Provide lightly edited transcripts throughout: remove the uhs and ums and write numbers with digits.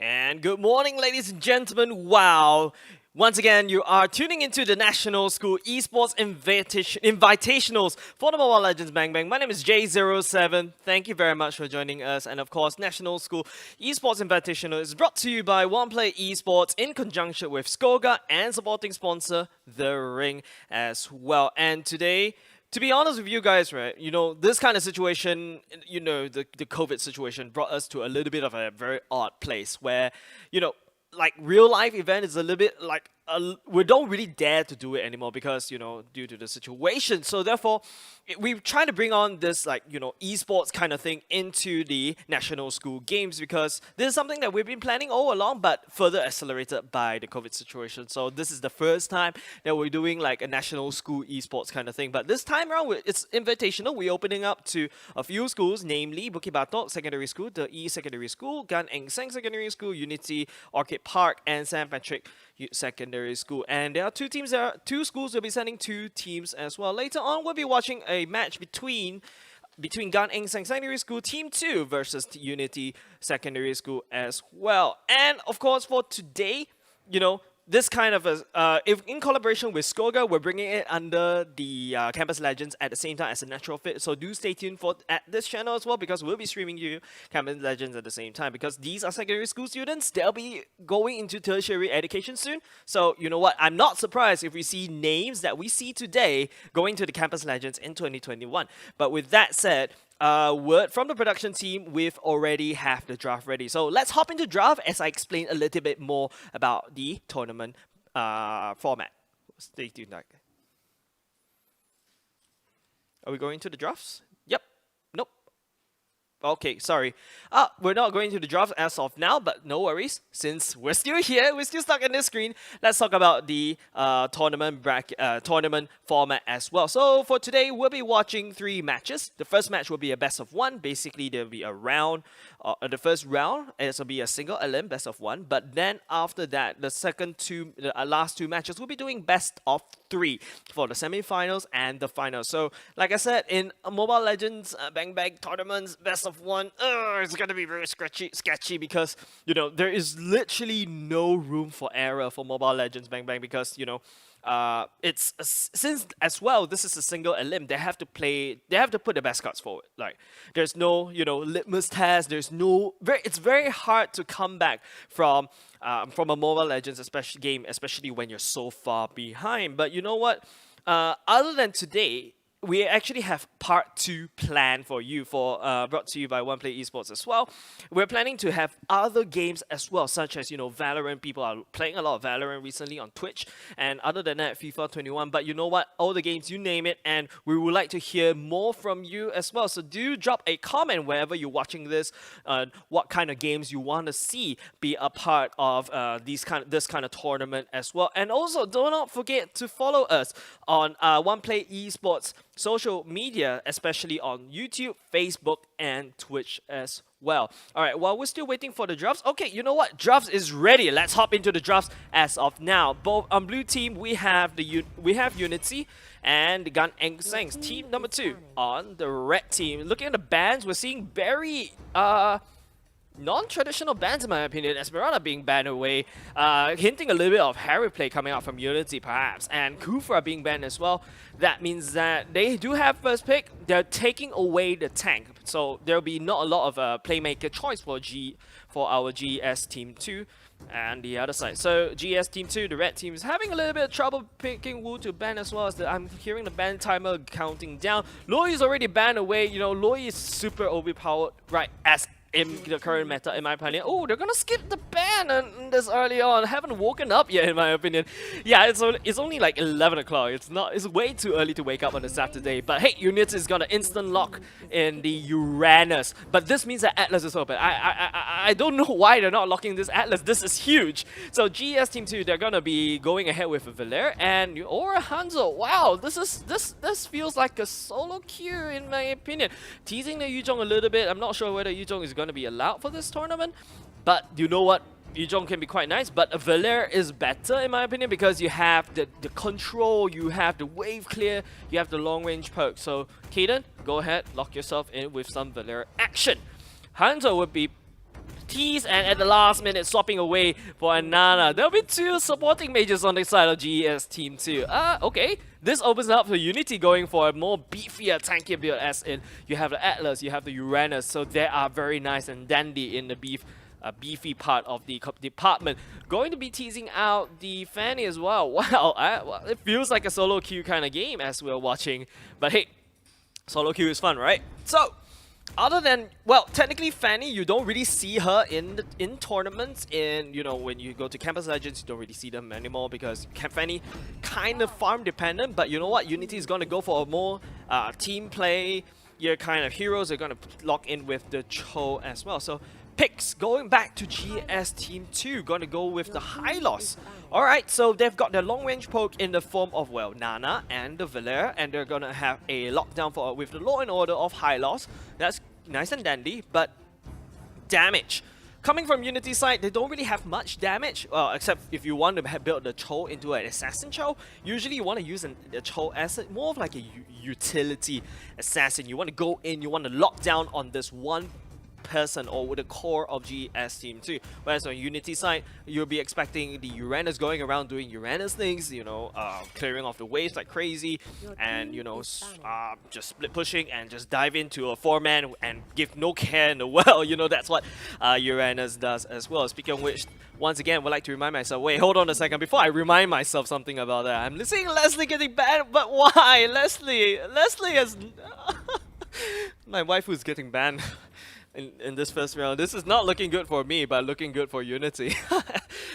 And good morning, ladies and gentlemen. Wow. Once again, you are tuning into the National School Esports Invitationals for the Mobile Legends Bang Bang. My name is J07. Thank you very much for joining us. And of course, National School Esports Invitational is brought to you by OnePlay Esports in conjunction with Skoga and supporting sponsor The Ring as well. And today, to be honest with you guys, right, this kind of situation, the COVID situation brought us to a little bit of a very odd place where, like real life event is a little bit like we don't really dare to do it anymore because due to the situation. So therefore, we're trying to bring on this esports kind of thing into the national school games because this is something that we've been planning all along, but further accelerated by the COVID situation. So this is the first time that we're doing like a national school esports kind of thing. But this time around, it's invitational. We're opening up to a few schools, namely Bukit Batok Secondary School, The E Secondary School, Gan Eng Seng Secondary School, Unity Orchid Park, and St. Patrick Secondary School. And there are two teams there. Two schools will be sending two teams as well. Later on, we'll be watching a match between Gan Eng Seng Secondary School Team 2 versus Unity Secondary School as well. And of course, for today, this kind of if in collaboration with Skoga, we're bringing it under the Campus Legends at the same time as a natural fit. So do stay tuned for at this channel as well because we'll be streaming you Campus Legends at the same time because these are secondary school students. They'll be going into tertiary education soon. So you know what? I'm not surprised if we see names that we see today going to the Campus Legends in 2021. But with that said, word from the production team, we've already have the draft ready. So let's hop into draft as I explain a little bit more about the tournament format. Stay tuned. Are we going to the drafts? Yep. Nope. Okay, sorry. We're not going to the draft as of now, but no worries. Since we're still here, we're still stuck on this screen. Let's talk about the tournament format as well. So for today, we'll be watching 3 matches. The first match will be a best of 1. Basically, there'll be a round. The first round, it will be a single elim best of 1. But then after that, the last 2 matches, we'll be doing best of 3 for the semifinals and the finals. So like I said, in Mobile Legends Bang Bang tournaments, best of 1, it's gonna be very sketchy because there is literally no room for error for Mobile Legends Bang Bang because since as well this is a single elim, they have to put the best cards forward. Like there's no litmus test. It's very hard to come back from a Mobile Legends especially when you're so far behind. But you know what? Other than today, we actually have part 2 planned for you brought to you by OnePlay Esports as well. We're planning to have other games as well, such as Valorant. People are playing a lot of Valorant recently on Twitch, and other than that, FIFA 21. But you know what? All the games, you name it, and we would like to hear more from you as well. So do drop a comment wherever you're watching this, what kind of games you want to see be a part of this kind of tournament as well. And also, do not forget to follow us on OnePlay Esports social media, especially on YouTube, Facebook, and Twitch as well. Alright, while we're still waiting for the drafts, okay, you know what? Drafts is ready. Let's hop into the drafts as of now. Both on blue team, we have Unity and Gan Eng Seng's team number 2. On the red team, looking at the bans, we're seeing very non-traditional bans in my opinion. Esmeralda being banned away, hinting a little bit of Harry play coming out from Unity perhaps, and Kufra being banned as well. That means that they do have first pick. They're taking away the tank, so there'll be not a lot of playmaker choice for our GS team 2 and the other side. So GS team 2, the red team, is having a little bit of trouble picking Wu to ban as well. I'm hearing the ban timer counting down. Loi is already banned away. Loi is super overpowered right as in the current meta, in my opinion. Oh, they're gonna skip the ban this early on. Haven't woken up yet, in my opinion. Yeah, it's only like 11 o'clock. It's way too early to wake up on a Saturday. But hey, Unity is gonna instant lock in the Uranus. But this means that Atlas is open. I don't know why they're not locking this Atlas. This is huge. So GS Team 2, they're gonna be going ahead with a Valer or a Hanzo. Wow, this feels like a solo queue in my opinion. Teasing the Yuzhong a little bit. I'm not sure whether Yuzhong is going to be allowed for this tournament, but you know what? Yuzhong can be quite nice, but Valer is better in my opinion because you have the control, you have the wave clear, you have the long range perk. So Kaden, go ahead, lock yourself in with some Valer action. Hanzo would be tease, and at the last minute swapping away for a Nana. There'll be 2 supporting mages on the side of GES Team 2. Okay. This opens up for Unity going for a more beefier, tankier build, as in you have the Atlas, you have the Uranus, so they are very nice and dandy in the beefy part of the department. Going to be teasing out the Fanny as well. Wow, well, it feels like a solo queue kind of game as we're watching. But hey, solo queue is fun, right? So, other than, well, technically Fanny, you don't really see her in tournaments. You know, when you go to Campus Legends, you don't really see them anymore because Fanny kind of farm dependent. But you know what? Unity is going to go for a more team play. Your kind of heroes are going to lock in with the Cho as well. So picks going back to GS Team 2, going to go with the Hylos. Alright, so they've got their long range poke in the form of, well, Nana and the Valere, and they're going to have a lockdown with the Law and Order of Hylos. That's nice and dandy, but damage. Coming from Unity side, they don't really have much damage, except if you want to build the Cho into an Assassin Cho. Usually you want to use the Cho as more of like a utility assassin. You want to go in, you want to lock down on this one person or with the core of GS Team 2. Whereas on Unity side, you'll be expecting the Uranus going around doing Uranus things, you know, clearing off the waves like crazy, and, you know, just split pushing and just dive into a 4-man and give no care in the world. You know, that's what Uranus does as well. Speaking of which, once again, would like to remind myself, wait, hold on a second, before I remind myself something about that. I'm seeing Leslie getting banned, but why? Leslie is... my wife who's getting banned. In this first round. This is not looking good for me, but looking good for Unity.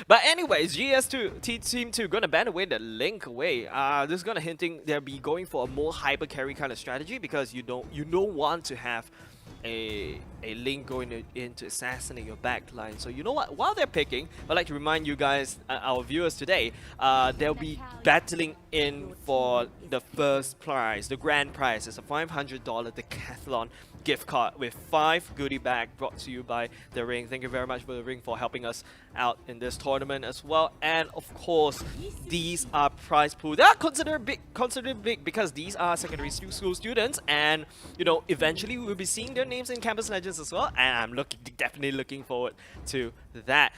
But anyways, Team 2 gonna ban away the Link away. This is gonna hinting they'll be going for a more hyper carry kind of strategy because you don't want to have a Link going in to assassinate your backline. So you know what? While they're picking, I'd like to remind you guys, our viewers today, they'll be battling in for the first prize, the grand prize. It's a $500 Decathlon gift card with 5 goodie bag brought to you by The Ring. Thank you very much for The Ring for helping us out in this tournament as well. And of course, these are prize pool. They are considered big because these are secondary school students, and you know, eventually we'll be seeing their names in Campus Legends as well. And I'm definitely looking forward to that.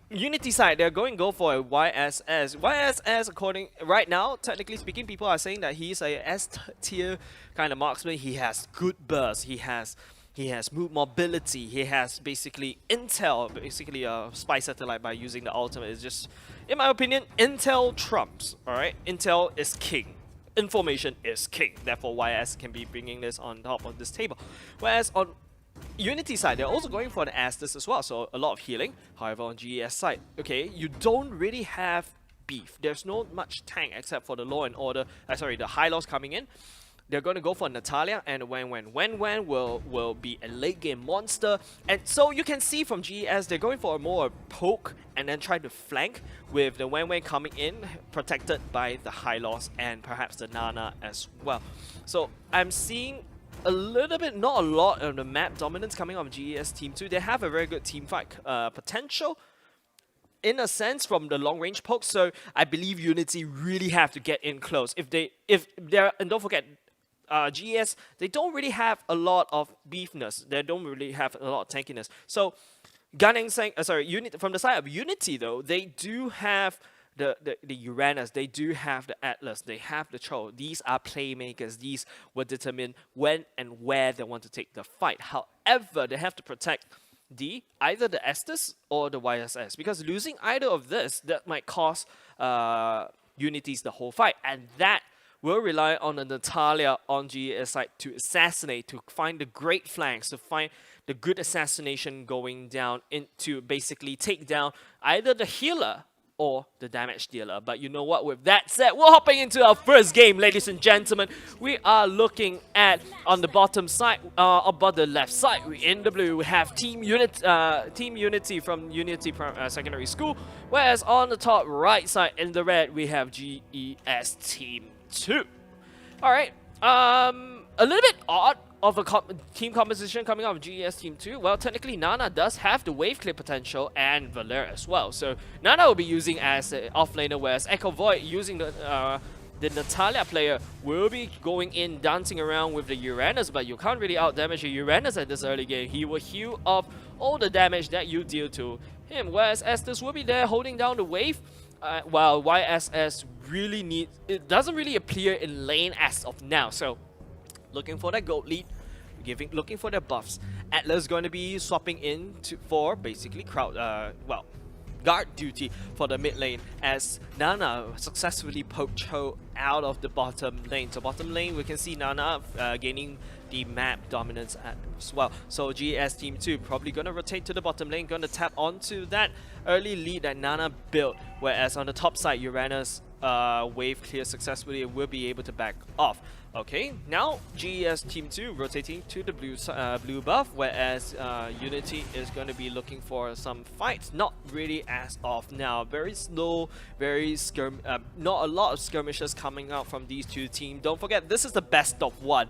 Unity side, they're going to go for a YSS. YSS, according right now, technically speaking, people are saying that he's a S tier kind of marksman. He has good burst. He has move mobility. He has basically intel, basically a spy satellite by using the ultimate. It's just, in my opinion, intel trumps. All right, intel is king. Information is king. Therefore, YS can be bringing this on top of this table. Whereas on Unity side, they're also going for an Estus as well, so a lot of healing. However, on GES side, okay, you don't really have beef. There's no much tank except for the Law and Order, the High Loss coming in. They're going to go for Natalia and Wen will be a late game monster. And so you can see from GES, they're going for a more poke and then try to flank with the Wen coming in, protected by the High Loss and perhaps the Nana as well. So I'm seeing a little bit, not a lot, of the map dominance coming on GES Team 2. They have a very good team fight potential in a sense from the long range poke. So I believe Unity really have to get in close. If they're, and don't forget, GES, they don't really have a lot of beefness. They don't really have a lot of tankiness. So Gunning saying, from the side of Unity though, they do have the Uranus, they do have the Atlas, they have the Cho. These are playmakers. These will determine when and where they want to take the fight. However, they have to protect either the Estus or the YSS, because losing either of this, that might cost Unity's the whole fight, and that will rely on the Natalia on GES side to assassinate, to find the great flanks, to find the good assassination going down, to basically take down either the healer or the damage dealer. But you know what, with that said, we're hopping into our first game, ladies and gentlemen. We are looking at, on the bottom side, about the left side, in the blue, we have Team Unity from Unity Secondary School, whereas on the top right side, in the red, we have GES Team 2. Alright, a little bit odd of a team composition coming out of GES Team 2. Well, technically Nana does have the wave clear potential and Valera as well. So Nana will be using as an offlaner, whereas Echo Void using the the Natalia player will be going in, dancing around with the Uranus, but you can't really out-damage a Uranus at this early game. He will heal off all the damage that you deal to him, whereas Estes will be there holding down the wave, while YSS really it doesn't really appear in lane as of now, so looking for that gold lead, looking for their buffs. Atlas going to be swapping in for basically guard duty for the mid lane, as Nana successfully poked Cho out of the bottom lane. So bottom lane, we can see Nana gaining the map dominance as well. So GS Team 2 probably going to rotate to the bottom lane, going to tap onto that early lead that Nana built, whereas on the top side, Uranus wave clear successfully and will be able to back off. Okay, now GES Team 2 rotating to the blue buff, whereas Unity is going to be looking for some fights. Not really as of now. Very slow, not a lot of skirmishes coming out from these two teams. Don't forget, this is the best of one.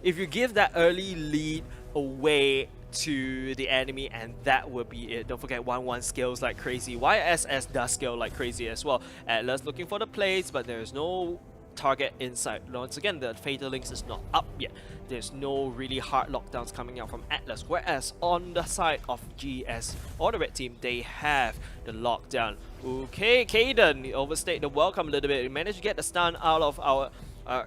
If you give that early lead away to the enemy, and that will be it. Don't forget 1-1 scales like crazy. YSS does scale like crazy as well. Atlas looking for the plays, but there is no target inside. Once again, the Fatal Links is not up yet. There's no really hard lockdowns coming out from Atlas, whereas on the side of GS or the red team, they have the lockdown. Okay, Kaden overstayed the welcome a little bit. He managed to get the stun out of our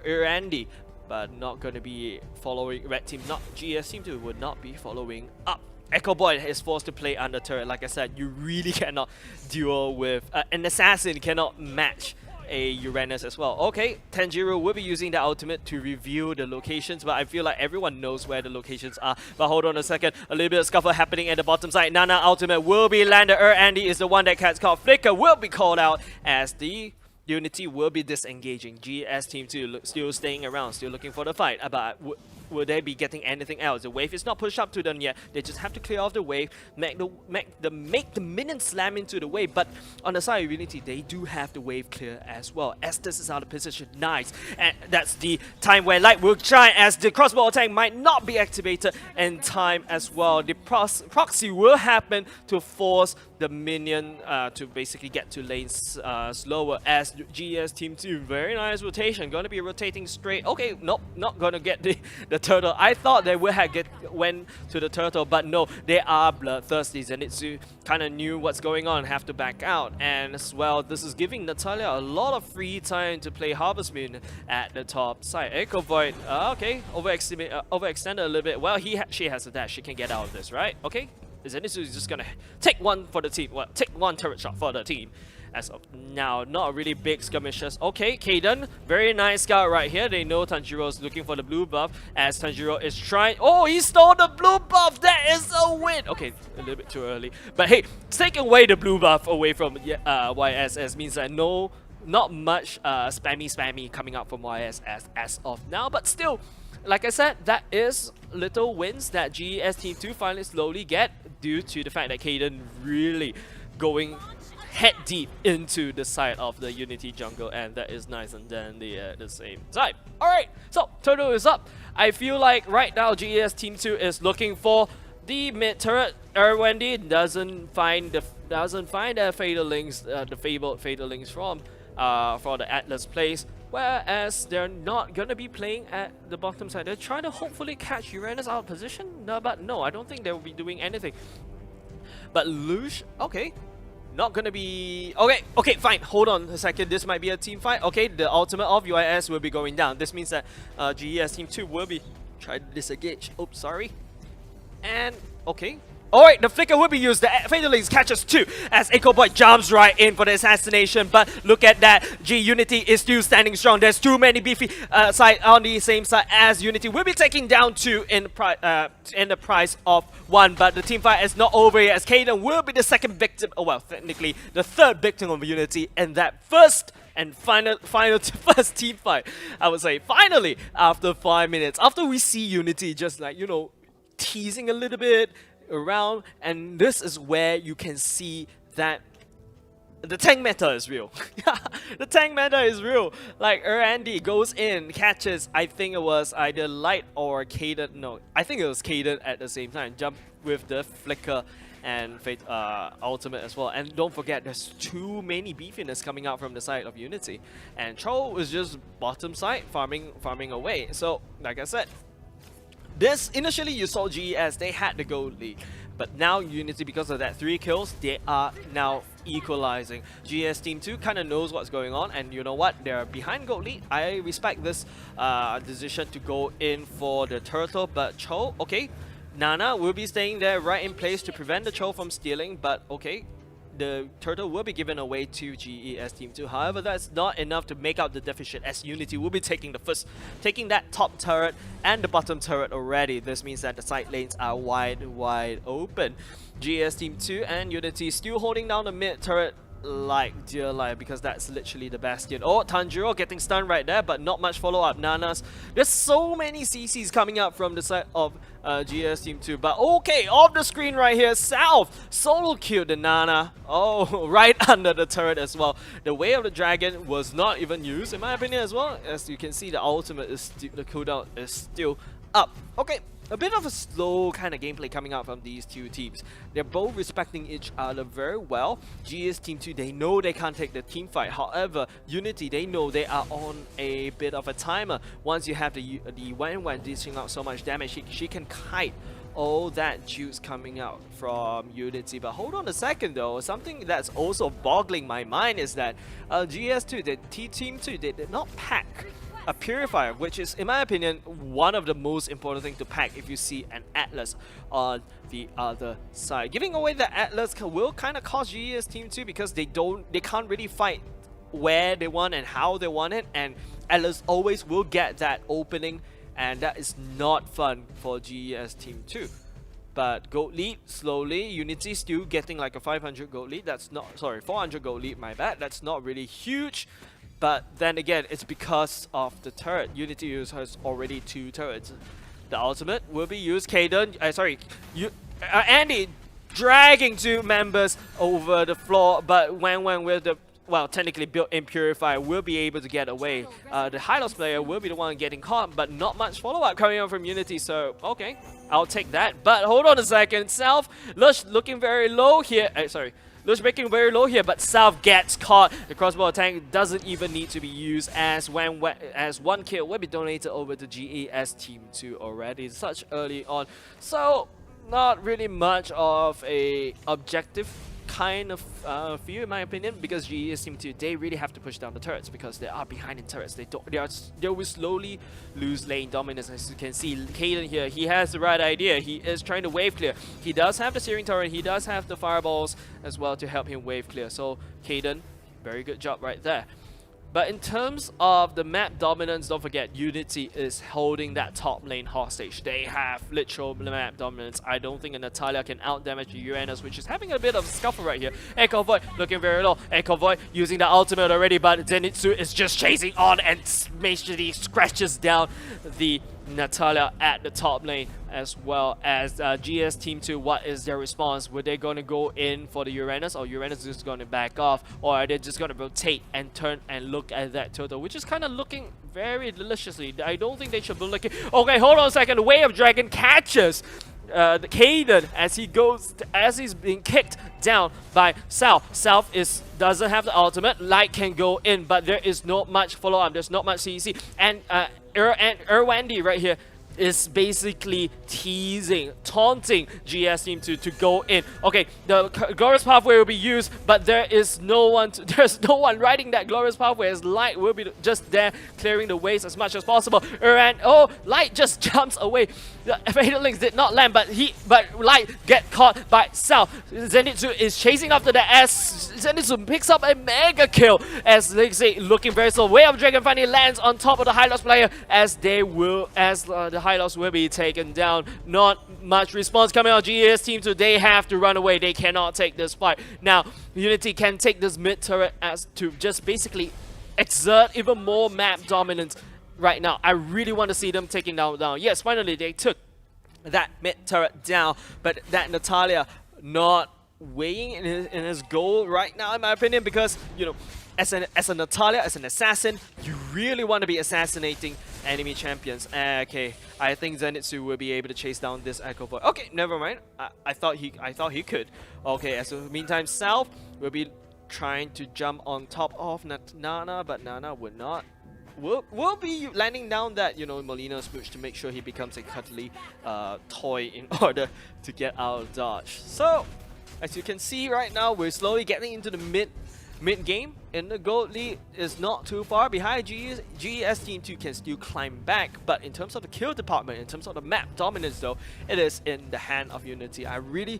Randy, but not going to be following red team. Not GS team 2 would not be following up. Echo Boy is forced to play under turret. Like I said, you really cannot duel with an assassin, cannot match a Uranus as well. Okay, Tanjiro will be using the ultimate to reveal the locations, but I feel like everyone knows where the locations are. But hold on a second, a little bit of scuffle happening at the bottom side. Nana ultimate will be landed. Andy is the one that gets caught. Flicker will be called out as the Unity will be disengaging. GS Team 2 still staying around, still looking for the fight. But will they be getting anything else? The wave is not pushed up to them yet. They just have to clear off the wave, make the minion slam into the wave. But on the side of Unity, they do have the wave clear as well. Estes is out of position. Nice. And that's the time where Light will try, as the crossbow attack might not be activated in time as well. The proxy will happen to force the minion to basically get to lanes slower, as GS Team 2, very nice rotation, going to be rotating straight. Okay, nope, not going to get the turtle. I thought they would have went to the turtle, but no, they are bloodthirsty. Zenitsu kind of knew what's going on, have to back out. And as well, this is giving Natalia a lot of free time to play Harvest Moon at the top side. Echo Void, okay, overextended a little bit. Well, she has a dash, she can get out of this, right? Okay, Zenitsu is just gonna take one for the team. Well, take one turret shot for the team. As of now, not really big skirmishes. Okay, Kaden, very nice scout right here. They know Tanjiro is looking for the blue buff, as Tanjiro is trying. Oh, he stole the blue buff. That is a win. Okay, a little bit too early. But hey, taking away the blue buff away from YSS means that not much spammy coming out from YSS as of now. But still, like I said, that is little wins that GES Team 2 finally slowly get, due to the fact that Kaden really going head deep into the side of the Unity jungle, and that is nice and dandy at the same time. Alright, so turtle is up. I feel like right now GES Team 2 is looking for the mid turret. Wendy doesn't find the fatal links, the fabled fatal links from for the Atlas place, whereas they're not gonna be playing at the bottom side. They're trying to hopefully catch Uranus out of position, but no, I don't think they will be doing anything. But Lush, okay, not gonna be... Okay, fine, hold on a second, this might be a team fight. Okay, the ultimate of UIS will be going down. This means that GES Team 2 will be trying to disengage. Oops, sorry. And, okay. Alright, the flicker will be used. The Fatal Links catches 2 as Echo Boy jumps right in for the assassination. But look at that. Unity is still standing strong. There's too many beefy side on the same side, as Unity will be taking down 2 in the price of 1. But the team fight is not over yet, as Kaden will be the second victim. Oh, well, technically the third victim of Unity in that first and final first team fight. I would say finally, after 5 minutes, after we see Unity just like, you know, teasing a little bit around, and this is where you can see that the tank meta is real. The tank meta is real. Like Andy goes in, catches, I think it was either Light or Caden. No, I think it was Caden at the same time. Jump with the flicker and Fate ultimate as well. And don't forget, there's too many beefiness coming out from the side of Unity. And Cho was just bottom side farming away. So like I said, this initially you saw GES, they had the gold lead. But now Unity, because of that 3 kills, they are now equalizing. GS Team 2 kind of knows what's going on, and you know what? They're behind gold lead. I respect this decision to go in for the turtle, but Cho, okay. Nana will be staying there right in place to prevent the Cho from stealing, but okay. The turtle will be given away to GES Team 2. However, that's not enough to make out the deficit, as Unity will be taking that top turret and the bottom turret already. This means that the side lanes are wide open. GES Team 2 and Unity still holding down the mid turret like dear life, because that's literally the bastion. Oh, Tanjiro getting stunned right there, but not much follow-up. Nanas, there's so many CCs coming up from the side of GS Team 2, but okay, off the screen right here, South solo killed the Nana. Oh, right under the turret as well. The Way of the Dragon was not even used, in my opinion, as well. As you can see, the ultimate is the cooldown is still up. Okay, a bit of a slow kind of gameplay coming out from these two teams. They're both respecting each other very well. GS Team 2, they know they can't take the team fight. However, Unity, they know they are on a bit of a timer. Once you have the Wan dishing out so much damage, she can kite all that juice coming out from Unity. But hold on a second though, something that's also boggling my mind is that GS2, the Team 2, they did not pack a purifier, which is, in my opinion, one of the most important things to pack if you see an Atlas on the other side. Giving away the Atlas will kind of cost GES Team 2 because they can't really fight where they want and how they want it, and Atlas always will get that opening, and that is not fun for GES Team 2. But gold lead slowly, Unity still getting like a 500 gold lead. That's not, sorry, 400 gold lead, my bad. That's not really huge. But then again, it's because of the turret. Unity has already 2 turrets. The ultimate will be used. Caden, Andy dragging 2 members over the floor, but when with the, well, technically built-in purifier will be able to get away. The Hylos player will be the one getting caught, but not much follow-up coming on from Unity, so okay, I'll take that. But hold on a second, South, Lush looking very low here. Lush breaking very low here, but South gets caught. The crossbow attack doesn't even need to be used, as 1 kill will be donated over to GES Team 2 already, such early on. So not really much of a objective kind of feel, in my opinion, because GES Team 2, they really have to push down the turrets because they are behind in turrets. They will slowly lose lane dominance. As you can see, Caden here, he has the right idea. He is trying to wave clear. He does have the searing turret, he does have the fireballs as well to help him wave clear. So Caden, very good job right there. But in terms of the map dominance, don't forget, Unity is holding that top lane hostage. They have literal map dominance. I don't think a Natalia can out-damage Uranus, which is having a bit of a scuffle right here. Echo Void looking very low. Echo Void using the ultimate already, but Zenitsu is just chasing on and majorly scratches down the Natalia at the top lane, as well as GS Team 2. What is their response? Were they going to go in for the Uranus, or Uranus is just going to back off, or are they just going to rotate and turn and look at that turtle, which is kind of looking very deliciously. I don't think they should be looking. Okay, hold on a second. The Way of Dragon catches the Caden as he's being kicked down by South. South doesn't have the ultimate. Light can go in, but there is not much follow-up. There's not much CC. And Irwandi right here is basically teasing, taunting GS Team 2 to go in. Okay, the Glorious Pathway will be used, but there's no one riding that Glorious Pathway, as Light will be just there clearing the ways as much as possible. Oh, Light just jumps away. The Fatal Links did not land, but Light get caught by South. Zenitsu is chasing after the S. Zenitsu picks up a mega kill, as they say, looking very slow. Way of Dragon finally lands on top of the Hylos player, as the Hylos will be taken down. Not much response coming out. GES Team 2, they have to run away. They cannot take this fight. Now, Unity can take this mid turret as to just basically exert even more map dominance right now. I really want to see them taking down. Yes, finally they took that mid turret down, but that Natalia not weighing in his goal right now, in my opinion, because, you know, as a Natalia, as an assassin, you really want to be assassinating enemy champions. Okay, I think Zenitsu will be able to chase down this Echo Boy. Okay, never mind. I thought he could. Okay, as the meantime, South will be trying to jump on top of Nana, but Nana would not. Will be landing down that, you know, Molina smooch to make sure he becomes a cuddly toy in order to get out of dodge. So, as you can see right now, we're slowly getting into the mid game, and the gold lead is not too far behind. GES Team 2 can still climb back, but in terms of the kill department, in terms of the map dominance though, it is in the hand of Unity. I really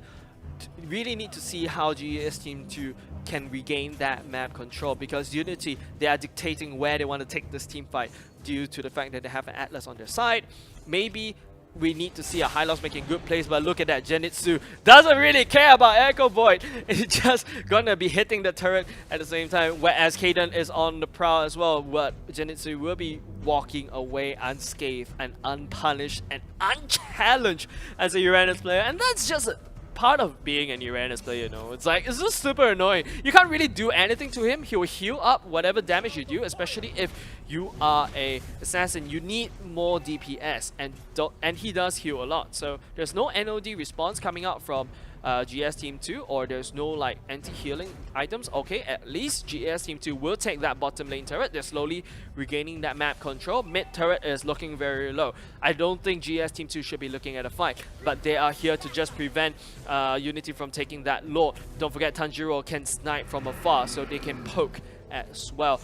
need to see how GES Team 2 can regain that map control, because Unity, they are dictating where they want to take this team fight due to the fact that they have an Atlas on their side. Maybe we need to see a Hylos making good plays, but look at that, Zenitsu doesn't really care about Echo Void. It's just gonna be hitting the turret at the same time, whereas Kaden is on the prowl as well, but Zenitsu will be walking away unscathed and unpunished and unchallenged as a Uranus player, and that's just part of being an Uranus player, you know. It's like, it's just super annoying. You can't really do anything to him. He will heal up whatever damage you do, especially if you are a assassin. You need more DPS, and he does heal a lot. So there's no NOD response coming out from GS Team 2, or there's no like anti-healing items. Okay, at least GS Team 2 will take that bottom lane turret. They're slowly regaining that map control. Mid turret is looking very low. I don't think GS Team 2 should be looking at a fight, but they are here to just prevent Unity from taking that lord. Don't forget, Tanjiro can snipe from afar, so they can poke as well.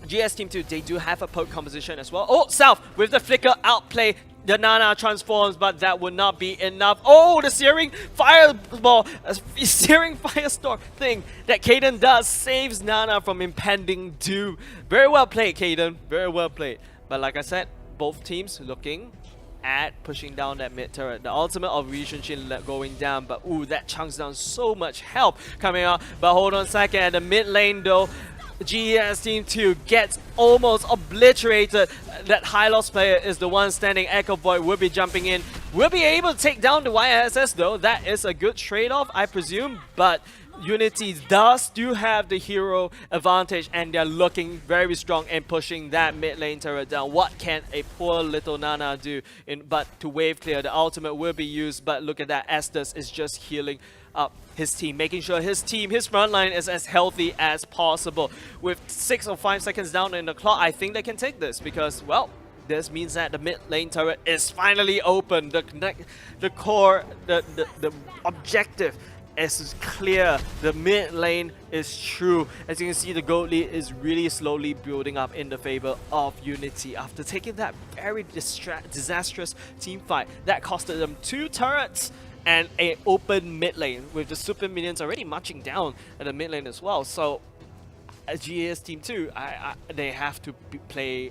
GS Team 2, they do have a poke composition as well. Oh, South with the flicker outplay. The Nana transforms, but that would not be enough. Oh, the searing fireball, searing firestorm thing that Kaden does saves Nana from impending doom. Very well played, Kaden. Very well played. But like I said, both teams looking at pushing down that mid turret. The ultimate of Rishun going down, but ooh, that chunks down so much help coming out. But hold on a second, at the mid lane though, GES Team 2 gets almost obliterated. That Hylos player is the one standing. Echo Void will be jumping in. Will be able to take down the YSS though. That is a good trade-off, I presume, but Unity does do have the hero advantage, and they're looking very strong and pushing that mid lane turret down. What can a poor little Nana do but to wave clear? The ultimate will be used, but look at that, Estes is just healing up his team, making sure his team, his front line is as healthy as possible. With 6 or 5 seconds down in the clock, I think they can take this, because, well, this means that the mid lane turret is finally open. The core, the objective is clear. The mid lane is true. As you can see, the gold lead is really slowly building up in the favor of Unity after taking that very disastrous team fight that costed them 2 turrets and an open mid lane, with the super minions already marching down at the mid lane as well. So as GES Team 2, they have to play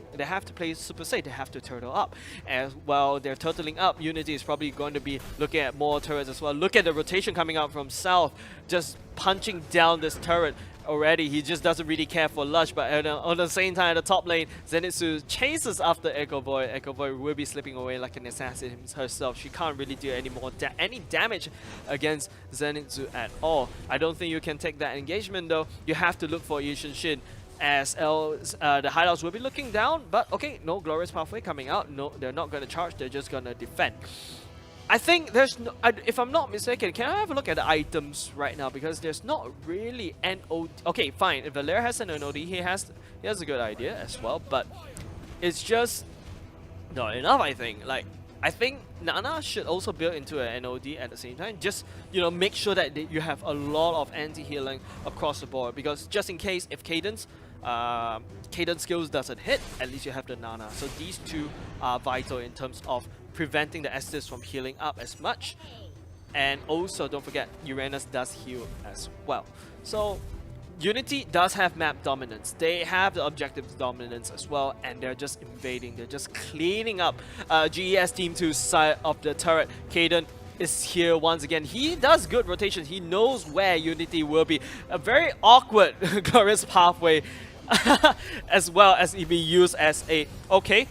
super safe. They have to turtle up. As well, they're turtling up, Unity is probably going to be looking at more turrets as well. Look at the rotation coming out from South, just punching down this turret already. He just doesn't really care for Lush, but on the same time, at the top lane, Zenitsu chases after Echo Void. Echo Void will be slipping away like an assassin herself. She can't really do any damage against Zenitsu at all. I don't think you can take that engagement though. You have to look for Yishin Shin, as the hideouts will be looking down, but okay, no Glorious Pathway coming out. No, they're not going to charge, they're just going to defend. I think there's no, if I'm not mistaken, can I have a look at the items right now? Because there's not really NOD. Okay, fine. If Valera has an NOD, he has a good idea as well, but it's just not enough, I think. Like, I think Nana should also build into an NOD at the same time. Just, you know, make sure that you have a lot of anti-healing across the board, because just in case if Cadence skills doesn't hit, at least you have the Nana. So these two are vital in terms of preventing the Estes from healing up as much. And also, don't forget, Uranus does heal as well. So Unity does have map dominance. They have the objective dominance as well, and they're just invading. They're just cleaning up GES Team 2's side of the turret. Kaden is here once again. He does good rotation. He knows where Unity will be. A very awkward Glorious Pathway as well as it be used as a, okay,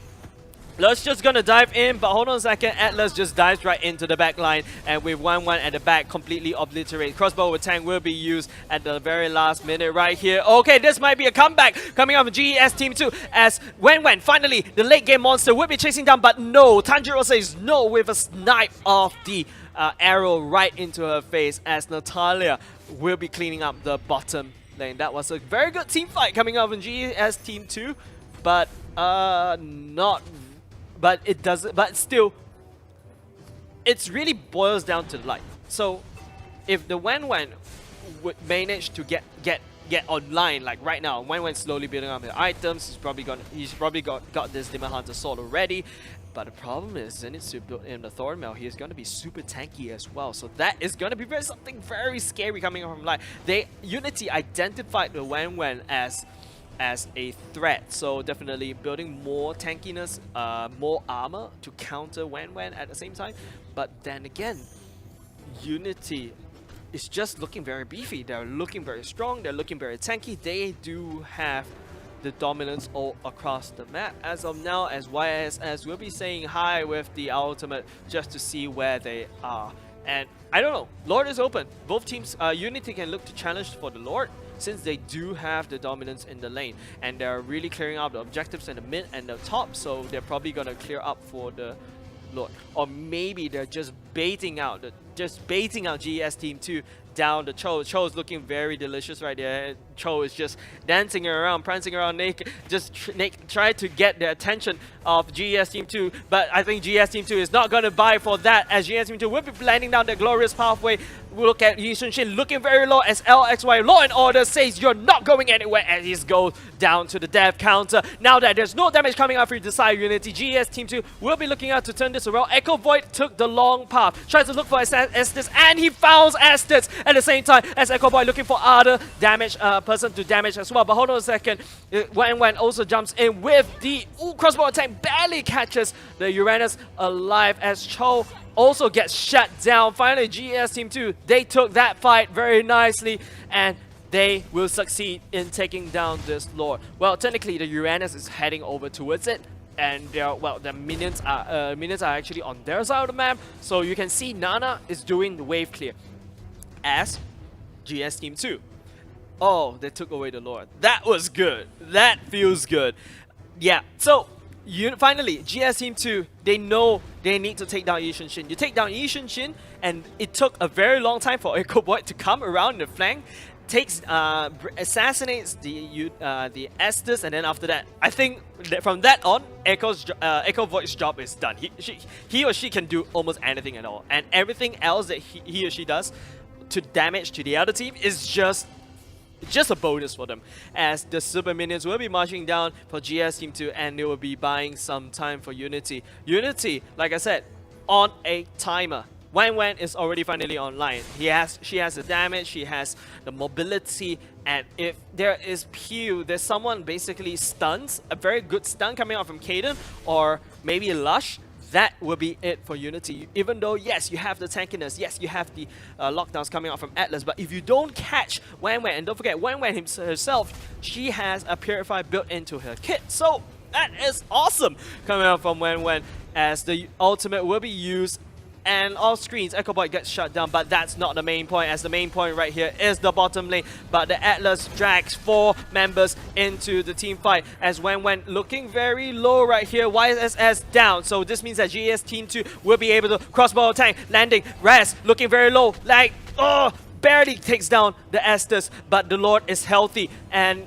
Let's just gonna dive in, but hold on a second. Atlas just dives right into the back line, and with 1-1 at the back, completely obliterate. Crossbow with tank will be used at the very last minute right here. Okay, this might be a comeback coming out of GES Team 2 as Wen finally, the late game monster will be chasing down, but no, Tanjiro says no with a snipe of the arrow right into her face as Natalia will be cleaning up the bottom lane. That was a very good team fight coming out of GES Team 2, but not. But it doesn't. But still, it's really boils down to luck. So, if the Wen would manage to get online like right now, Wen's slowly building up his items. He's probably got this Demon Hunter sword already. But the problem is, Zenitsu built in the Thorn Mail. He's going to be super tanky as well. So that is going to be something very scary coming from light. Unity identified the Wen as a threat, so definitely building more tankiness, more armor to counter Wen at the same time. But then again, Unity is just looking very beefy. They're looking very strong, they're looking very tanky. They do have the dominance all across the map as of now, as YSS will be saying hi with the ultimate just to see where they are. And I don't know, Lord is open. Both teams, Unity can look to challenge for the Lord, since they do have the dominance in the lane, and they're really clearing out the objectives in the mid and the top, so they're probably gonna clear up for the Lord. Or maybe they're just baiting out GES Team 2 down the Cho. Cho is looking very delicious right there. Cho is just dancing around, prancing around naked, just try to get the attention of GES Team 2, but I think GES Team 2 is not going to buy for that, as GES Team 2 will be landing down the glorious pathway. We'll look at Yi Sun-shin looking very low as LXY Law and Order says you're not going anywhere, as he goes down to the death counter. Now that there's no damage coming out for Desire Unity, GES Team 2 will be looking out to turn this around. Echo Void took the long path, tries to look for Estes, and he found Estes at the same time as Echo Void looking for other damage person to damage as well. But hold on a second, Wen also jumps in with the crossbow attack, barely catches the Uranus alive as Cho also gets shut down. Finally, GES Team 2, they took that fight very nicely, and they will succeed in taking down this Lord. Well, technically, the Uranus is heading over towards it, and the minions are actually on their side of the map. So you can see Nana is doing the wave clear as GES Team 2. Oh, they took away the Lord. That was good. That feels good. Yeah, so finally, GES Team 2, they know they need to take down Yi Sun-shin. You take down Yi Sun-shin, and it took a very long time for Echo Void to come around the flank, assassinates the Estes, and then after that, I think that from that on, Echo Void's job is done. He or she can do almost anything at all, and everything else that he or she does to damage to the other team is just a bonus for them, as the super minions will be marching down for GES Team 2, and they will be buying some time for Unity. Unity, like I said, on a timer. Wen is already finally online. She has the damage, she has the mobility, and if there is there's someone basically stuns, a very good stun coming out from Kaden, or maybe Lush, that will be it for Unity. Even though, yes, you have the tankiness, yes, you have the lockdowns coming out from Atlas, but if you don't catch Wen, and don't forget, Wen herself, she has a Purify built into her kit. So that is awesome coming out from Wen, as the ultimate will be used. And off screens, Echo Void gets shut down, but that's not the main point, as the main point right here is the bottom lane. But the Atlas drags 4 members into the team fight, as Wen looking very low right here, YSS down. So this means that GES Team 2 will be able to crossbow tank, landing, Raz looking very low, like, barely takes down the Estes, but the Lord is healthy, and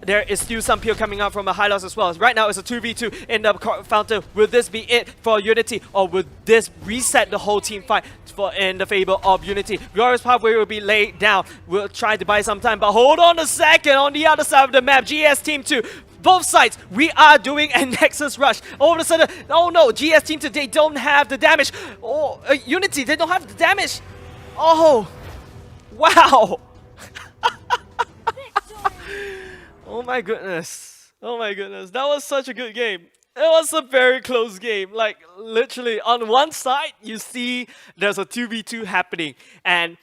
there is still some peel coming out from a high loss as well. Right now it's a 2v2 in the fountain. Will this be it for Unity, or will this reset the whole team fight in the favor of Unity? Glorious Pathway will be laid down. We'll try to buy some time, but hold on a second. On the other side of the map, GES Team 2, both sides, we are doing a Nexus Rush. All of a sudden, oh no, GES Team 2, they don't have the damage. Oh, Unity, they don't have the damage. Oh, wow. Oh my goodness. Oh my goodness. That was such a good game. It was a very close game. Like, literally, on one side, you see there's a 2v2 happening. And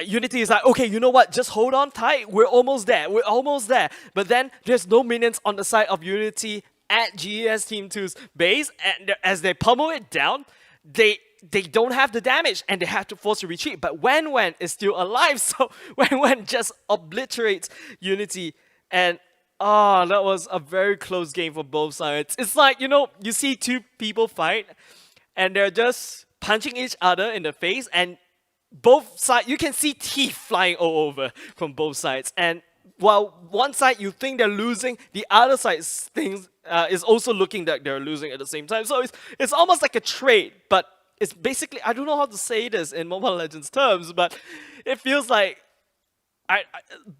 Unity is like, okay, you know what? Just hold on tight. We're almost there. We're almost there. But then, there's no minions on the side of Unity at GES Team Two's base, and as they pummel it down, they don't have the damage and they have to force a retreat. But Wen is still alive, so Wen just obliterates Unity, and that was a very close game for both sides. It's like, you see two people fight and they're just punching each other in the face, and both sides, you can see teeth flying all over from both sides. And while one side you think they're losing, the other side is also looking like they're losing at the same time. So it's almost like a trade, but it's basically, I don't know how to say this in Mobile Legends terms, but it feels like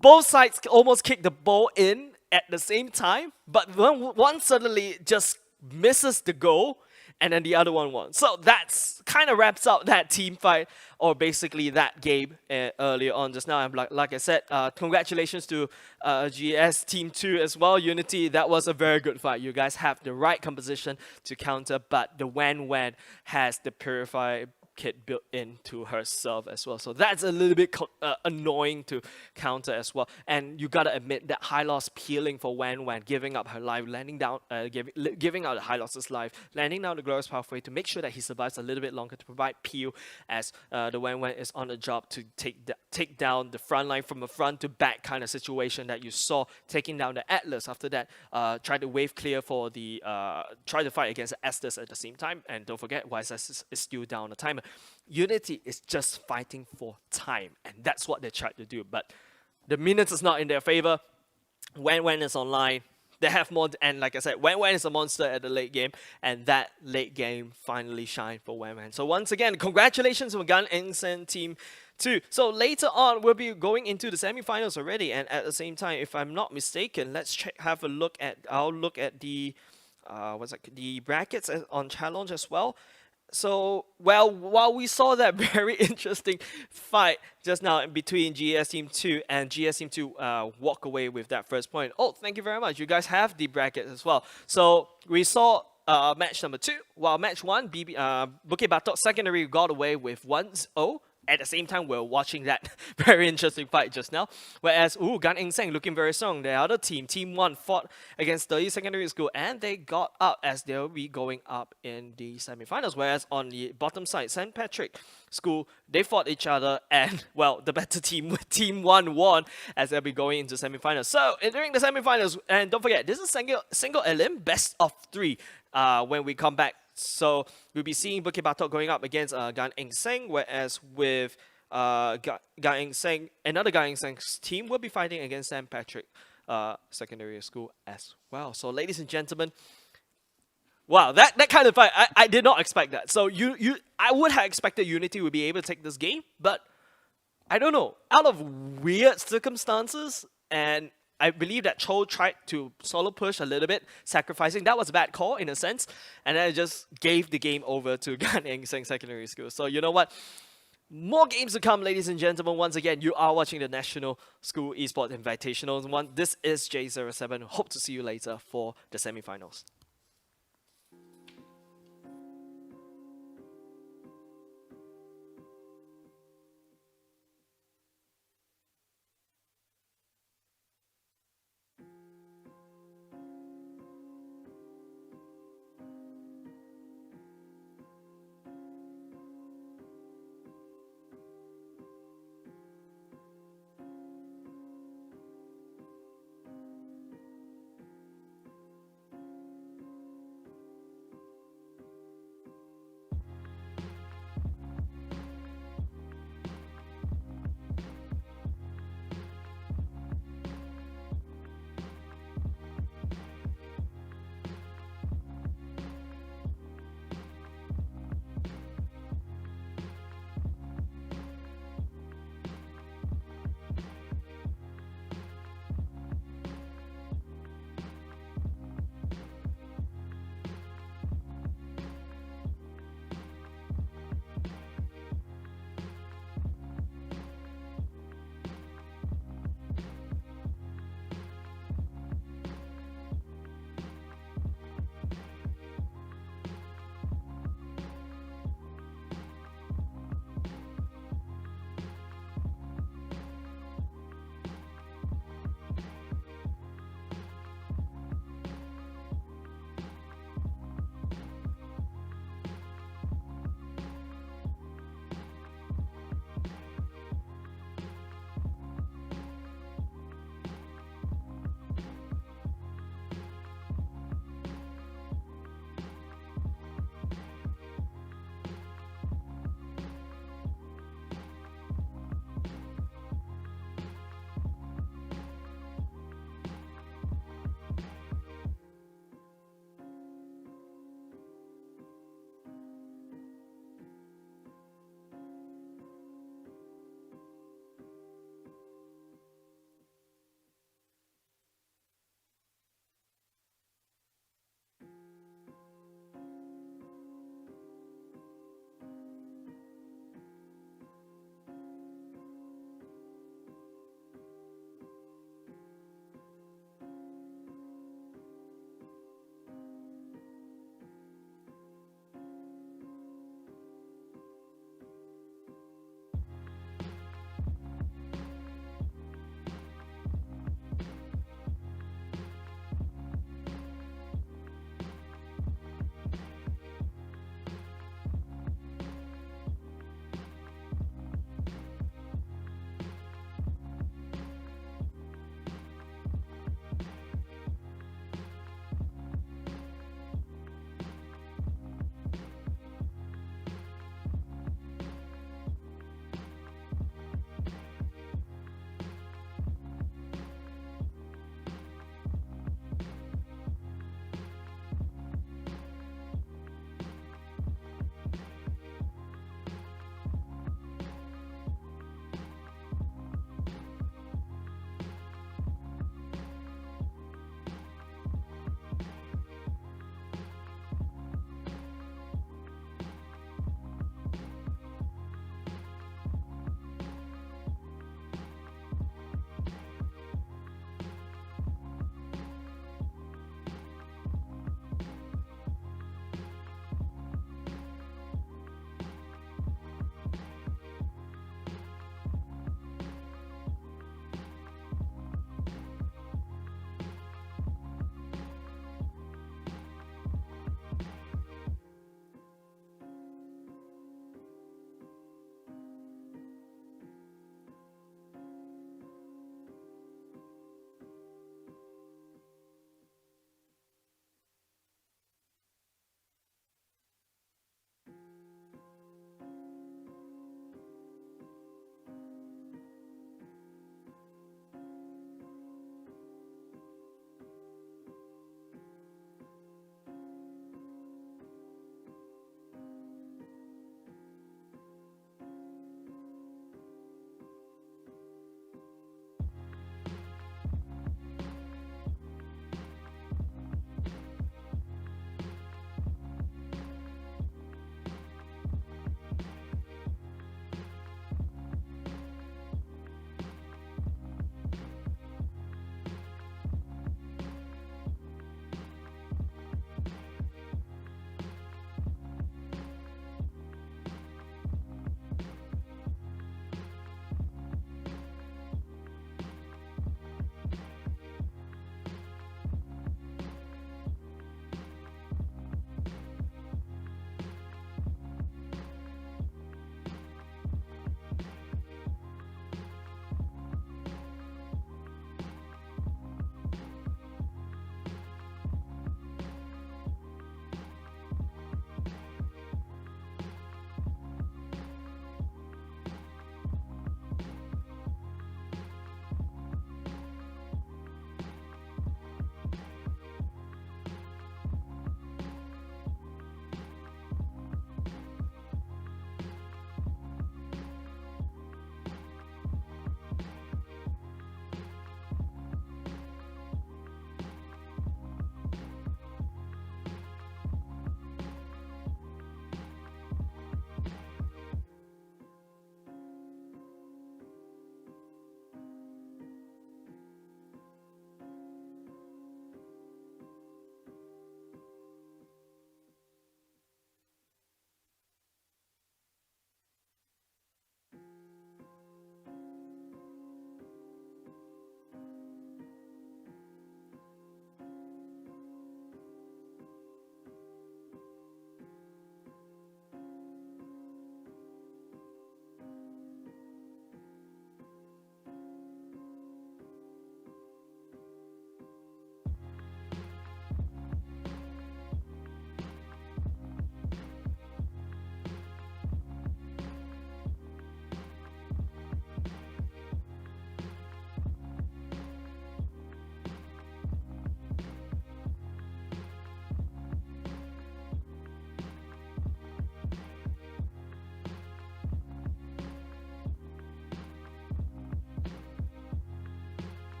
both sides almost kick the ball in at the same time, but one suddenly just misses the goal, and then the other one won. So that's kind of wraps up that team fight, or basically that game earlier on just now. And like I said, congratulations to GS Team 2 as well. Unity, that was a very good fight. You guys have the right composition to counter, but the Wen has the Purify kit built into herself as well. So that's a little bit annoying to counter as well. And you gotta admit that high loss peeling for Wen, giving up her life, landing down, giving out the high losses life, landing down the glorious pathway to make sure that he survives a little bit longer to provide peel, as the Wen is on the job to take down the front line from a front to back kind of situation that you saw, taking down the Atlas. After that, try to wave clear for the try to fight against Estes at the same time. And don't forget, YSS is still down the timer. Unity is just fighting for time, and that's what they tried to do. But the minutes is not in their favor. Wen is online. They have more, and like I said, Wen is a monster at the late game, and that late game finally shined for Wen. So once again, congratulations to Gan Engsen Team 2. So later on, we'll be going into the semifinals already, and at the same time, if I'm not mistaken, let's have a look at. I'll look at the the brackets on challenge as well. So, well, while we saw that very interesting fight just now between GS Team 2 and GS Team 2 walk away with that first point. Oh, thank you very much. You guys have the bracket as well. So, we saw match number 2, while match 1, Bukit Batok Secondary got away with 1-0. At the same time, we're watching that very interesting fight just now. Whereas, Gan Eng looking very strong. The other team, Team 1, fought against 30 Secondary School, and they got up as they'll be going up in the semifinals. Whereas on the bottom side, St. Patrick School, they fought each other, and, well, the better team with Team 1 won as they'll be going into semifinals. So, during the semifinals, and don't forget, this is single elim, best of 3 when we come back. So we'll be seeing Bukit Batok going up against Gan Eng Seng, whereas with Gan Eng Seng, another Gan Eng Seng's team will be fighting against St. Patrick Secondary School as well. So ladies and gentlemen, wow, that kind of fight, I did not expect that. So I would have expected Unity would be able to take this game, but I don't know, out of weird circumstances, and I believe that Cho tried to solo push a little bit, sacrificing. That was a bad call in a sense. And then I just gave the game over to Gan Eng Seng Secondary School. So you know what? More games to come, ladies and gentlemen. Once again, you are watching the National School Esports Invitationals. This is J07. Hope to see you later for the semifinals.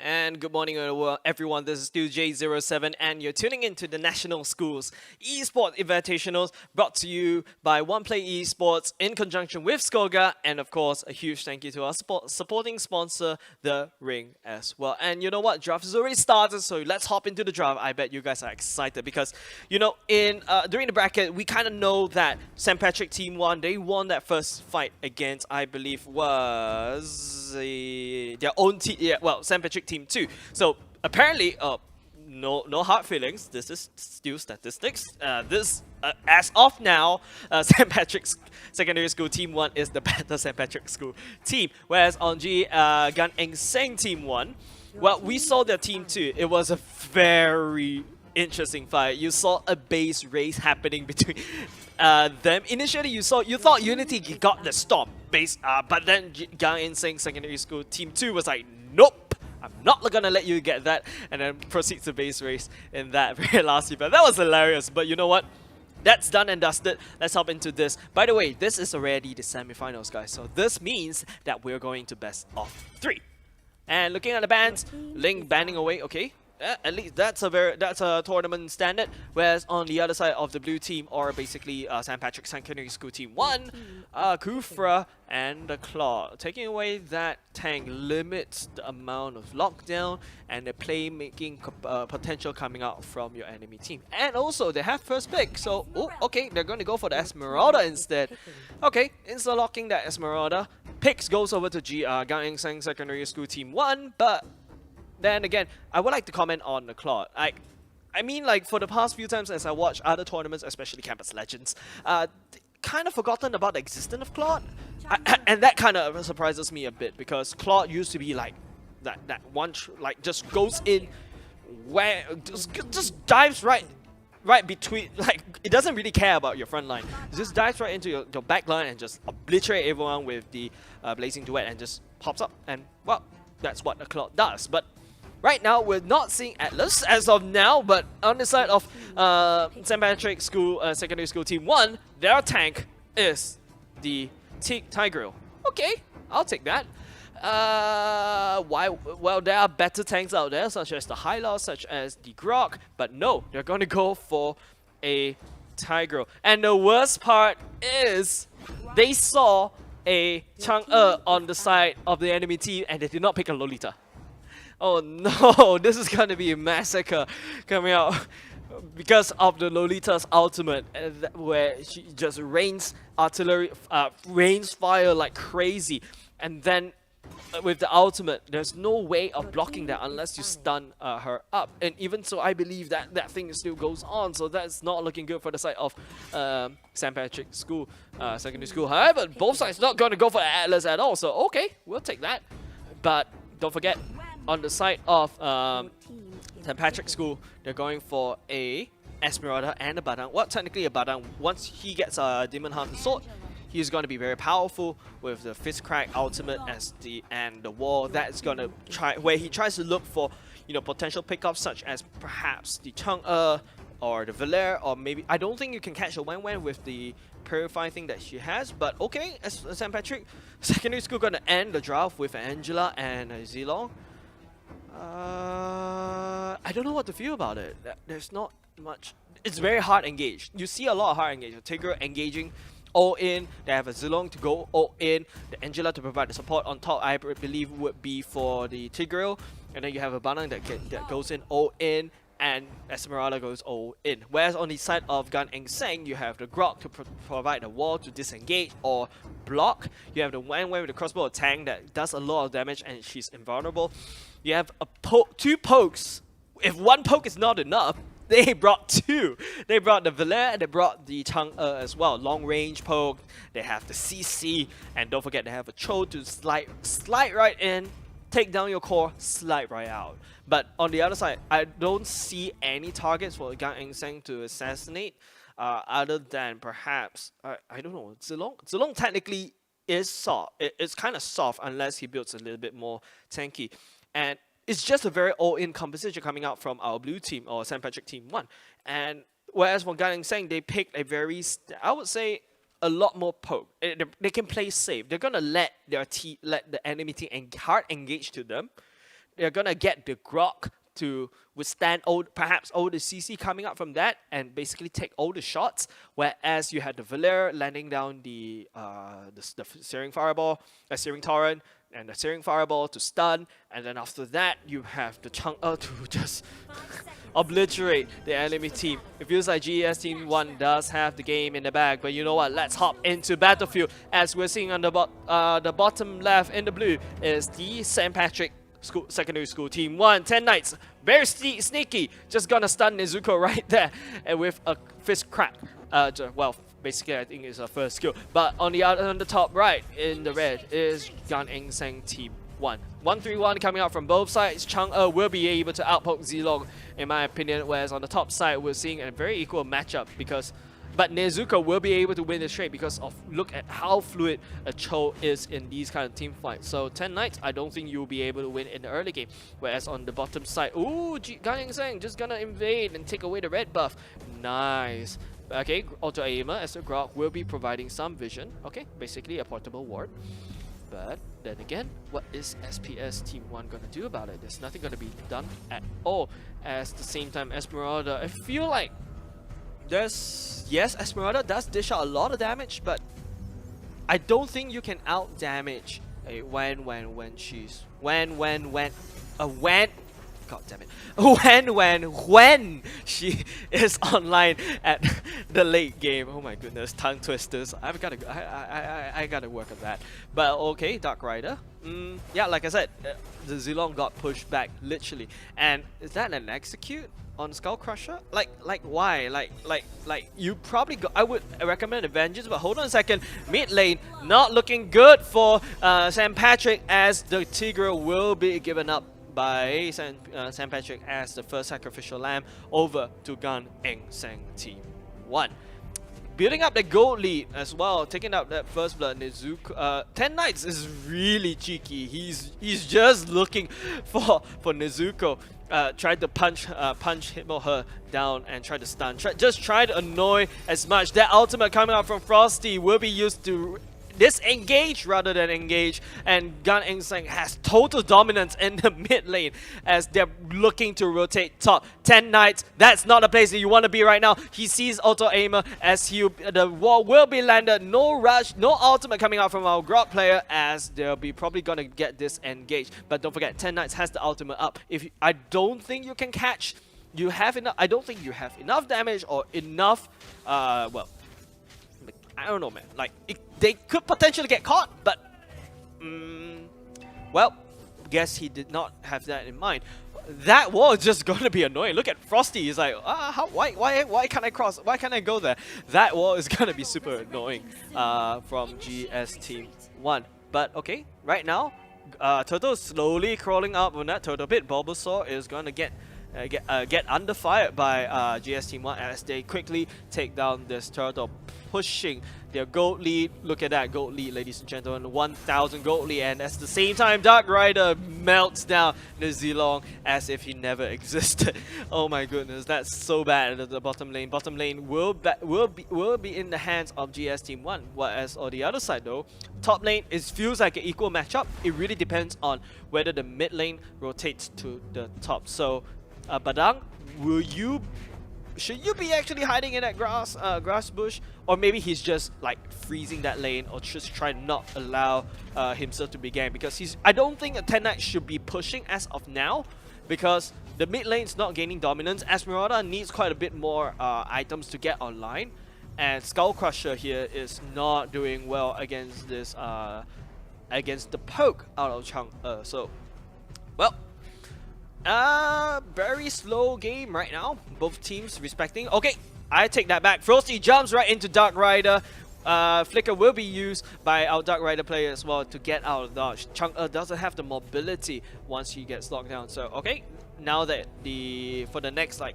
And good morning, everyone. This is still J07, and you're tuning into the National Schools Esports Invitationals, brought to you by One Play Esports in conjunction with Skoga, and of course, a huge thank you to our supporting sponsor, The Ring, as well. And you know what? Draft has already started, so let's hop into the draft. I bet you guys are excited because in during the bracket, we kind of know that St. Patrick Team 1 they won that first fight against, I believe, was their own team. Yeah, well, St. Patrick Team 2. So apparently, no hard feelings. This is still statistics. As of now, St. Patrick's Secondary School Team 1 is the better St. Patrick School team. Whereas on Gan Eng Seng Team 1, well, we saw their Team 2. It was a very interesting fight. You saw a base race happening between them. Initially, you thought Unity got the stop base, but then Gan Eng Seng Secondary School Team 2 was like, nope. I'm not gonna let you get that, and then proceed to base race in that very last event. That was hilarious, but you know what? That's done and dusted. Let's hop into this. By the way, this is already the semifinals, guys. So this means that we're going to best of 3. And looking at the bans, Ling banning away. Okay, at least that's a tournament standard. Whereas on the other side of the blue team, or basically St. Patrick Secondary School Team 1, Kufra and the Claw. Taking away that tank limits the amount of lockdown and the playmaking potential coming out from your enemy team. And also, they have first pick, so okay, they're going to go for the Esmeralda instead. Okay, insta-locking that Esmeralda. Picks goes over to Gan Eng Seng Secondary School Team 1, but then again, I would like to comment on the Claude. I mean, like, for the past few times as I watch other tournaments, especially Campus Legends, kind of forgotten about the existence of Claude. And that kind of surprises me a bit, because Claude used to be like that one, like, just goes in where, just dives right between, like, it doesn't really care about your front line. It just dives right into your back line and just obliterate everyone with the Blazing Duet and just pops up. And, well, that's what the Claude does. But right now, we're not seeing Atlas as of now, but on the side of St. Patrick School Secondary School Team 1, their tank is the Tigreal. Okay, I'll take that. Why? Well, there are better tanks out there, such as the Hyla, such as the Grok, but no, they're going to go for a Tigreal. And the worst part is, they saw a Chang'e on the side of the enemy team, and they did not pick a Lolita. Oh no, this is gonna be a massacre coming out because of the Lolita's ultimate, where she just rains artillery, rains fire like crazy, and then with the ultimate, there's no way of blocking that unless you stun her up. And even so, I believe that thing still goes on, so that's not looking good for the side of St. Patrick School Secondary School. However, both sides not going to go for the Atlas at all, so okay, we'll take that. But don't forget, on the side of St. Patrick School, they're going for a Esmeralda and a Badang. Well, technically a Badang. Once he gets a Demon Hunter Sword, he's going to be very powerful with the Fist Crack ultimate and the wall. That's going to where he tries to look for potential pickups such as perhaps the Chang'e or the Valere, or maybe I don't think you can catch a Wen with the Purify thing that she has, but okay, as St. Patrick Secondary School going to end the draft with Angela and Zilong. I don't know what to feel about it. There's not much. It's very hard engaged. You see a lot of hard engaged. Tigreal engaging all in. They have a Zilong to go all in. The Angela to provide the support on top, I believe, would be for the Tigreal. And then you have a Banang that goes in all in, and Esmeralda goes all in. Whereas on the side of Gan Eng Seng, you have the Grok to provide the wall to disengage or block. You have the Wan with the crossbow tank that does a lot of damage and she's invulnerable. You have two pokes. If one poke is not enough, they brought 2. They brought the Valere and they brought the Chang'e as well. Long range poke. They have the CC, and don't forget they have a Cho to slide right in, take down your core, slide right out. But on the other side, I don't see any targets for Gan Eng Seng to assassinate, other than perhaps I don't know. Zilong technically is soft. It's kind of soft unless he builds a little bit more tanky. And it's just a very all-in composition coming out from our blue team, or St. Patrick Team 1. And whereas for Gan Eng Seng, they picked a very, I would say, a lot more poke. They can play safe. They're gonna let the enemy team hard engage to them, they're gonna get the grok to withstand perhaps all the CC coming up from that and basically take all the shots. Whereas you had the Valer landing down the Searing Fireball, Searing Torrent, and the Searing Fireball to stun, and then after that you have the Chang'e to just obliterate the enemy team. It feels like GES Team 1 does have the game in the bag, but you know what? Let's hop into Battlefield. As we're seeing on the bottom left in the blue is the St. Patrick Secondary School Team 1. 10 Knights, very sneaky, just gonna stun Nezuko right there and with a fist crack. Well, basically I think it's a first skill. But on the top right in the red is Gan Eng Seng Team 1. 1-3-1 coming out from both sides. Chang'e will be able to outpoke Zilong in my opinion, whereas on the top side we're seeing a very equal matchup but Nezuko will be able to win the trade because of look at how fluid a Cho is in these kind of team fights. So 10 Knights, I don't think you'll be able to win in the early game. Whereas on the bottom side, ooh, Gan Eng Seng just gonna invade and take away the red buff. Nice. Okay, auto aimer as the grok will be providing some vision. Okay, basically a portable ward. But then again, what is SPS Team 1 gonna do about it? There's nothing gonna be done at all. At the same time, Esmeralda, I feel like yes, Esmeralda does dish out a lot of damage, but I don't think you can out damage when God damn it. When she is online at the late game. Oh my goodness, tongue twisters. I gotta work on that. But okay, Dark Rider. Yeah, like I said, the Zilong got pushed back literally. And is that an execute on Skull Crusher? Like why? Like you probably go. I would recommend Avengers, but hold on a second. Mid lane not looking good for St. Patrick as the Tigre will be given up by St. Patrick as the first sacrificial lamb over to Gan Eng Seng Team 1. Building up the gold lead as well, taking out that first blood. Nezuko, 10 Knights is really cheeky. He's just looking for Nezuko. Tried to punch him or her down and try to stun. Just try to annoy as much. That ultimate coming out from Frosty will be used to disengage rather than engage, and Gan Eng Seng has total dominance in the mid lane as they're looking to rotate top. 10 Knights, that's not a place that you want to be right now. He sees auto aimer as the wall will be landed. No rush, no ultimate coming out from our grok player as they'll be probably gonna get disengaged. But don't forget, 10 Knights has the ultimate up. I don't think you can catch. You have enough. I don't think you have enough damage or enough. Well, I don't know, man. Like, they could potentially get caught, but well, guess he did not have that in mind. That wall is just gonna be annoying. Look at Frosty. He's like, why can't I cross? Why can't I go there? That wall is gonna be super annoying from GS Team 1. But okay, right now, Turtle is slowly crawling up on that turtle pit. Bulbasaur is gonna get under fire by GS Team 1 as they quickly take down this turtle, pushing their gold lead. Look at that gold lead, ladies and gentlemen, 1,000 gold lead, and at the same time Dark Rider melts down the Zilong as if he never existed. Oh my goodness, that's so bad at the bottom lane. Bottom lane will be in the hands of GS Team 1, whereas on the other side though, top lane feels like an equal matchup. It really depends on whether the mid lane rotates to the top. So Badang, should you be actually hiding in that grass bush, or maybe he's just like freezing that lane, or just try not allow himself to be ganked? Because I don't think a 10 Knight should be pushing as of now, because the mid lane is not gaining dominance. Esmeralda needs quite a bit more items to get online, and Skull Crusher here is not doing well against this against the poke out of Chang'e. So, well. Very slow game right now. Both teams respecting. Okay, I take that back. Frosty jumps right into Dark Rider. Flicker will be used by our Dark Rider player as well to get out of dodge. Chang'e doesn't have the mobility once he gets locked down. So okay, now that for the next like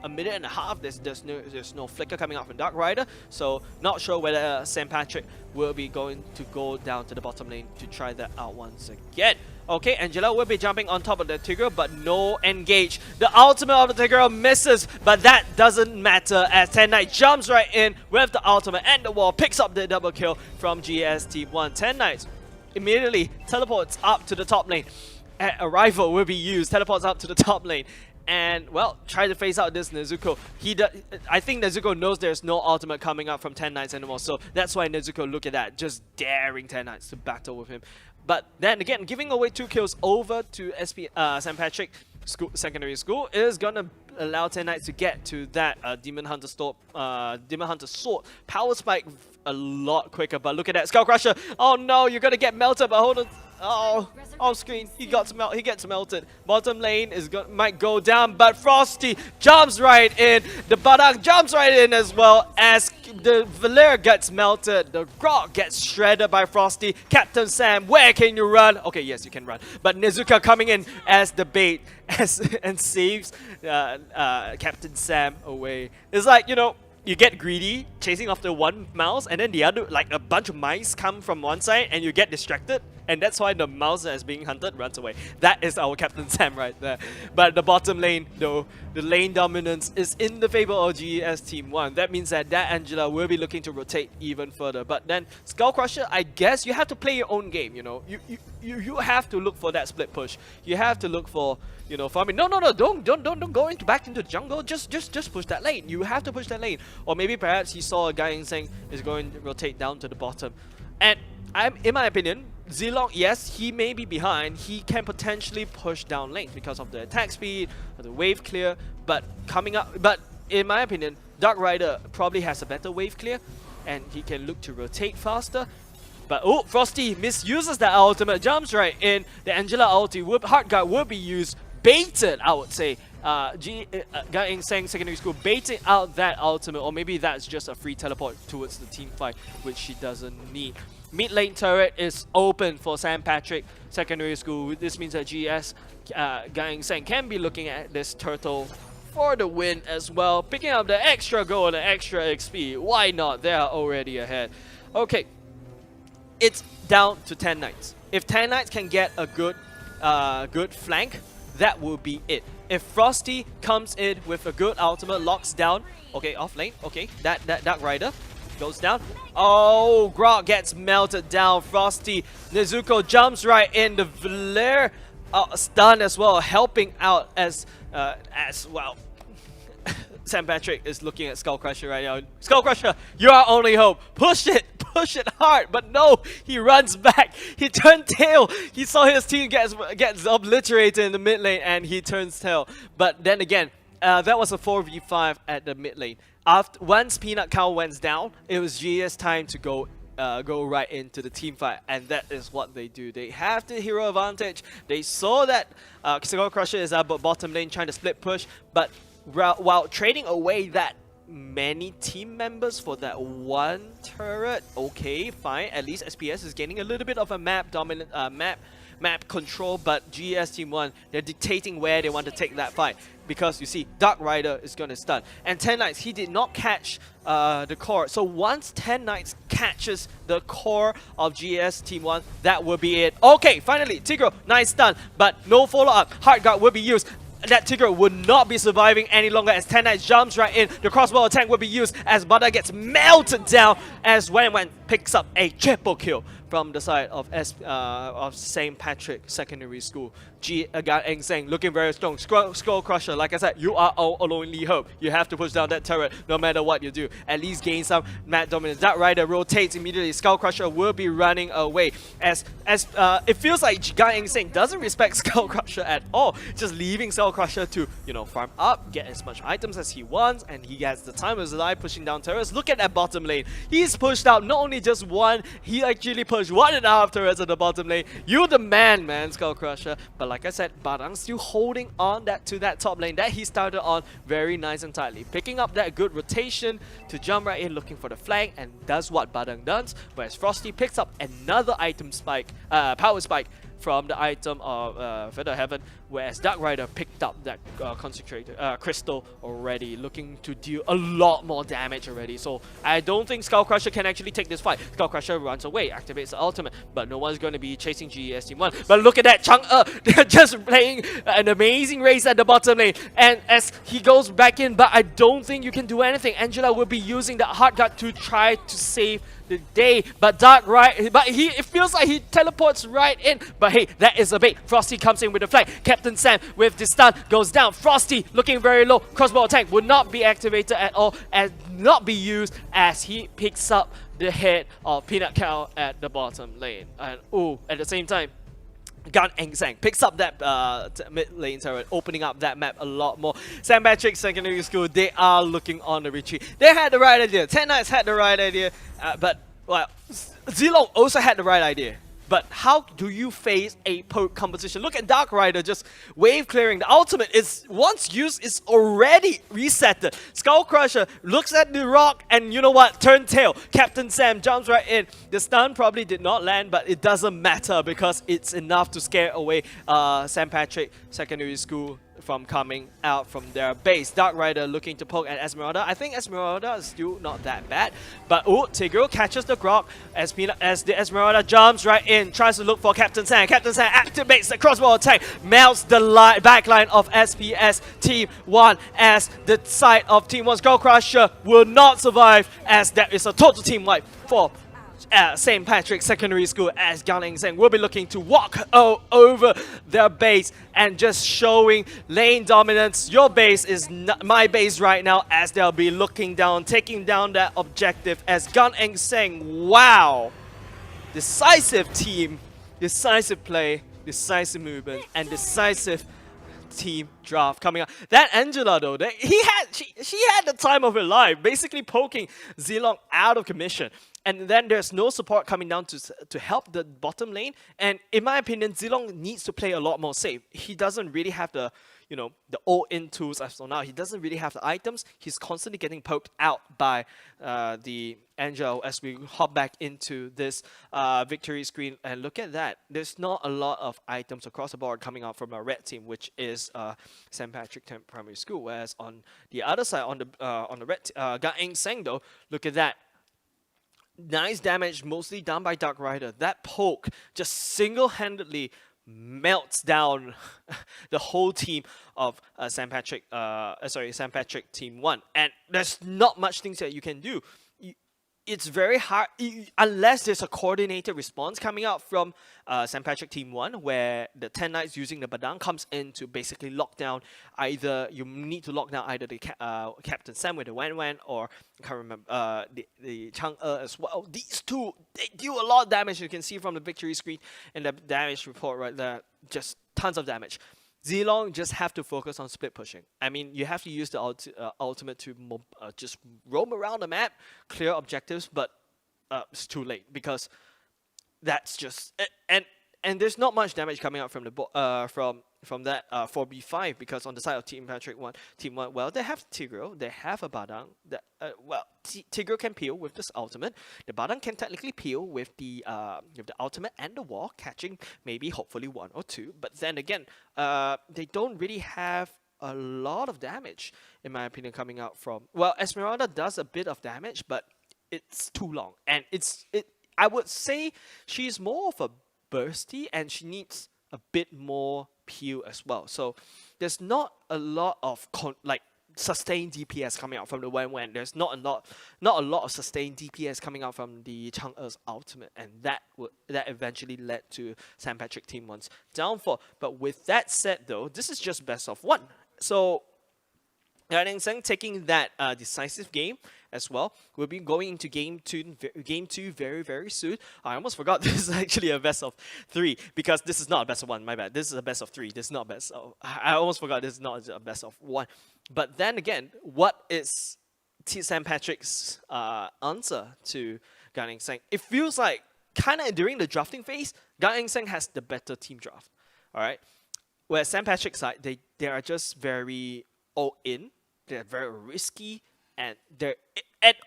a minute and a half, there's no flicker coming out from Dark Rider, so not sure whether St. Patrick will be going to go down to the bottom lane to try that out once again. Okay, Angela will be jumping on top of the Tigre, but no engage. The ultimate of the Tigre misses, but that doesn't matter as 10 Knight jumps right in with the ultimate and the wall, picks up the double kill from GS Team 1. 10 Knights immediately teleports up to the top lane. Arrival will be used, teleports up to the top lane. And, well, try to phase out this Nezuko. I think Nezuko knows there's no ultimate coming up from 10 Knights anymore, so that's why Nezuko, look at that, just daring 10 Knights to battle with him. But then again, giving away 2 kills over to St. Patrick Secondary School is gonna allow 10 Knights to get to that Demon Hunter Sword power spike a lot quicker. But look at that, Skull Crusher. Oh no, you're gonna get melted, but hold on. Oh, off screen, he gets melted. Bottom lane might go down, but Frosty jumps right in. The Badang jumps right in as well as the Valere gets melted. The Grok gets shredded by Frosty. Captain Sam, where can you run? Okay, yes, you can run. But Nezuka coming in as the bait and saves Captain Sam away. It's like, you know, you get greedy chasing after one mouse, and then the other, like a bunch of mice come from one side and you get distracted, and that's why the mouse that is being hunted runs away. That is our Captain Sam right there. But the bottom lane though, the lane dominance is in the favor of GES Team 1. That means that Angela will be looking to rotate even further. But then Skull Crusher, I guess you have to play your own game, you know. You have to look for that split push. You have to look for, you know, farming. No, don't go back into the jungle. Just push that lane. You have to push that lane. Or maybe perhaps he saw a guy in saying is going to rotate down to the bottom. And in my opinion, Zilong, yes, he may be behind. He can potentially push down lanes because of the attack speed, the wave clear. But in my opinion, Dark Rider probably has a better wave clear, and he can look to rotate faster. But oh, Frosty misuses that ultimate, jumps right in. The Angela ulti, Heart Guard will be used, baited, I would say. Guy in Sang Secondary School baiting out that ultimate, or maybe that's just a free teleport towards the team fight, which she doesn't need. Mid lane turret is open for St. Patrick Secondary School. This means that GS Guy in Sang can be looking at this turtle for the win as well, picking up the extra gold and extra XP. Why not? They are already ahead. Okay. It's down to 10 Knights. If 10 Knights can get a good flank, that will be it. If Frosty comes in with a good ultimate, locks down, okay, off lane, okay, that Dark Rider goes down. Oh, Grok gets melted down. Frosty, Nezuko jumps right in. The Valere stun as well, helping out as well. St. Patrick is looking at Skull Crusher right now. Skull Crusher, you are only hope. Push it hard. But no, he runs back. He turned tail. He saw his team gets obliterated in the mid lane, and he turns tail. But then again, that was a 4v5 at the mid lane. Once Peanut Cow went down, it was GS time to go right into the team fight, and that is what they do. They have the hero advantage. They saw that Skull Crusher is up bottom lane trying to split push, but while trading away that many team members for that one turret, okay, fine. At least SPS is gaining a little bit of a map dominant map control, but GS Team 1, they're dictating where they want to take that fight. Because you see, Dark Rider is going to stun. And 10 Knights, he did not catch the core. So once 10 Knights catches the core of GS Team 1, that will be it. Okay, finally, Tigro, nice stun, but no follow-up. Heart Guard will be used. That Tigro would not be surviving any longer as 10 Knights jumps right in. The crossbow attack will be used as Bada gets melted down as Wen picks up a triple kill from the side of St. Patrick Secondary School. Eng Seng looking very strong. Skull Crusher, like I said, you are our only hope. You have to push down that turret no matter what you do. At least gain some map dominance. That Rider rotates immediately. Skull Crusher will be running away. As it feels like Eng Seng doesn't respect Skull Crusher at all. Just leaving Skull Crusher to, you know, farm up, get as much items as he wants, and he has the time of his life pushing down turrets. Look at that bottom lane. He's pushed out not only just one, he actually pushed 1.5 turrets at the bottom lane. You the man, Skull Crusher. But like I said, Badang still holding on to that top lane that he started on very nice and tightly. Picking up that good rotation to jump right in, looking for the flank, and does what Badang does. Whereas Frosty picks up another item spike, power spike from the item of Feather Heaven, whereas Dark Rider picked up that concentrated crystal already, looking to deal a lot more damage already. So I don't think Skull Crusher can actually take this fight. Skull Crusher runs away, activates the ultimate, but no one's going to be chasing GES Team 1. But look at that, Chang'e just playing an amazing race at the bottom lane, and as he goes back in, but I don't think you can do anything. Angela will be using the Heart Guard to try to save but Dark right, but it feels like he teleports right in. But hey, that is a bait. Frosty comes in with the flag. Captain Sam with the stun goes down. Frosty looking very low. Crossbow attack would not be activated at all and not be used as he picks up the head of Peanut Cow at the bottom lane. And at the same time, Gan Eng Sang picks up that mid lane turret, opening up that map a lot more. St. Patrick's Secondary School, they are looking on the retreat. They had the right idea. 10 Knights had the right idea, but well, Zilong also had the right idea. But how do you face a poke competition? Look at Dark Rider just wave clearing. The ultimate is once used is already resetted. Skull Crusher looks at the rock and you know what? Turn tail. Captain Sam jumps right in. The stun probably did not land, but it doesn't matter because it's enough to scare away St. Patrick Secondary School from coming out from their base. Dark Rider looking to poke at Esmeralda. I think Esmeralda is still not that bad. But Tigreal catches the grok as the Esmeralda jumps right in, tries to look for Captain Sam. Captain Sam activates the crossbow attack, melts the backline of SPS Team 1 as the side of Team 1's Skull Crusher will not survive as there is a total team wipe for St. Patrick's Secondary School as Gan Eng Seng will be looking to walk over their base and just showing lane dominance. Your base is my base right now as they'll be looking down, taking down that objective as Gan Eng Seng. Wow! Decisive team, decisive play, decisive movement, and decisive team draft coming up. That Angela though, she had the time of her life, basically poking Zilong out of commission. And then there's no support coming down to help the bottom lane. And in my opinion, Zilong needs to play a lot more safe. He doesn't really have the, the all-in tools as of now. He doesn't really have the items. He's constantly getting poked out by the Angel as we hop back into this victory screen. And look at that. There's not a lot of items across the board coming out from our red team, which is St. Patrick Primary School. Whereas on the other side, on the red, Gan Eng Seng though, look at that. Nice damage, mostly done by Dark Rider. That poke just single-handedly melts down the whole team of St. Patrick Team 1. And there's not much things that you can do. It's very hard, unless there's a coordinated response coming out from St. Patrick Team 1, where the 10 Knights using the Badang comes in to basically lock down you need to lock down either the Captain Sam with the Wan Wan, or I can't remember, the Chang'e as well. These two, they do a lot of damage. You can see from the victory screen and the damage report right there, just tons of damage. Zilong just have to focus on split pushing. I mean, you have to use the ultimate to just roam around the map, clear objectives, but it's too late because that's just and there's not much damage coming out from the from that 4v5 because on the side of Team 1, well, they have Tigreal, they have a Badang. Tigreal can peel with this ultimate. The Badang can technically peel with the ultimate and the wall, catching maybe hopefully one or two. But then again, they don't really have a lot of damage, in my opinion, coming out from. Well, Esmeralda does a bit of damage, but it's too long, and I would say she's more of a bursty, and she needs a bit more peel as well. So there's not a lot of sustained DPS coming out from the Wan Wan. There's not a lot of sustained DPS coming out from the Chang'e's ultimate, and that eventually led to St. Patrick Team 1's downfall. But with that said though, this is just best of one. So Gan Eng Seng taking that decisive game as well. We'll be going into game two very, very soon. I almost forgot this is actually a best of 3 because this is not a best of 1, my bad. This is a best of 3. This is not best of... I almost forgot this is not a best of 1. But then again, what is St. Patrick's answer to Gan Eng Seng? It feels like kind of during the drafting phase, Gan Eng Seng has the better team draft. Alright? Whereas St. Patrick's side, they are just very all in. They're very risky. And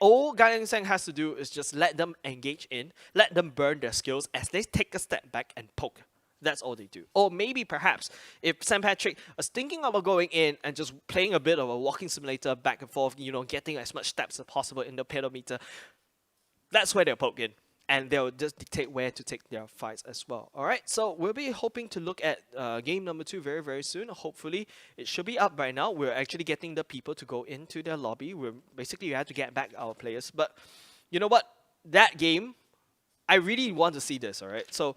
all Gan Eng Seng has to do is just let them engage in, let them burn their skills as they take a step back and poke. That's all they do. Or maybe perhaps if St. Patrick is thinking about going in and just playing a bit of a walking simulator back and forth, getting as much steps as possible in the pedometer, that's where they'll poke in. And they'll just dictate where to take their fights as well. Alright, so we'll be hoping to look at game number 2 very, very soon. Hopefully, it should be up by now. We're actually getting the people to go into their lobby. We have to get back our players. But you know what? that game, I really want to see this, alright? So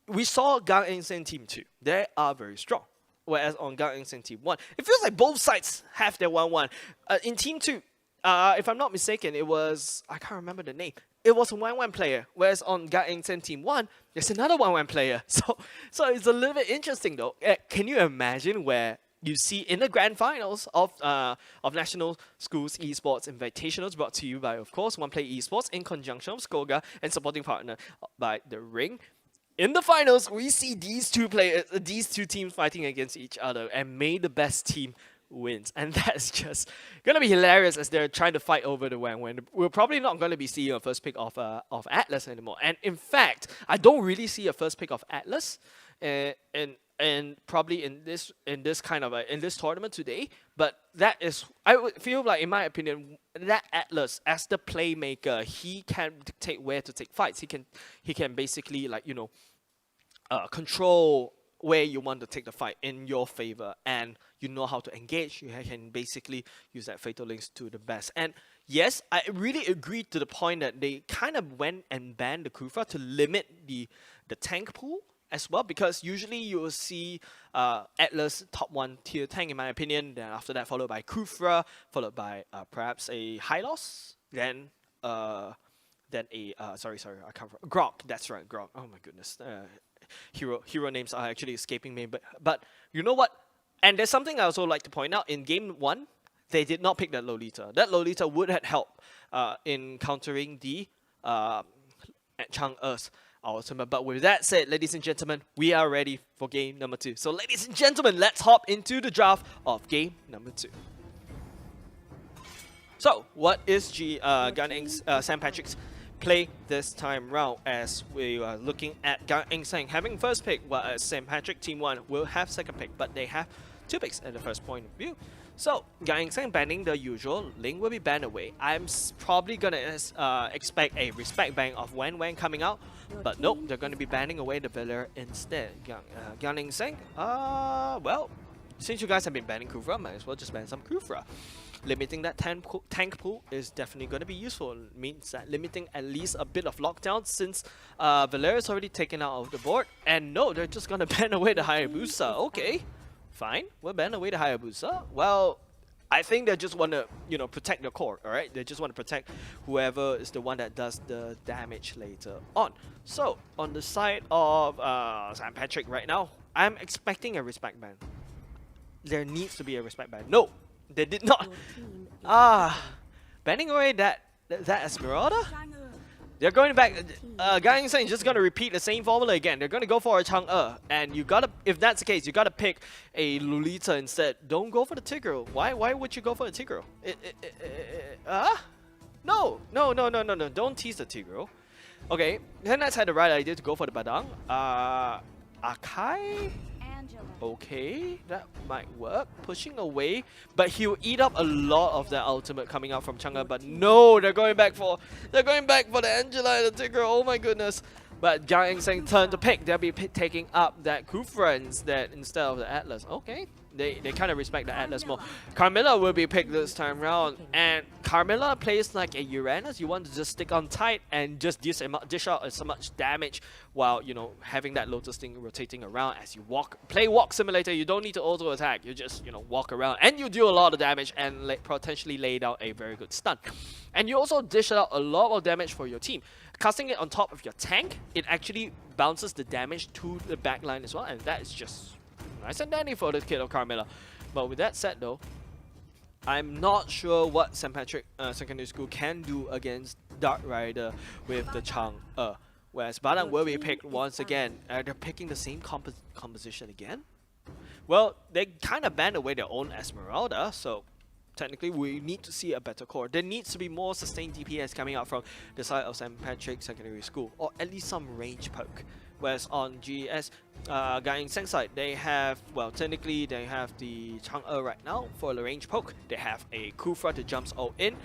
we saw Gang Insane Team 2. They are very strong. Whereas on Gang Insane Team 1, it feels like both sides have their 1-1. In Team 2, if I'm not mistaken, it was, I can't remember the name. It was a 1-1 player. Whereas on Gang Insane Team 1, there's another 1-1 player. So it's a little bit interesting though. Can you imagine where you see in the grand finals of National Schools Esports Invitationals, brought to you by, of course, One Play Esports in conjunction with Skoga and supporting partner by The Ring. In the finals, we see these two teams fighting against each other, and may the best team wins. And that's just gonna be hilarious as they're trying to fight over the when. We're probably not gonna be seeing a first pick of Atlas anymore. And in fact, I don't really see a first pick of Atlas, and probably in this kind of in this tournament today. But that is, I would feel like, in my opinion, that Atlas as the playmaker, he can dictate where to take fights. He can basically, like, control where you want to take the fight in your favor, and you know how to engage. You can basically use that fatal links to the best. And yes, I really agree to the point that they kind of went and banned the Kufra to limit the tank pool as well, because usually you will see Atlas top 1 tier tank, in my opinion, then after that followed by Kufra, followed by perhaps a Hylos, then a sorry, I can't remember. Grok, that's right, Grok. Oh my goodness. Hero names are actually escaping me, but you know what? And there's something I also like to point out. In game 1, they did not pick that Lolita. That Lolita would have helped in countering the Chang'e's ultimate. But with that said, ladies and gentlemen, we are ready for game number 2. So ladies and gentlemen, let's hop into the draft of game number 2. So what is Guning's St. Patrick's play this time round, as we are looking at Gang Insane having first pick, while St. Patrick Team 1 will have second pick, but they have 2 picks at the first point of view. So Gang Insane banning the usual, Ling will be banned away. I'm probably gonna expect a respect ban of Wen coming out, but nope, they're gonna be banning away the Valor instead. Gang Insane, well, since you guys have been banning Kufra, might as well just ban some Kufra. Limiting that tank pool is definitely going to be useful. It means that limiting at least a bit of lockdown, since Valera is already taken out of the board. And no, they're just going to ban away the Hayabusa. Okay, fine. We'll ban away the Hayabusa. Well, I think they just want to, protect the core, alright? They just want to protect whoever is the one that does the damage later on. So, on the side of St. Patrick right now, I'm expecting a respect ban. There needs to be a respect ban. No! They did not. Banning away that Esmeralda? They're going back. Gang Insane is just going to repeat the same formula again. They're going to go for a Chang'e. And you gotta, if that's the case, you gotta pick a Lolita instead. Don't go for the Tigreal. Why would you go for the Tigreal? No. Don't tease the Tigreal. Okay, Henna's had the right idea to go for the Badang. Akai? Okay, that might work. Pushing away, but he'll eat up a lot of that ultimate coming out from Chang'e. But no, they're going back for the Angela and the Tigger. Oh my goodness! But Gang Insane turn to pick. They'll be taking up that Kufra instead of the Atlas. Okay, they kind of respect the Atlas more. Carmilla will be picked this time round, and Carmilla plays like a Uranus. You want to just stick on tight and just dish out so much damage while having that Lotus thing rotating around as you play Walk Simulator. You don't need to auto attack. You just walk around and you do a lot of damage and potentially lay down a very good stun. And you also dish out a lot of damage for your team. Casting it on top of your tank, it actually bounces the damage to the backline as well, and that is just nice and dandy for the kid of Carmilla. But with that said though, I'm not sure what St. Patrick Secondary School can do against Dark Rider with the Chang'e. Whereas Badang will be picked once again. They're picking the same composition again? Well, they kind of banned away their own Esmeralda, so technically we need to see a better core. There needs to be more sustained DPS coming out from the side of St. Patrick Secondary School, or at least some range poke. Whereas on GS Gang Insane side, they have, well, technically they have the Chang'e right now for the range poke. They have a Kufra that jumps all in,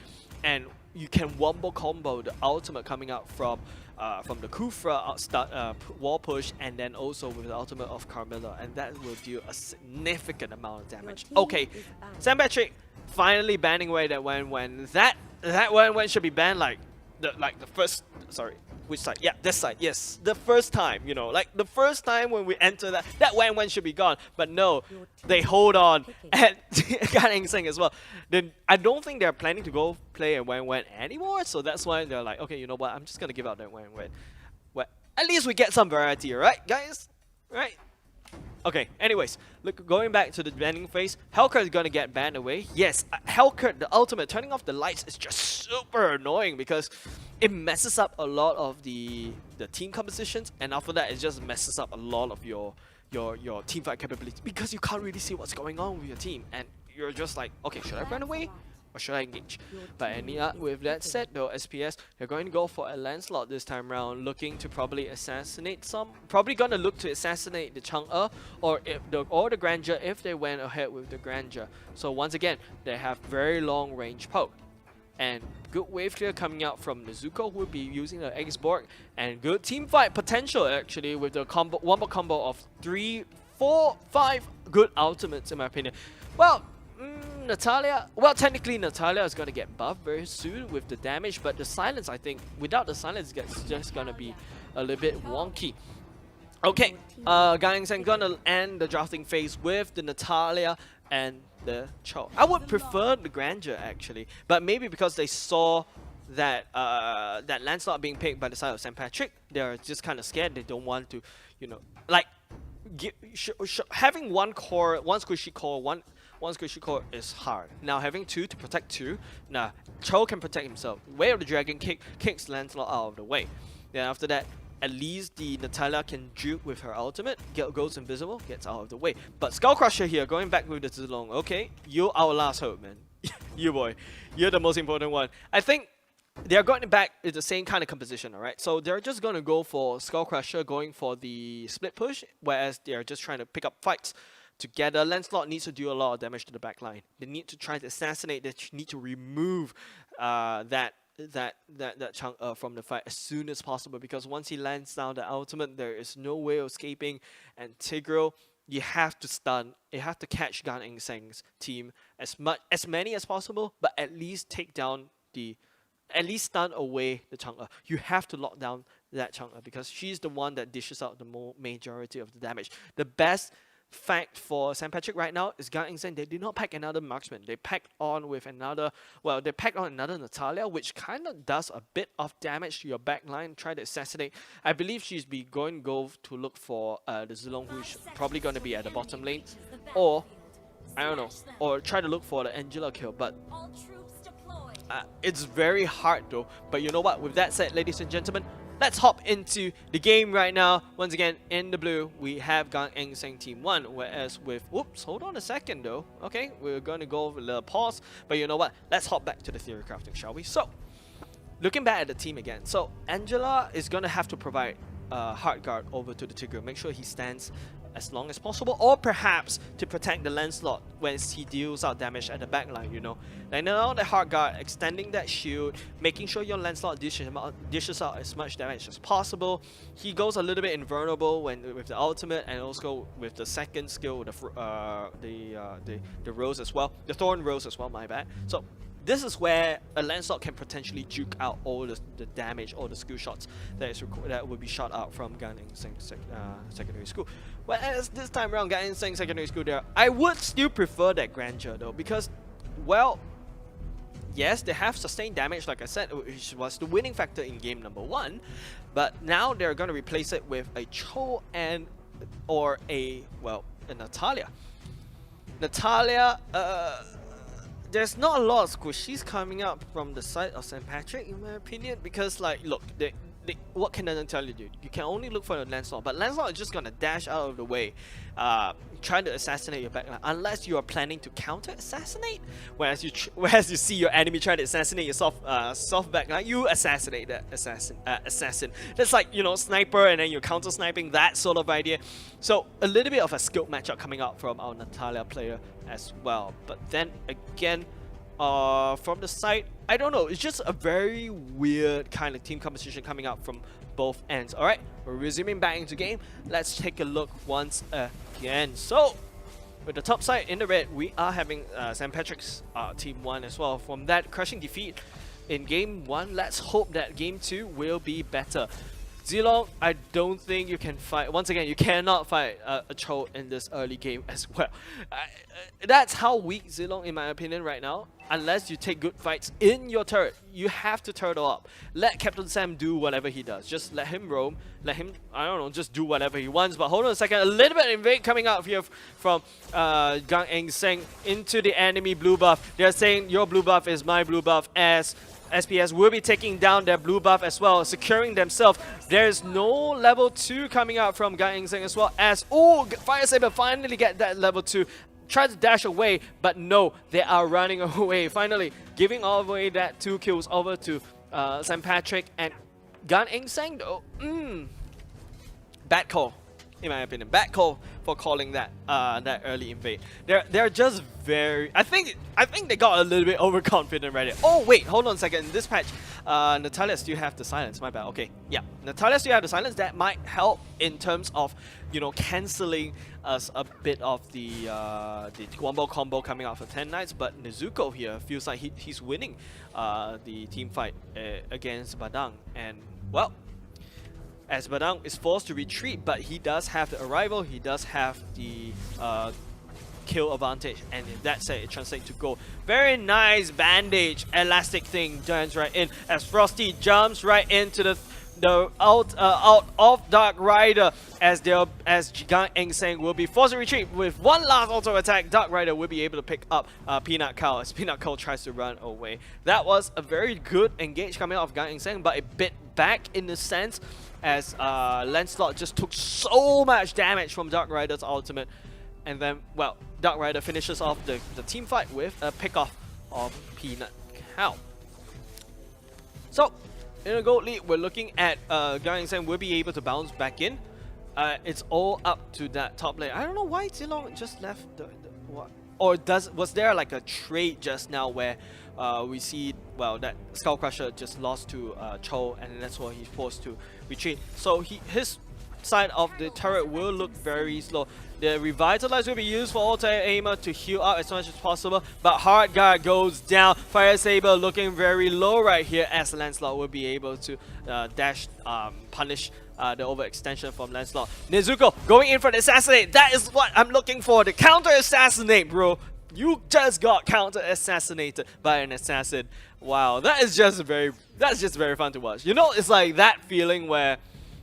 and you can wombo combo the ultimate coming out from the Kufra wall push, and then also with the ultimate of Carmilla, and that will deal a significant amount of damage. Okay, St. Patrick finally banning away that when that should be banned like the first, sorry, which side? Yeah, this side. Yes, the first time, you know, like the first time when we enter that Wang should be gone, but no, they hold on and Gan Eng Seng as well. Then I don't think they're planning to go play a Wang anymore, so that's why they're like, okay, you know what? I'm just gonna give out that Wang. Well, at least we get some variety, right, guys? Right? Okay, anyways, look, going back to the banning phase, Hellcat is gonna get banned away. Yes, Hellcat, the ultimate, turning off the lights is just super annoying because it messes up a lot of the team compositions, and after that, it just messes up a lot of your team fight capability because you can't really see what's going on with your team, and you're just like, okay, should I run away? Or should I engage? But with that said though, SPS, they're going to go for a Lancelot this time round, looking to probably assassinate probably gonna look to assassinate the Chang'e or the Grandeur if they went ahead with the Grandeur. So once again, they have very long range poke. And good wave clear coming out from Nezuko, who will be using the X-Borg, and good team fight potential actually with the wombo combo of 3, 4, 5 good ultimates in my opinion. Well, Natalia, well, technically Natalia is going to get buffed very soon with the damage, but the silence, I think, without the silence, it's just going to be a little bit wonky. Okay, Gan Eng Seng gonna end the drafting phase with the Natalia and the Cho. I would prefer the Grandeur actually, but maybe because they saw that that Lancelot being picked by the side of St. Patrick, they're just kind of scared. They don't want to, you know, like having one core, one squishy core, one squishy core is hard. Now having two to protect two, nah, Cho can protect himself. Way of the Dragon kicks Lancelot out of the way. Then after that, at least the Natalia can juke with her ultimate, goes invisible, gets out of the way. But Skullcrusher here, going back with the Zilong. Okay, you're our last hope, man. You boy, you're the most important one. I think they're going back with the same kind of composition, alright? So they're just going to go for Skullcrusher, going for the split push, whereas they're just trying to pick up fights together. Lancelot needs to do a lot of damage to the backline. They need to try to assassinate, they need to remove that Chang'e from the fight as soon as possible, because once he lands down the ultimate, there is no way of escaping. And Tigreal, you have to stun, you have to catch Gan Eng Seng's team as many as possible, but at least take down at least stun away the Chang'e. You have to lock down that Chang'e because she's the one that dishes out the majority of the damage. The best fact for St. Patrick right now is Gan Eng Seng. They did not pack another marksman. They packed on with another, well, they packed on another Natalia, which kind of does a bit of damage to your backline. Try to assassinate. I believe she's going to go to look for the Zilong, who's probably going to be at the bottom lane, or I don't know, or try to look for the Angela kill. But it's very hard though. But you know what? With that said, ladies and gentlemen, let's hop into the game right now. Once again, in the blue, we have Gan Eng Seng Team 1, whereas with... Whoops, hold on a second though. Okay, we're going to go with a little pause. But you know what? Let's hop back to the theory crafting, shall we? So, looking back at the team again. So, Angela is going to have to provide hard guard over to the Tigreal. Make sure he stands as long as possible, or perhaps to protect the Lancelot when he deals out damage at the backline, you know. Like now the hard guard, extending that shield, making sure your Lancelot dishes out as much damage as possible. He goes a little bit invulnerable with the ultimate, and also with the second skill, the rose as well, the thorn rose as well, my bad. So this is where a Lancelot can potentially juke out all the damage, all the skill shots that would be shot out from Gan Eng Seng secondary school. Whereas this time around, Gan Eng Seng secondary school, I would still prefer that Grandeur though, because, well, yes, they have sustained damage, like I said, which was the winning factor in game number 1, but now they're going to replace it with a Cho or a Natalia. Natalia, there's not a lot of squishies coming up from the side of St. Patrick, in my opinion, because, like, look, what can Natalia do? You can only look for the Lancelot, but Lancelot is just gonna dash out of the way, trying to assassinate your backline, unless you are planning to counter-assassinate. Whereas you see your enemy trying to assassinate your soft backline, you assassinate that assassin. That's like, you know, sniper and then you're counter-sniping, that sort of idea. So a little bit of a skilled matchup coming out from our Natalia player as well. But then again, from the side, I don't know, it's just a very weird kind of team composition coming out from both ends. Alright, we're resuming back into game. Let's take a look once again. So, with the top side in the red, we are having St. Patrick's Team 1 as well. From that crushing defeat in game 1. Let's hope that game 2 will be better. Zilong, I don't think you can fight. Once again, you cannot fight a Cho in this early game as well. That's how weak Zilong, in my opinion, right now. Unless you take good fights in your turret, you have to turtle up. Let Captain Sam do whatever he does. Just let him roam. Let him, I don't know, just do whatever he wants. But hold on a second, a little bit of invade coming out here from Gang Eng Seng into the enemy blue buff. They're saying your blue buff is my blue buff, as SPS will be taking down their blue buff as well, securing themselves. There's no level 2 coming out from Gang Eng Seng as well, as Fire Saber finally get that level 2. Try to dash away, but no, they are running away. Finally, giving away that 2 kills over to St. Patrick and Gan Eng Seng though. Bad call, in my opinion. Bad call for calling that that early invade. They're just very. I think they got a little bit overconfident right there. Oh wait, hold on a second. In this patch, Natalia still have the silence. My bad. Okay, yeah, Natalia still have the silence. That might help in terms of, you know, canceling us a bit of the Wombo combo coming out for 10 Knights. But Nezuko here feels like he's winning the team fight against Badang, and well, as Badang is forced to retreat, but he does have the arrival, he does have the kill advantage, and if that's it, it translates to goal. Very nice bandage, elastic thing turns right in as Frosty jumps right into the out of Dark Rider, as Gang Eng Seng will be forced to retreat with one last auto attack. Dark Rider will be able to pick up Peanut Cow as Peanut Cow tries to run away. That was a very good engage coming out of Gang Eng Seng, but a bit back in the sense as Lancelot just took so much damage from Dark Rider's ultimate. And then, well, Dark Rider finishes off the team fight with a pick-off of Peanut Cow. So, in a gold lead, we're looking at Gang Eng Seng will be able to bounce back in. It's all up to that top lane. I don't know why Zilong just left what? Or was there like a trade just now where we see, well, that Skull Crusher just lost to Cho, and that's why he's forced to retreat. So his side of the turret will look very slow. The Revitalize will be used for auto aimer to heal up as much as possible, but Hard Guard goes down. Fire Saber looking very low right here, as Lancelot will be able to dash punish the overextension from Lancelot. Nezuko going in for the assassinate. That is what I'm looking for. The counter assassinate, bro. You just got counter assassinated by an assassin. Wow, that's just very fun to watch. You know, it's like that feeling where,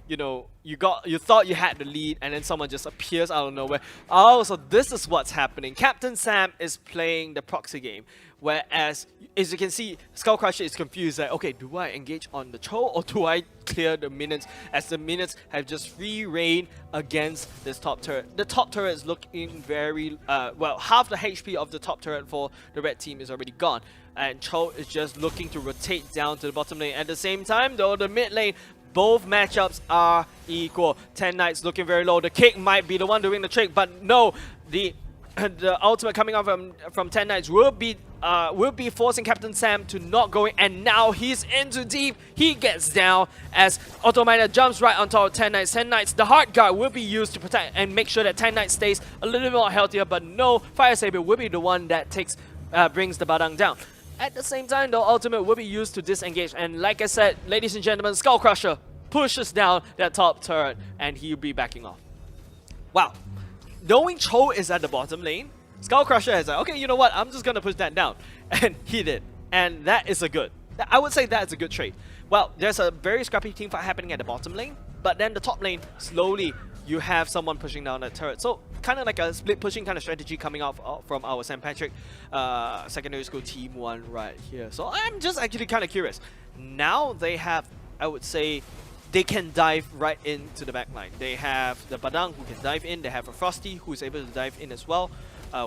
you know, you thought you had the lead, and then someone just appears out of nowhere. Oh, so this is what's happening. Captain Sam is playing the proxy game, whereas, as you can see, Skull Crusher is confused. Like, okay, do I engage on the Cho, or do I clear the minions? As the minions have just free reign against this top turret. The top turret is looking very well. Half the HP of the top turret for the red team is already gone, and Cho is just looking to rotate down to the bottom lane. At the same time, though, the mid lane, both matchups are equal. 10 Knights looking very low. The kick might be the one doing the trick, but no, the ultimate coming out from 10 Knights will be forcing Captain Sam to not go in, and now he's into deep. He gets down as Autominer jumps right on top of 10 Knights. 10 Knights, the Heart Guard will be used to protect and make sure that 10 Knights stays a little bit more healthier, but no, Fire Saber will be the one that brings the Badang down. At the same time, though, ultimate will be used to disengage, and like I said, ladies and gentlemen, Skull Crusher pushes down that top turret, and he'll be backing off. Wow. Knowing Cho is at the bottom lane, Skull Crusher is like, okay, you know what, I'm just gonna push that down. And he did. And that is I would say that's a good trade. Well, there's a very scrappy team fight happening at the bottom lane, but then the top lane, slowly, you have someone pushing down that turret. So, kind of like a split pushing kind of strategy coming out from our St. Patrick secondary school team 1 right here. So, I'm just actually kind of curious. Now they have, I would say, they can dive right into the backline. They have the Badang who can dive in. They have a Frosty who is able to dive in as well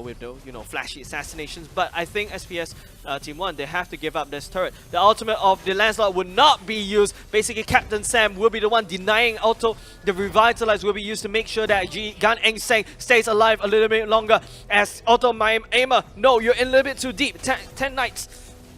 with the, you know, flashy assassinations. But I think SPS Team 1, they have to give up this turret. The ultimate of the Lancelot would not be used. Basically, Captain Sam will be the one denying auto. The Revitalize will be used to make sure that Gan Eng Seng stays alive a little bit longer. As auto aimer, no, you're in a little bit too deep. 10 Knights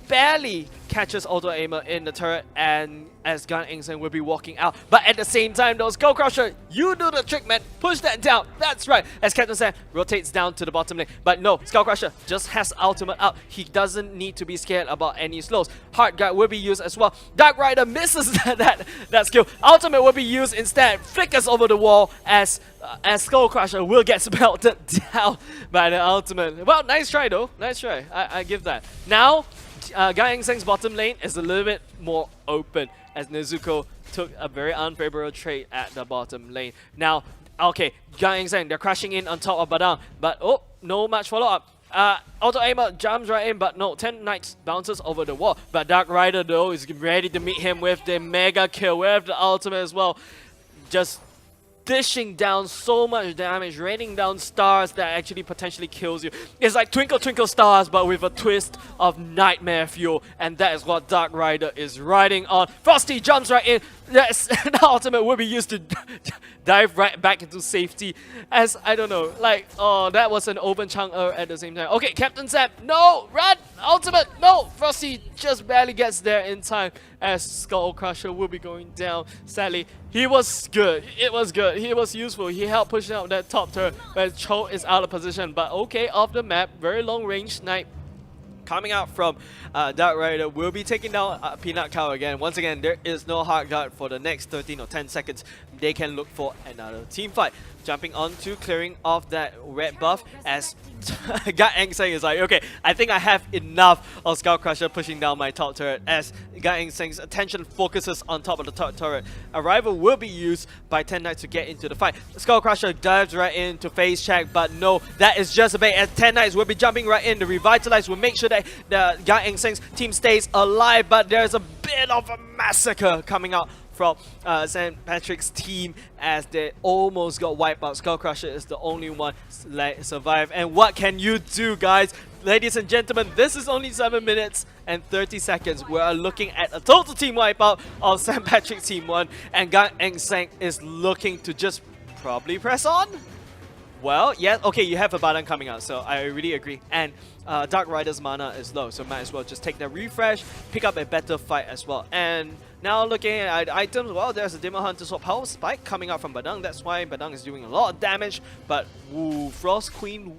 barely catches auto aimer in the turret, and as Gan Eng will be walking out. But at the same time, though, Skull Crusher, you do the trick, man. Push that down. That's right. As Captain Sam rotates down to the bottom lane. But no, Skull Crusher just has ultimate out. He doesn't need to be scared about any slows. Hard Guard will be used as well. Dark Rider misses that skill. Ultimate will be used instead. Flickers over the wall as Skull Crusher will get melted down by the ultimate. Well, nice try though. Nice try. I give that. Now, Gan Eng bottom lane is a little bit more open as Nezuko took a very unfavorable trade at the bottom lane. Now, okay, Gan Eng, they're crashing in on top of Badang, but oh, no much follow-up. Auto aimer jumps right in, but no, 10 Knights bounces over the wall. But Dark Rider though is ready to meet him with the mega kill, with the ultimate as well. Just dishing down so much damage, raining down stars that actually potentially kills you. It's like Twinkle Twinkle Stars, but with a twist of nightmare fuel, and that is what Dark Rider is riding on. Frosty jumps right in. Yes, the ultimate will be used to dive right back into safety. As I don't know, like, oh, that was an open Chang'e at the same time. Okay, Captain Sam, no, run, ultimate, no. Frosty just barely gets there in time as Skull Crusher will be going down. Sadly, he was good. It was good. He was useful. He helped pushing out that top turret, but Cho is out of position. But okay, off the map, very long range snipe coming out from Dark Rider will be taking down Peanut Cow again. Once again, there is no hard guard for the next 13 or 10 seconds. They can look for another team fight. Jumping on to clearing off that red buff as Gan Eng is like, okay, I think I have enough of Skull Crusher pushing down my top turret as Gan Eng's attention focuses on top of the top turret. Arrival will be used by 10 Knights to get into the fight. Skull Crusher dives right into phase check, but no, that is just a bait as 10 Knights will be jumping right in. The Revitalize will make sure that the Gan Eng's team stays alive, but there's a bit of a massacre coming out from St. Patrick's team as they almost got wiped out. Skull Crusher is the only one survive. And what can you do, guys? Ladies and gentlemen, this is only 7 minutes and 30 seconds. We are looking at a total team wipeout of St. Patrick's Team 1, and Gan Eng is looking to just probably press on. Well, yeah, okay, you have a Badang coming out, so I really agree. And Dark Rider's mana is low, so might as well just take the refresh, pick up a better fight as well. And now looking at items, well, there's a Demon Hunter Sword Power Spike coming out from Badang. That's why Badang is doing a lot of damage. But, ooh, Frost Queen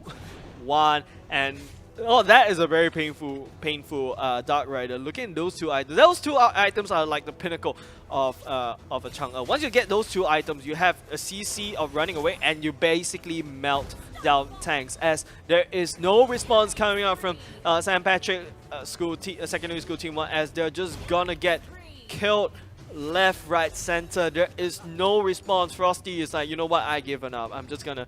1 and... oh, that is a very painful Dark Rider. Look at those two items. Those two items are like the pinnacle of a Chang'e. Once you get those two items, you have a CC of running away, and you basically melt down tanks. As there is no response coming out from St. Patrick Secondary School Team 1, as they're just gonna get killed left, right, center. There is no response. Frosty is like, you know what? I given up. I'm just gonna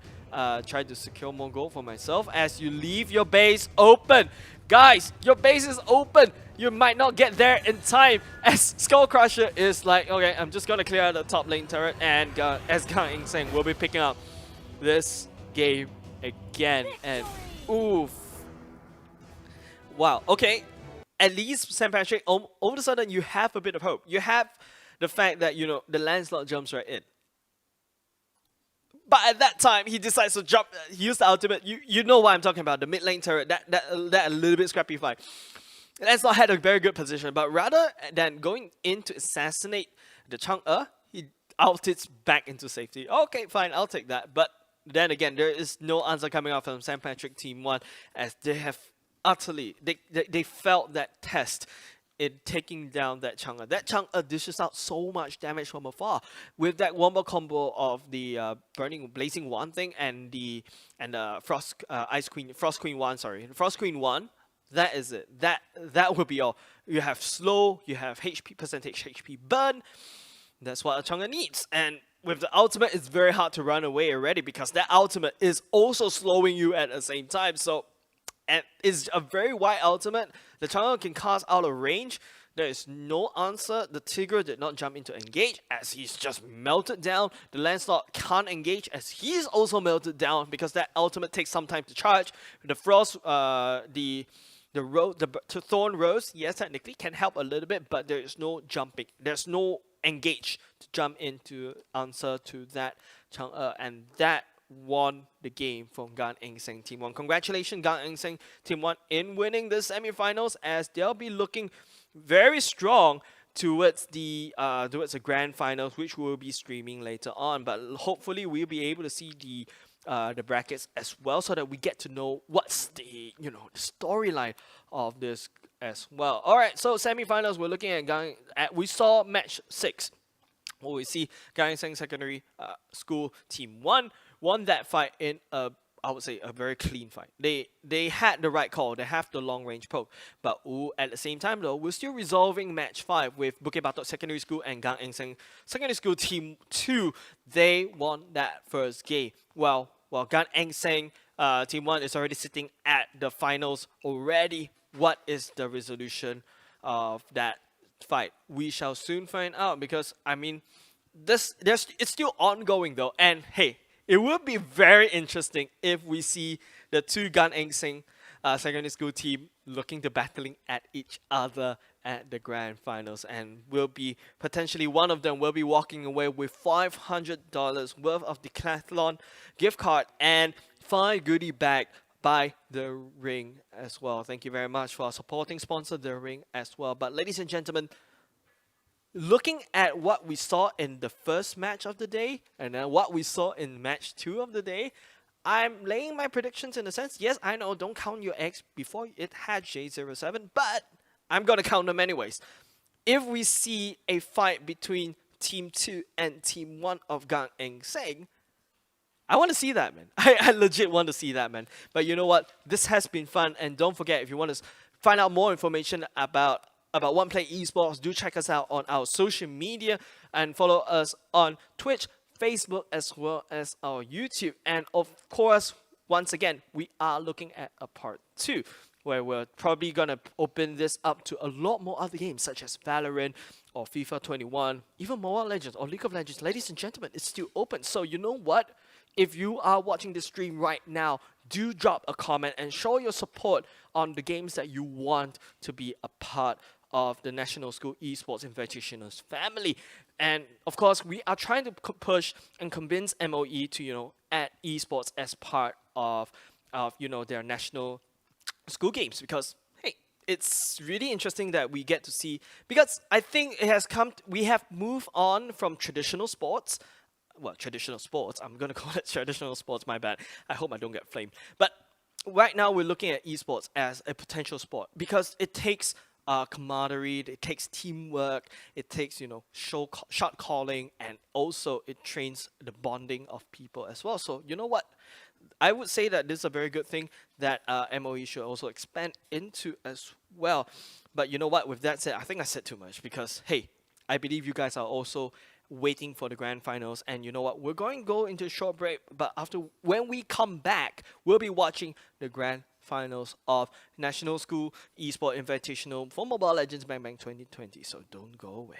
try to secure more gold for myself as you leave your base open. Guys, your base is open. You might not get there in time as Skull Crusher is like, okay, I'm just gonna clear out the top lane turret, and as Gan Eng will be picking up this game again. And oof. Wow, okay. At least St. Patrick, all of a sudden you have a bit of hope. You have the fact that, you know, the Lancelot jumps right in. But at that time, he decides to jump, use the ultimate. You know what I'm talking about, the mid lane turret, that a little bit scrappy fight. Lancelot had a very good position, but rather than going in to assassinate the Chang'e, he ultits back into safety. Okay, fine, I'll take that. But then again, there is no answer coming out from St. Patrick Team 1 as they have utterly, they felt that test in taking down that Chang'e. That Chang'e dishes out so much damage from afar with that wombo combo of the blazing wand thing and the Frost Queen 1. That is it. That would be all. You have slow, you have percentage HP burn. That's what a Chang'e needs. And with the ultimate, it's very hard to run away already because that ultimate is also slowing you at the same time. So, and it's a very wide ultimate. The Chang'e can cast out of range. There is no answer. The Tigre did not jump into engage as he's just melted down. The Lancelot can't engage as he's also melted down because that ultimate takes some time to charge. The Frost, the Thorn Rose, yes, technically can help a little bit, but there is no jumping. There's no engage to jump into answer to that Chang'e, and that won the game from Gan Eng Team 1. Congratulations, Gan Eng Team 1, in winning the semifinals, as they'll be looking very strong towards the grand finals, which we'll be streaming later on. But hopefully, we'll be able to see the brackets as well, so that we get to know what's the the storyline of this as well. All right, so semifinals, we're looking at we saw match 6. Well, we see Gangseng Secondary School Team 1 won that fight in a, I would say, a very clean fight. They had the right call. They have the long range poke. But at the same time, though, we're still resolving match 5 with Bukit Batok Secondary School and Gang Eng Secondary School Team 2. They won that first game. Well, Gan Eng Seng Team 1 is already sitting at the finals already. What is the resolution of that fight? We shall soon find out, because I mean, it's still ongoing though. And hey, it would be very interesting if we see the two Gan Eng Seng secondary school team looking to battling at each other at the grand finals, and will be potentially one of them will be walking away with $500 worth of decathlon gift card and 5 goodie bag by The Ring as well. Thank you very much for supporting sponsor The Ring as well. But ladies and gentlemen, looking at what we saw in the first match of the day and then what we saw in match 2 of the day, I'm laying my predictions in a sense. Yes, I know, don't count your eggs before it hatched, J07, but I'm going to count them anyways. If we see a fight between Team 2 and Team 1 of Gang Eng Seng, I want to see that, man. I legit want to see that, man. But you know what? This has been fun. And don't forget, if you want to find out more information about One Play Esports, do check us out on our social media and follow us on Twitch, Facebook, as well as our YouTube. And of course, once again, we are looking at a part 2, where we're probably going to open this up to a lot more other games, such as Valorant or FIFA 21, even Mobile Legends or League of Legends. Ladies and gentlemen, it's still open. So you know what? If you are watching this stream right now, do drop a comment and show your support on the games that you want to be a part of the National School Esports Invitationals family. And of course, we are trying to push and convince MOE to, add esports as part of their national school games, because hey, it's really interesting that we get to see, because I think we have moved on from traditional sports. Well, traditional sports, I'm going to call it traditional sports, my bad. I hope I don't get flamed. But right now, we're looking at esports as a potential sport, because it takes camaraderie, it takes teamwork, it takes, shot calling, and also it trains the bonding of people as well. So, you know what? I would say that this is a very good thing that MOE should also expand into as well. But you know what? With that said, I think I said too much, because, hey, I believe you guys are also waiting for the grand finals. And you know what? We're going to go into a short break, but when we come back, we'll be watching the grand finals of National School Esports Invitational for Mobile Legends Bang Bang 2020. So don't go away.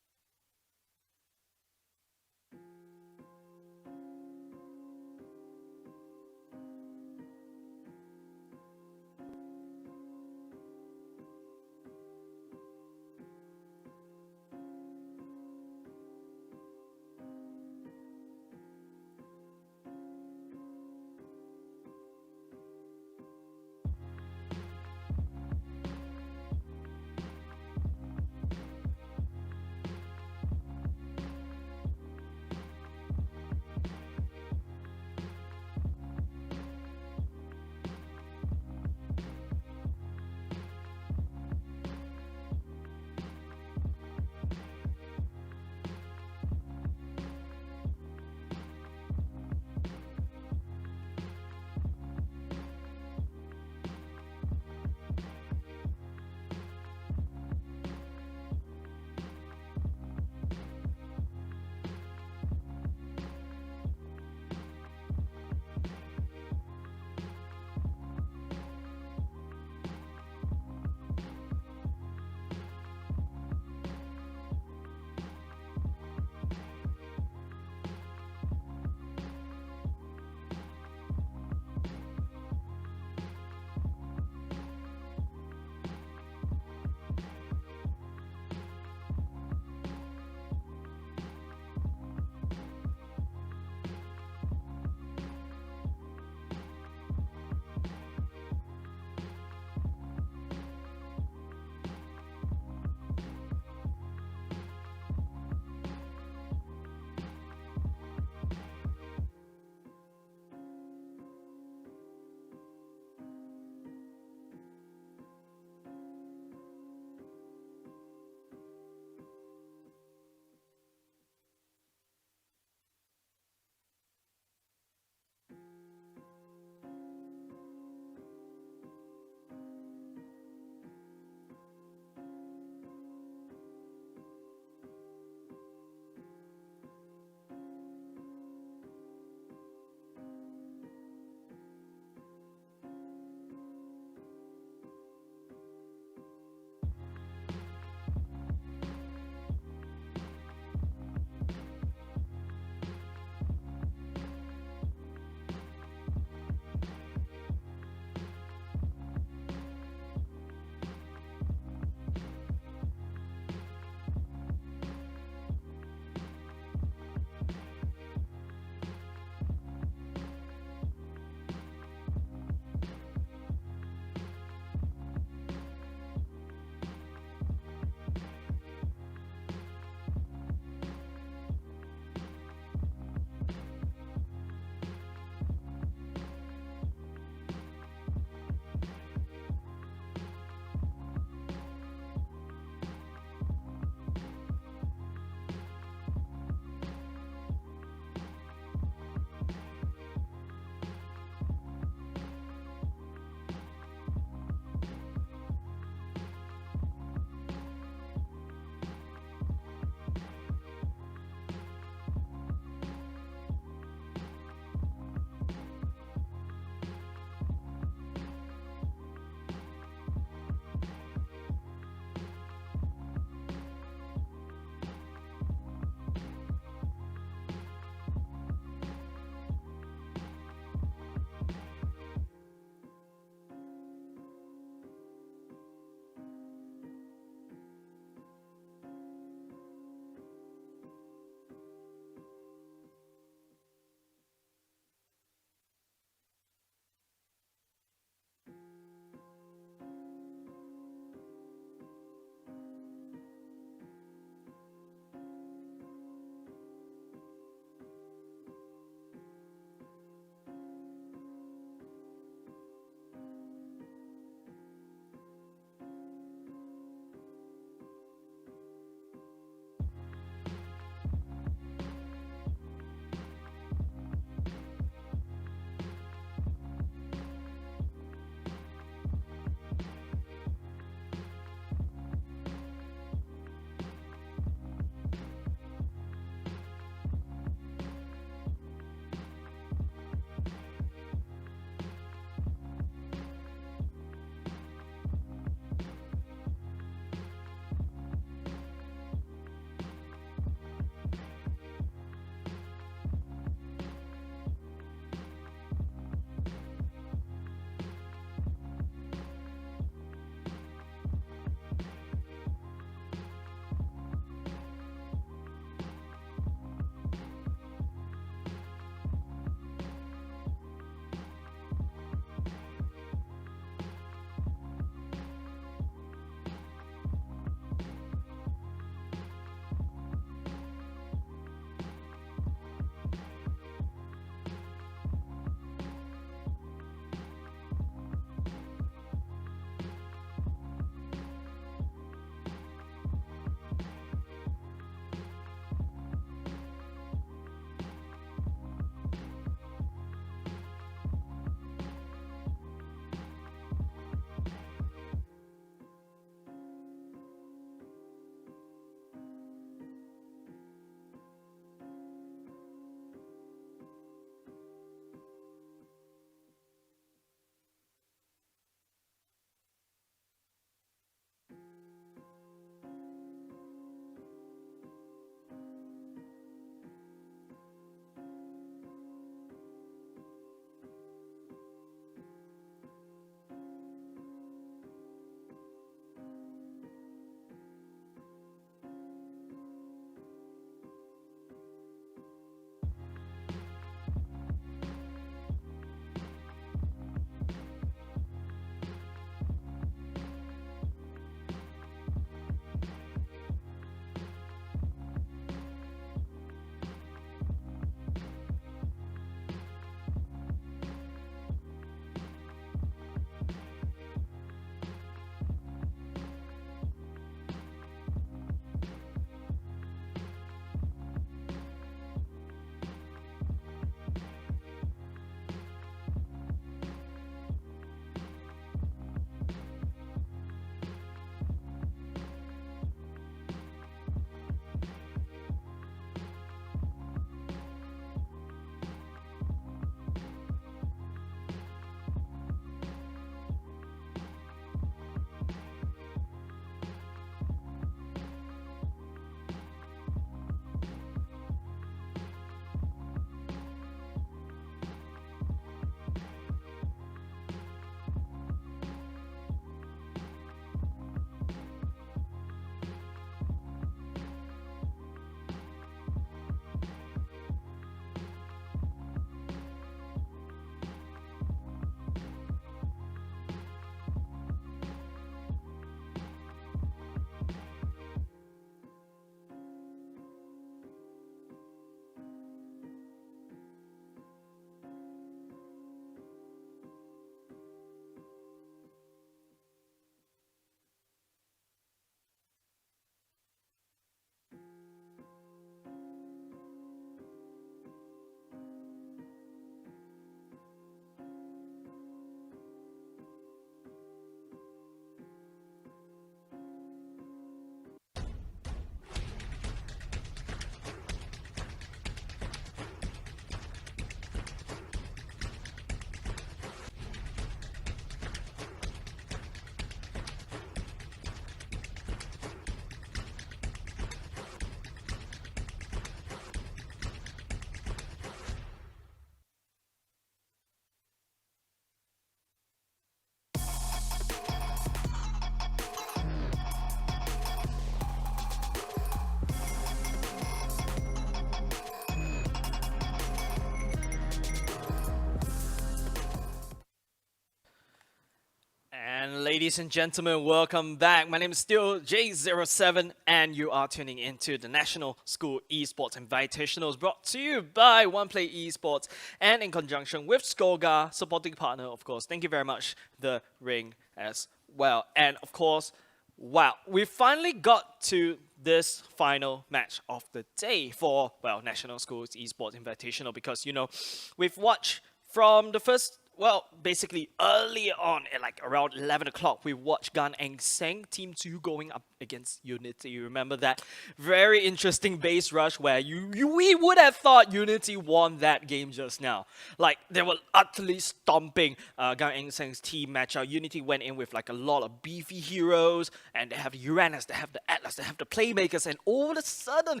Ladies and gentlemen, welcome back. My name is still J07, and you are tuning into the National School Esports Invitationals, brought to you by OnePlay Esports and in conjunction with Skoga, supporting partner, of course. Thank you very much, The Ring, as well. And of course, wow, we finally got to this final match of the day for, well, National Schools Esports Invitational, because, you know, we've watched from the first, well, basically early on at like around 11 o'clock, we watched Gan Eng Seng Team 2 going up against Unity. You remember that very interesting base rush where we would have thought Unity won that game just now. Like, they were utterly stomping Gan Eng Seng's team matchup. Unity went in with like a lot of beefy heroes, and they have the Uranus, they have the Atlas, they have the Playmakers, and all of a sudden,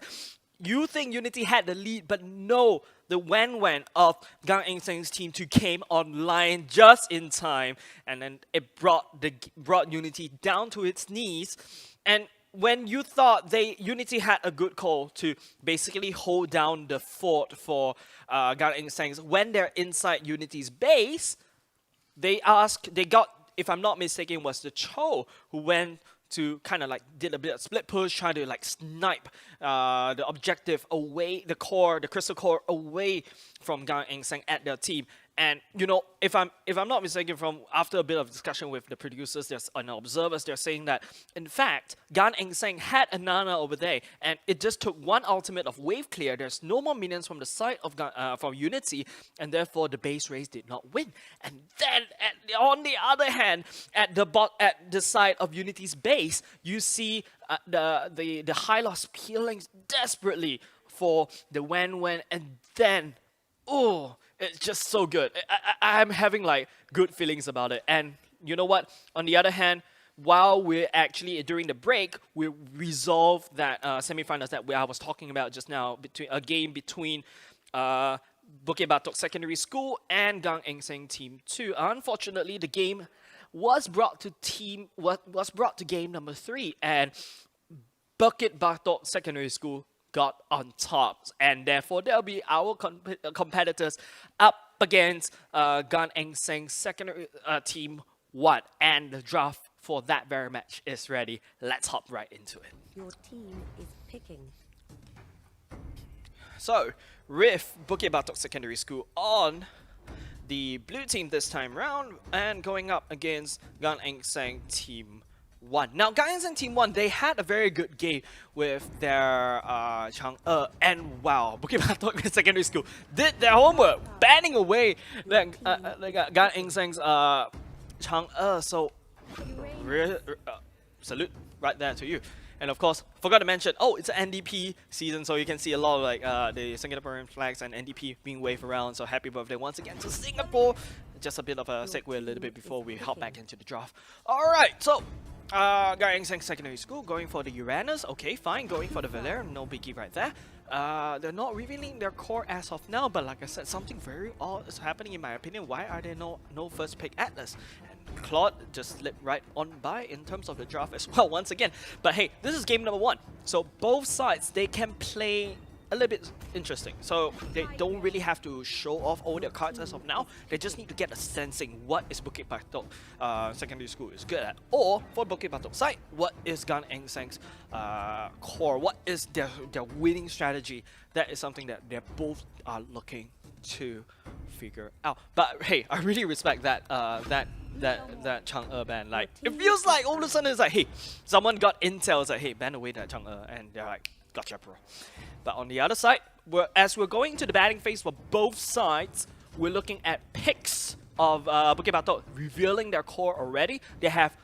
you think Unity had the lead, but no, the Wen of Gang Eng Seng's team 2 came online just in time, and then it brought Unity down to its knees. And when you thought Unity had a good call to basically hold down the fort for Gang Eng Seng's, when they're inside Unity's base, they got, if I'm not mistaken, was the Cho who went to kind of like did a bit of split push, trying to like snipe the objective away, the crystal core away from Gang Eng Seng at their team. And you know, if I'm not mistaken, from after a bit of discussion with the producers and observers, they're saying that in fact Gan Eng Seng had a Nana over there, and it just took one ultimate of wave clear. There's no more minions from the side of from Unity, and therefore the base race did not win. And then on the other hand, at the side of Unity's base, you see the high loss peeling desperately for the Wen, and then it's just so good. I'm having like good feelings about it. And you know what? On the other hand, while we're actually during the break, we resolved that semifinals that I was talking about just now, between a game between Bukit Batok Secondary School and Gang Eng Seng Team 2. Unfortunately, the game was brought to game number 3, and Bukit Batok Secondary School got on top, and therefore there'll be our competitors up against Gan Eng Seng secondary team 1, and the draft for that very match is ready. Let's hop right into it. Your team is picking. So, with Bukit Batok Secondary School on the blue team this time round, and going up against Gan Eng Seng team 1. Now, Gan Eng Seng Team 1, they had a very good game with their Chang'e, and wow, Bukit Batok Secondary School did their homework, banning away Gan Eng Seng's Chang'e. So, salute right there to you. And of course, forgot to mention, it's an NDP season, so you can see a lot of like the Singaporean flags and NDP being waved around. So happy birthday once again to Singapore. Just a bit of a segue a little bit before we hop back into the draft. Alright, so Gan Eng Seng Secondary School going for the Uranus. Okay, fine, going for the Valera, no biggie right there. They're not revealing their core as of now, but like I said, something very odd is happening in my opinion. Why are there no first pick Atlas? And Claude just slipped right on by in terms of the draft as well once again. But hey, this is game number 1. So both sides, they can play a little bit interesting. So they don't really have to show off all their cards as of now. They just need to get a sensing what is Bukit Batok Secondary School is good at. Or for Bukit Batok side, what is Gan Eng Seng's core? What is their winning strategy? That is something that they both are looking to figure out. But hey, I really respect that Chang'e ban. Like, it feels like all of a sudden it's like, hey, someone got intel. It's like, hey, ban away that Chang'e, and they're like, gotcha, bro. But on the other side, as we're going to the batting phase for both sides, we're looking at picks of Bukit Batok revealing their core already. They have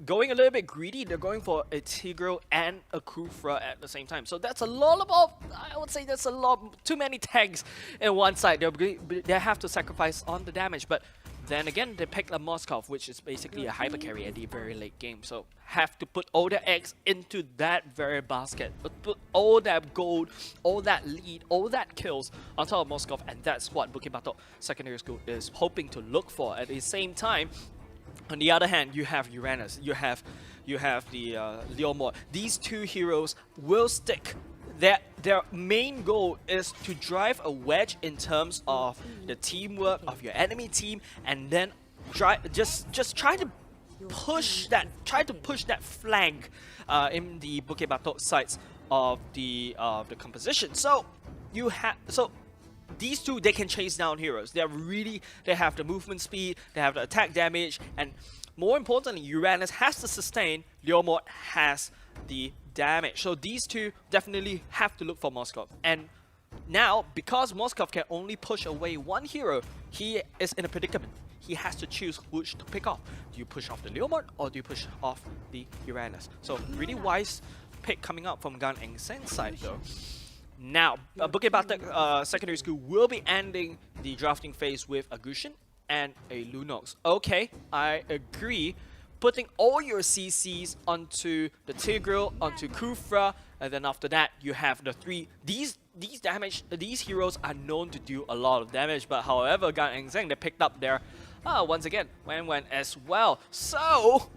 going a little bit greedy. They're going for a Tigreal and a Kufra at the same time. So that's a lot of, I would say that's a lot, too many tags in one side. They have to sacrifice on the damage. But then again, they picked a Moskov, which is basically a hyper carry at the very late game. So have to put all their eggs into that very basket. But put all that gold, all that lead, all that kills on top of Moskov, and that's what Bukit Batok Secondary School is hoping to look for. At the same time, on the other hand, you have Uranus, you have the Leomor. These two heroes will stick. Their main goal is to drive a wedge in terms of the teamwork of your enemy team, and then just try to try to push that flank in the Bukit Batok sides of the composition. So these two, they can chase down heroes. They have the movement speed, they have the attack damage, and more importantly, Uranus has the sustain, Leomord has the damage. So these two definitely have to look for Moskov. And now, because Moskov can only push away one hero, he is in a predicament. He has to choose which to pick off. Do you push off the Leomord or do you push off the Uranus? So really wise pick coming out from Gan Eng Sen's side though. Now, Bukit Batok Secondary School will be ending the drafting phase with a Gushin and a Lunox. Okay, I agree. Putting all your CCs onto the Tigreal, onto Kufra, and then after that you have the three. These heroes are known to do a lot of damage, but however, Gan Eng Seng, they picked up their once again Wan as well. So,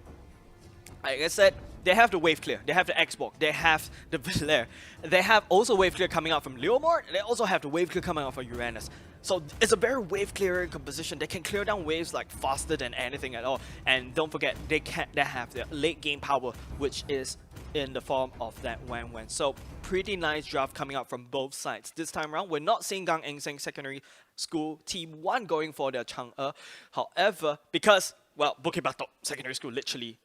like I said, they have the wave clear, they have the Xbox, they have the Villair, they have also wave clear coming out from Leomord, they also have the wave clear coming out from Uranus. So it's a very wave clearing composition. They can clear down waves like faster than anything at all. And don't forget, they have their late game power, which is in the form of that Wan. So pretty nice draft coming out from both sides. This time around, we're not seeing Gan Eng Seng Secondary School Team 1 going for their Chang'e. However, because, well, Bukit Batok Secondary School literally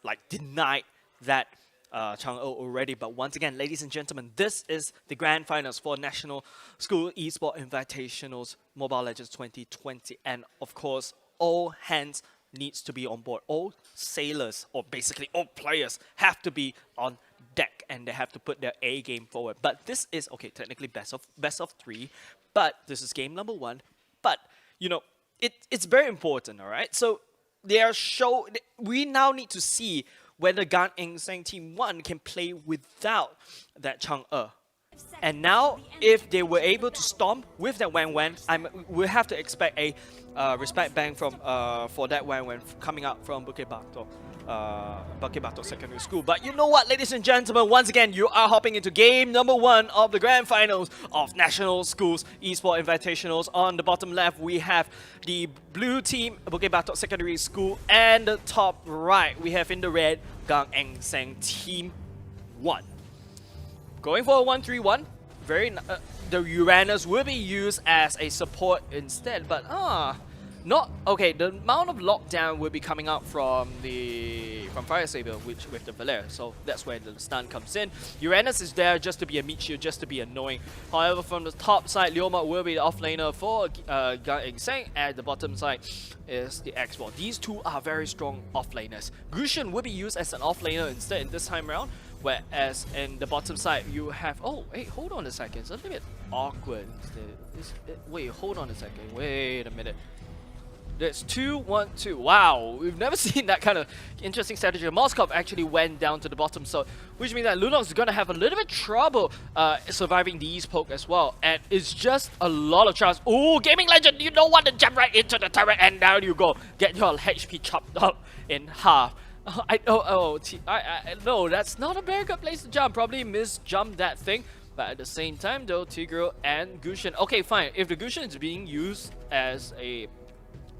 like denied that Chang'e already. But once again, ladies and gentlemen, this is the grand finals for National School Esports Invitationals Mobile Legends 2020. And of course, all hands needs to be on board. All sailors, or basically all players, have to be on deck and they have to put their A game forward. But this is, okay, technically best of 3, but this is game number 1. But, you know, it's very important, all right? So we now need to see whether Gan Eng Seng Team 1 can play without that Chang'e. And now, if they were able to stomp with that Wan, we'll have to expect a respect bang from for that Wan coming out from Bukit Batok Secondary School. But you know what, ladies and gentlemen, once again, you are hopping into game number 1 of the grand finals of National Schools Esports Invitationals. On the bottom left, we have the blue team, Bukit Batok Secondary School, and the top right, we have in the red, Gan Eng Seng Team 1. Going for a 1-3-1, the Uranus will be used as a support instead, but not okay. The amount of lockdown will be coming out from Fire Saber, with the Valer, so that's where the stun comes in. Uranus is there just to be a meat shield, just to be annoying. However, from the top side, Leomord will be the offlaner for Gan Eng Seng. At the bottom side is the Xbox. These two are very strong offlaners. Gushin will be used as an offlaner instead in this time around. Whereas in the bottom side, you have... Oh, hey, hold on a second. It's a little bit awkward. Wait, hold on a second. Wait a minute. There's 2-1-2. Wow, we've never seen that kind of interesting strategy. Moskov actually went down to the bottom, so which means that Lunox is going to have a little bit trouble surviving these poke as well. And it's just a lot of chance. Oh, Gaming Legend, you don't want to jump right into the turret, and down you go. Get your HP chopped up in half. No, that's not a very good place to jump. Probably misjumped that thing. But at the same time, though, Tigreal and Gushin. Okay, fine. If the Gushin is being used as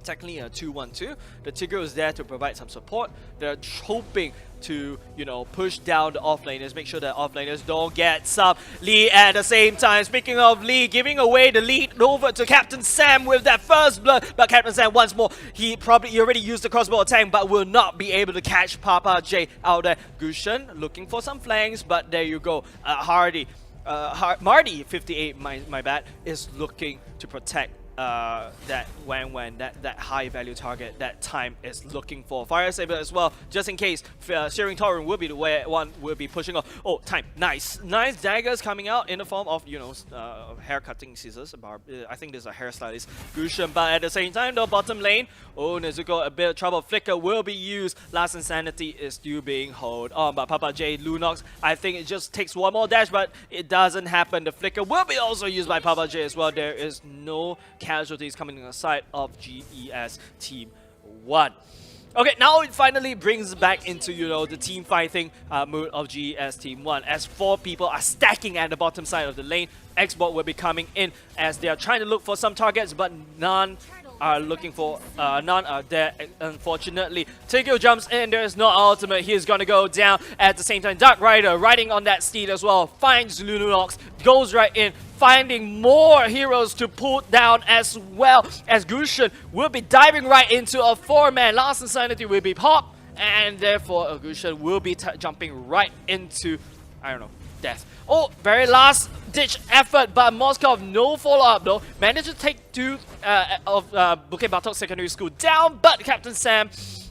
technically a 2-1-2, the Tigreal is there to provide some support. They're hoping to, you know, push down the offlaners, make sure that offlaners don't get some lead at the same time. Speaking of lead, giving away the lead over to Captain Sam with that first blood. But Captain Sam once more, he already used the crossbow attack, but will not be able to catch Papa J out there. Gushin looking for some flanks, but there you go. Marty 58, my bad, is looking to protect that that high value target that Time is looking for. Fire Saber as well, just in case. Searing Torrent will be the one will be pushing off. Oh, Time, nice daggers coming out in the form of, you know, hair cutting scissors. I think there's a hairstylist, Gushin, but at the same time, the bottom lane, oh, Nezuko, a bit of trouble. Flicker will be used. Last Insanity is still being held on by Papa J. Lunox. I think it just takes one more dash, but it doesn't happen. The Flicker will be also used by Papa J as well. There is no casualties coming on the side of GES Team 1. Okay, now it finally brings back into, you know, the team fighting mood of GES Team 1, as 4 people are stacking at the bottom side of the lane. Xbox will be coming in as they are trying to look for some targets, but none are looking for. None are there, unfortunately. Tigreal jumps in, there is no ultimate. He is going to go down. At the same time, Dark Rider riding on that steed as well, finds Lunox, goes right in, finding more heroes to pull down as well, as Gusion will be diving right into a 4-man. Last Insanity will be popped, and therefore Gusion will be jumping right into, I don't know, death. Oh, very last ditch effort, but Moskov, no follow-up though. Managed to take 2 of Bukit Batok Secondary School down, but Captain Sam,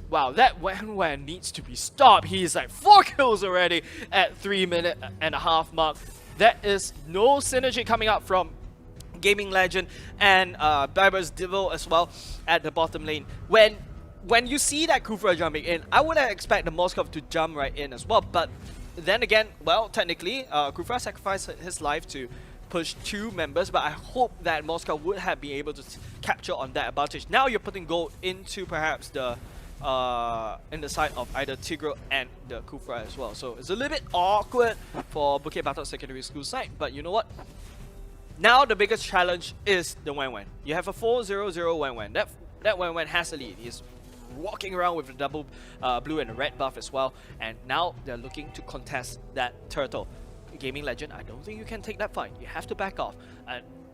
wow, that Wan needs to be stopped. He's like 4 kills already at 3.5 mark. That is no synergy coming up from Gaming Legend and Barber's Devil as well at the bottom lane. When you see that Kufra jumping in, I would expect the Moskov to jump right in as well, but then again, well, technically, Kufra sacrificed his life to push 2 members, but I hope that Moscow would have been able to capture on that advantage. Now you're putting gold into perhaps the in the side of either Tigreal and the Kufra as well. So it's a little bit awkward for Bukit Batok Secondary School side, but you know what? Now the biggest challenge is the Wan. You have a 4-0-0 Wan. That Wan has a lead. He's walking around with the double blue and red buff as well, and now they're looking to contest that turtle. Gaming Legend, I don't think you can take that fight. You have to back off,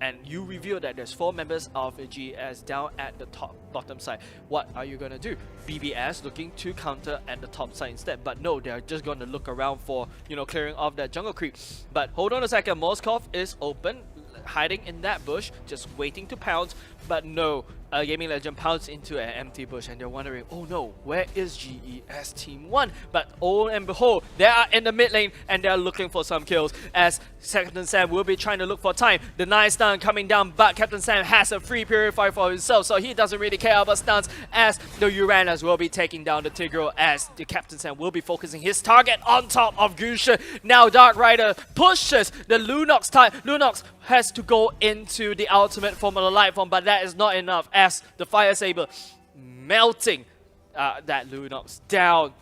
and you reveal that there's 4 members of the GS down at the bottom side. What are you gonna do? BBS looking to counter at the top side instead, but no, they're just gonna look around for, you know, clearing off that jungle creep. But hold on a second, Moskov is open, hiding in that bush, just waiting to pounce, but no, Gaming Legend pounced into an empty bush, and they're wondering, oh no, where is GES Team 1? But oh and behold, they are in the mid lane, and they're looking for some kills, as Captain Sam will be trying to look for time. The nice stun coming down, but Captain Sam has a free purify for himself, so he doesn't really care about stuns, as the Uranus will be taking down the Tigreal, as the Captain Sam will be focusing his target on top of Gusion. Now Dark Rider pushes the Lunox type. Lunox has to go into the ultimate form of the light form, but that is not enough, as the Fire Saber melting that Lunox down.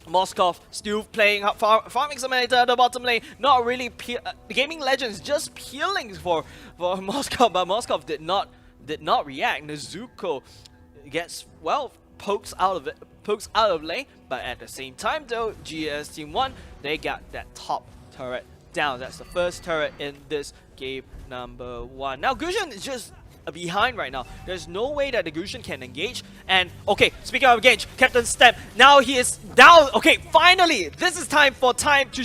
Moskov still playing Farming Simulator at the bottom lane, not really Gaming Legends just peeling for Moskov, but Moskov did not react. Nezuko gets, well, pokes out of lane, but at the same time though, GS Team 1, they got that top turret down. That's the first turret in this game number 1. Now Gusion is just behind right now. There's no way that the Gusion can engage. And okay, speaking of engage, Captain Stamp, now he is down. Okay, finally, this is time to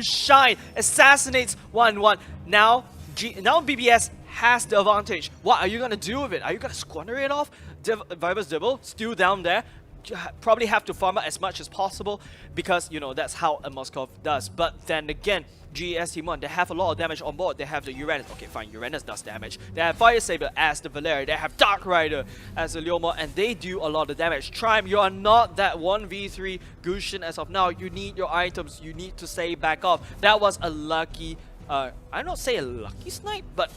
shine. Assassinates 1-1. Now BBS has the advantage. What are you gonna do with it? Are you gonna squander it off? Viper's Devil still down there. Probably have to farm out as much as possible, because you know that's how a Moskov does. But then again, GES Team 1, they have a lot of damage on board. They have the Uranus. Okay, fine, Uranus does damage. They have Fire Saber as the Valeria. They have Dark Rider as the Leomor, and they do a lot of damage. Trime, you are not that 1v3 Gusion as of now. You need your items. You need to stay back off. That was a lucky, I don't say a lucky snipe, but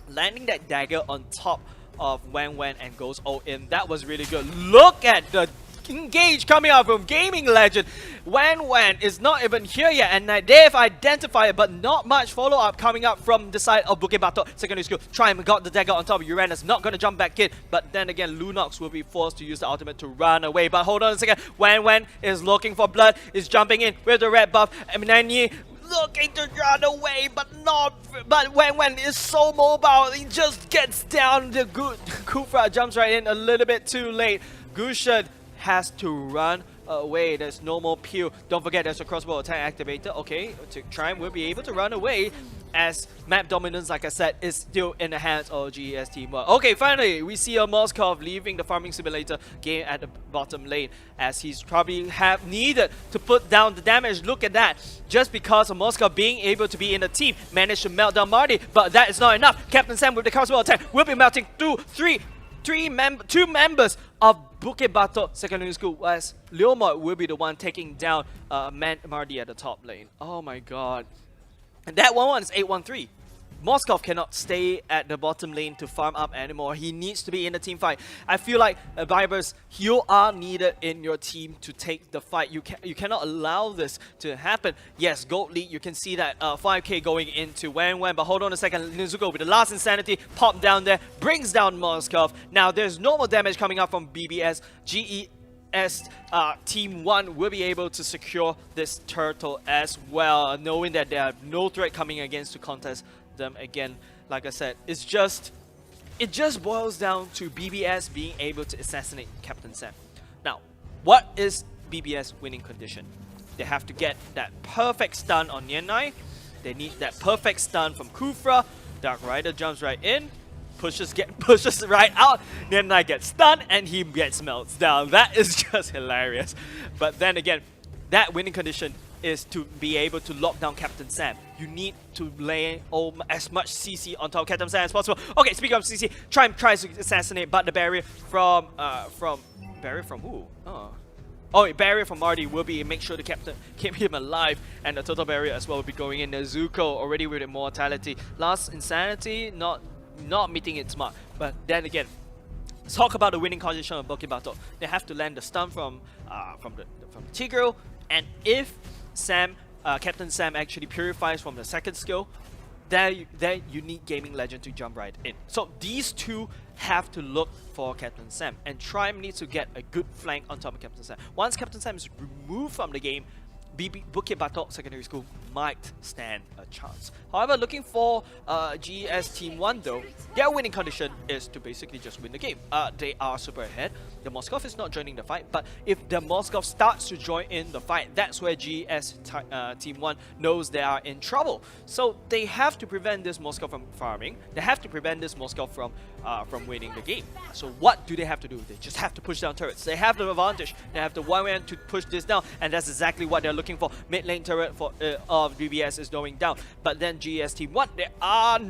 landing that dagger on top of Wan and goes all in. That was really good. Look at the engage coming out from Gaming Legend. Wan is not even here yet, and they've identified it, but not much follow-up coming up from the side of Bukit Batok Secondary School. Trime got the dagger on top of Uranus, not going to jump back in, but then again, Lunox will be forced to use the ultimate to run away. But hold on a second, Wan is looking for blood, is jumping in with the red buff, and Nanyi looking to run away, but Wan is so mobile, he just gets down. The Kufra jumps right in a little bit too late. Gusion has to run away. There's no more peel. Don't forget there's a crossbow attack activator. Okay, Trime will be able to run away, as map dominance, like I said, is still in the hands of GES Team 1. Okay, finally, we see a Moskov leaving the Farming Simulator game at the bottom lane, as he's probably have needed to put down the damage. Look at that. Just because of Moskov being able to be in the team, managed to melt down Marty, but that is not enough. Captain Sam with the crossbow attack will be melting two members of Bukit Batok Secondary School, as Leomor will be the one taking down Marty at the top lane. Oh my god. And that 1-1 is 8-1-3. Moskov cannot stay at the bottom lane to farm up anymore. He needs to be in a team fight. I feel like Vibers, you are needed in your team to take the fight. You cannot allow this to happen. Yes, gold lead, you can see that 5k going into Wen, but hold on a second. Nezuko with the last insanity pop down there, brings down Moskov. Now there's no more damage coming up from BBS. Team 1 will be able to secure this turtle as well, knowing that there are no threat coming against to contest them again. Like I said, it just boils down to BBS being able to assassinate Captain Sam. Now, what is BBS winning condition? They have to get that perfect stun on Nianai. They need that perfect stun from Kufra. Dark Rider jumps right in, pushes right out. Nianai gets stunned and he gets melts down. That is just hilarious. But then again, that winning condition is to be able to lock down Captain Sam. You need to lay as much CC on top of Captain Sam as possible. Okay, speaking of CC, tries to assassinate, but the barrier from who? Barrier from Marty will be make sure the captain keep him alive, and the total barrier as well will be going in. Nezuko already with immortality. Last insanity not meeting its mark. But then again, let's talk about the winning condition of Bukit Batok. They have to land the stun from the Tigreal, and if Captain Sam actually purifies from the second skill, then you need Gaming Legend to jump right in. So these two have to look for Captain Sam, and Triumph needs to get a good flank on top of Captain Sam. Once Captain Sam is removed from the game, Bukit Batok Secondary School might stand a chance. However, looking for GS Team 1 though, their winning condition is to basically just win the game. They are super ahead. The Moskov is not joining the fight, but if the Moskov starts to join in the fight, that's where GS Team 1 knows they are in trouble. So they have to prevent this Moskov from farming. They have to prevent this Moskov from winning the game. So what do they have to do? They just have to push down turrets. They have the advantage. They have the 1-man to push this down, and that's exactly what they're looking for. Mid lane turret of BBS is going down, but then GS Team 1, they are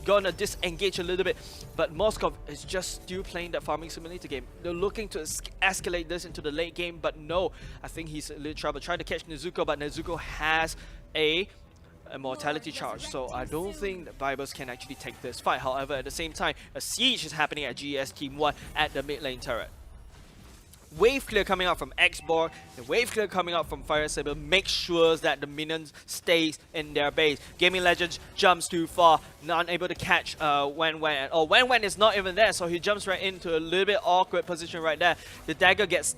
gonna disengage a little bit, but Moskov is just still playing that farming simulator game. They're looking to escalate this into the late game, but no, I think he's in little trouble trying to catch Nezuko, but Nezuko has a mortality charge, so I don't think the Vibers can actually take this fight. However, at the same time, a siege is happening at GS Team 1 at the mid lane turret. Wave clear coming out from X-Borg, the wave clear coming out from Fire Saber makes sure that the minions stays in their base. Gaming Legends jumps too far, not able to catch Wen. Wen is not even there, so he jumps right into a little bit awkward position right there. The dagger gets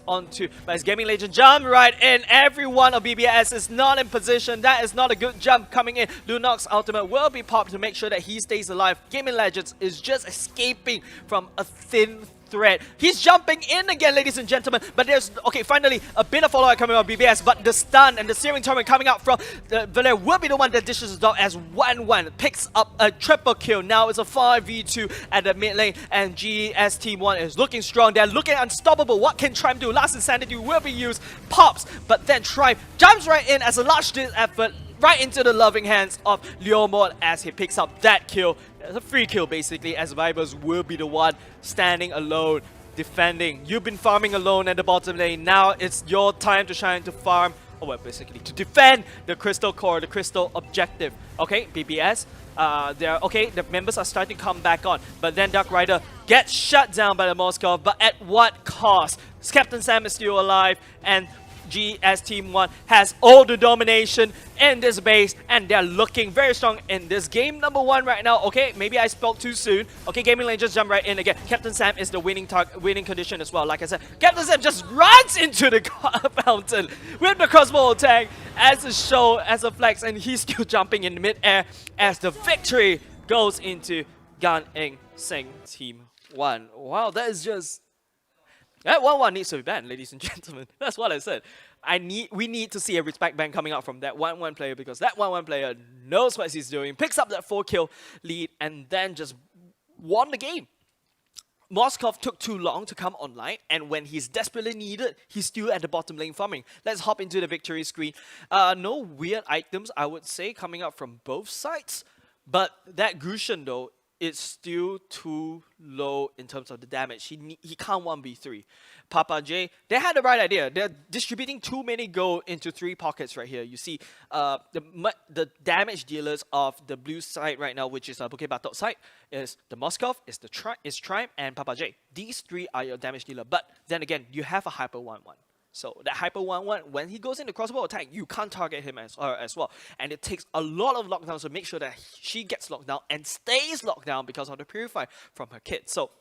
onto, but as Gaming Legend jump right in, everyone of BBS is not in position. That is not a good jump coming in. Lunox's ultimate will be popped to make sure that he stays alive. Gaming Legends is just escaping from a thin threat. He's jumping in again, ladies and gentlemen, but there's, okay, finally a bit of follow-up coming out of BBS, but the stun and the searing torment coming out from Valer will be the one that dishes it out as 1-1 picks up a triple kill. Now it's a 5v2 at the mid lane, and GS Team 1 is looking strong. They're looking unstoppable. What can Triumph do? Last Insanity will be used, pops, but then Triumph jumps right in as a last-ditch effort right into the loving hands of Leomord as he picks up that kill. It's a free kill basically, as Vibers will be the one standing alone, defending. You've been farming alone at the bottom lane. Now it's your time to shine, to farm, or well, basically to defend the crystal core, the crystal objective. Okay, BBS, the members are starting to come back on, but then Dark Rider gets shut down by the Moskov, but at what cost? Captain Sam is still alive, and GS Team 1 has all the domination in this base, and they're looking very strong in this game number 1 right now. Okay, maybe I spoke too soon. Okay, Gaming Lane just jump right in again. Captain Sam is the winning condition as well. Like I said, Captain Sam just runs into the fountain with the crossbow attack as a show, as a flex, and he's still jumping in mid-air as the victory goes into Gan Eng Seng Team 1. Wow, that is just... That 1-1 needs to be banned, ladies and gentlemen. That's what I said. We need to see a respect ban coming out from that 1-1 player, because that 1-1 player knows what he's doing, picks up that 4-kill lead, and then just won the game. Moskov took too long to come online, and when he's desperately needed, he's still at the bottom lane farming. Let's hop into the victory screen. No weird items, I would say, coming out from both sides. But that Gusion, though, it's still too low in terms of the damage. He can't 1v3. Papa J, they had the right idea. They're distributing too many gold into 3 pockets right here. You see, the damage dealers of the blue side right now, which is Bukit Batok side, is the Moskov, is Triumph, and Papa J. These 3 are your damage dealer. But then again, you have a Hyper 1-1. So that Hyper 1-1, when he goes into crossbow attack, you can't target him as well. And it takes a lot of lockdowns to make sure that she gets locked down and stays locked down because of the Purify from her kit. So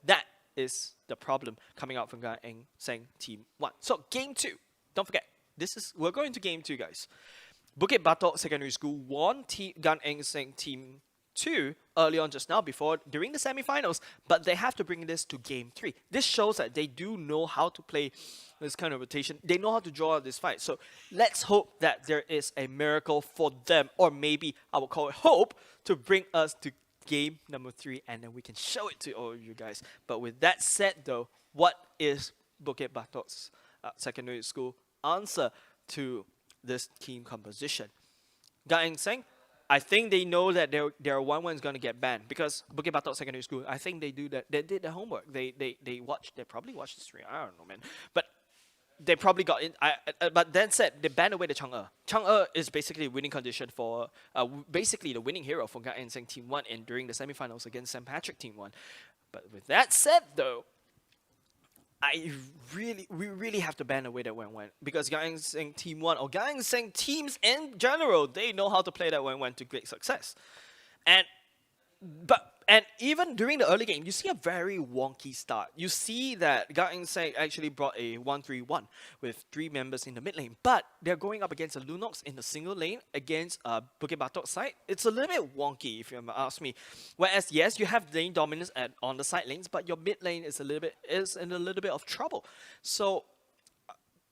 that is the problem coming out from Gan Eng Seng Team 1. So game 2, don't forget, we're going to game 2, guys. Bukit Batok Secondary School won Gan Eng Seng Team 2 early on just now during the semifinals, but they have to bring this to game 3. This shows that they do know how to play this kind of rotation. They know how to draw out this fight. So let's hope that there is a miracle for them, or maybe I will call it hope, to bring us to game number 3, and then we can show it to all of you guys. But with that said though, what is Bukit Batok's secondary school answer to this team composition? Gan Eng Seng, I think they know that their 1-1 is going to get banned because Bukit Batok Secondary School, I think they do that. They did their homework. They probably watched the stream. I don't know, man. But they probably got in. But then said they banned away the Chang'e. Chang'e is basically a winning condition for, basically the winning hero for Gan Eng Seng Team 1 during the semifinals against St. Patrick Team 1. But with that said though, we really have to ban away that 1-1 because Gan Eng Seng Team 1 or Gan Eng Seng teams in general, they know how to play that 1-1 to great success. And even during the early game, you see a very wonky start. You see that Gan Eng Seng actually brought a 1-3-1 with 3 members in the mid lane, but they're going up against a Lunox in the single lane against Bukit Batok side. It's a little bit wonky if you ask me. Whereas yes, you have lane dominance on the side lanes, but your mid lane is in a little bit of trouble. So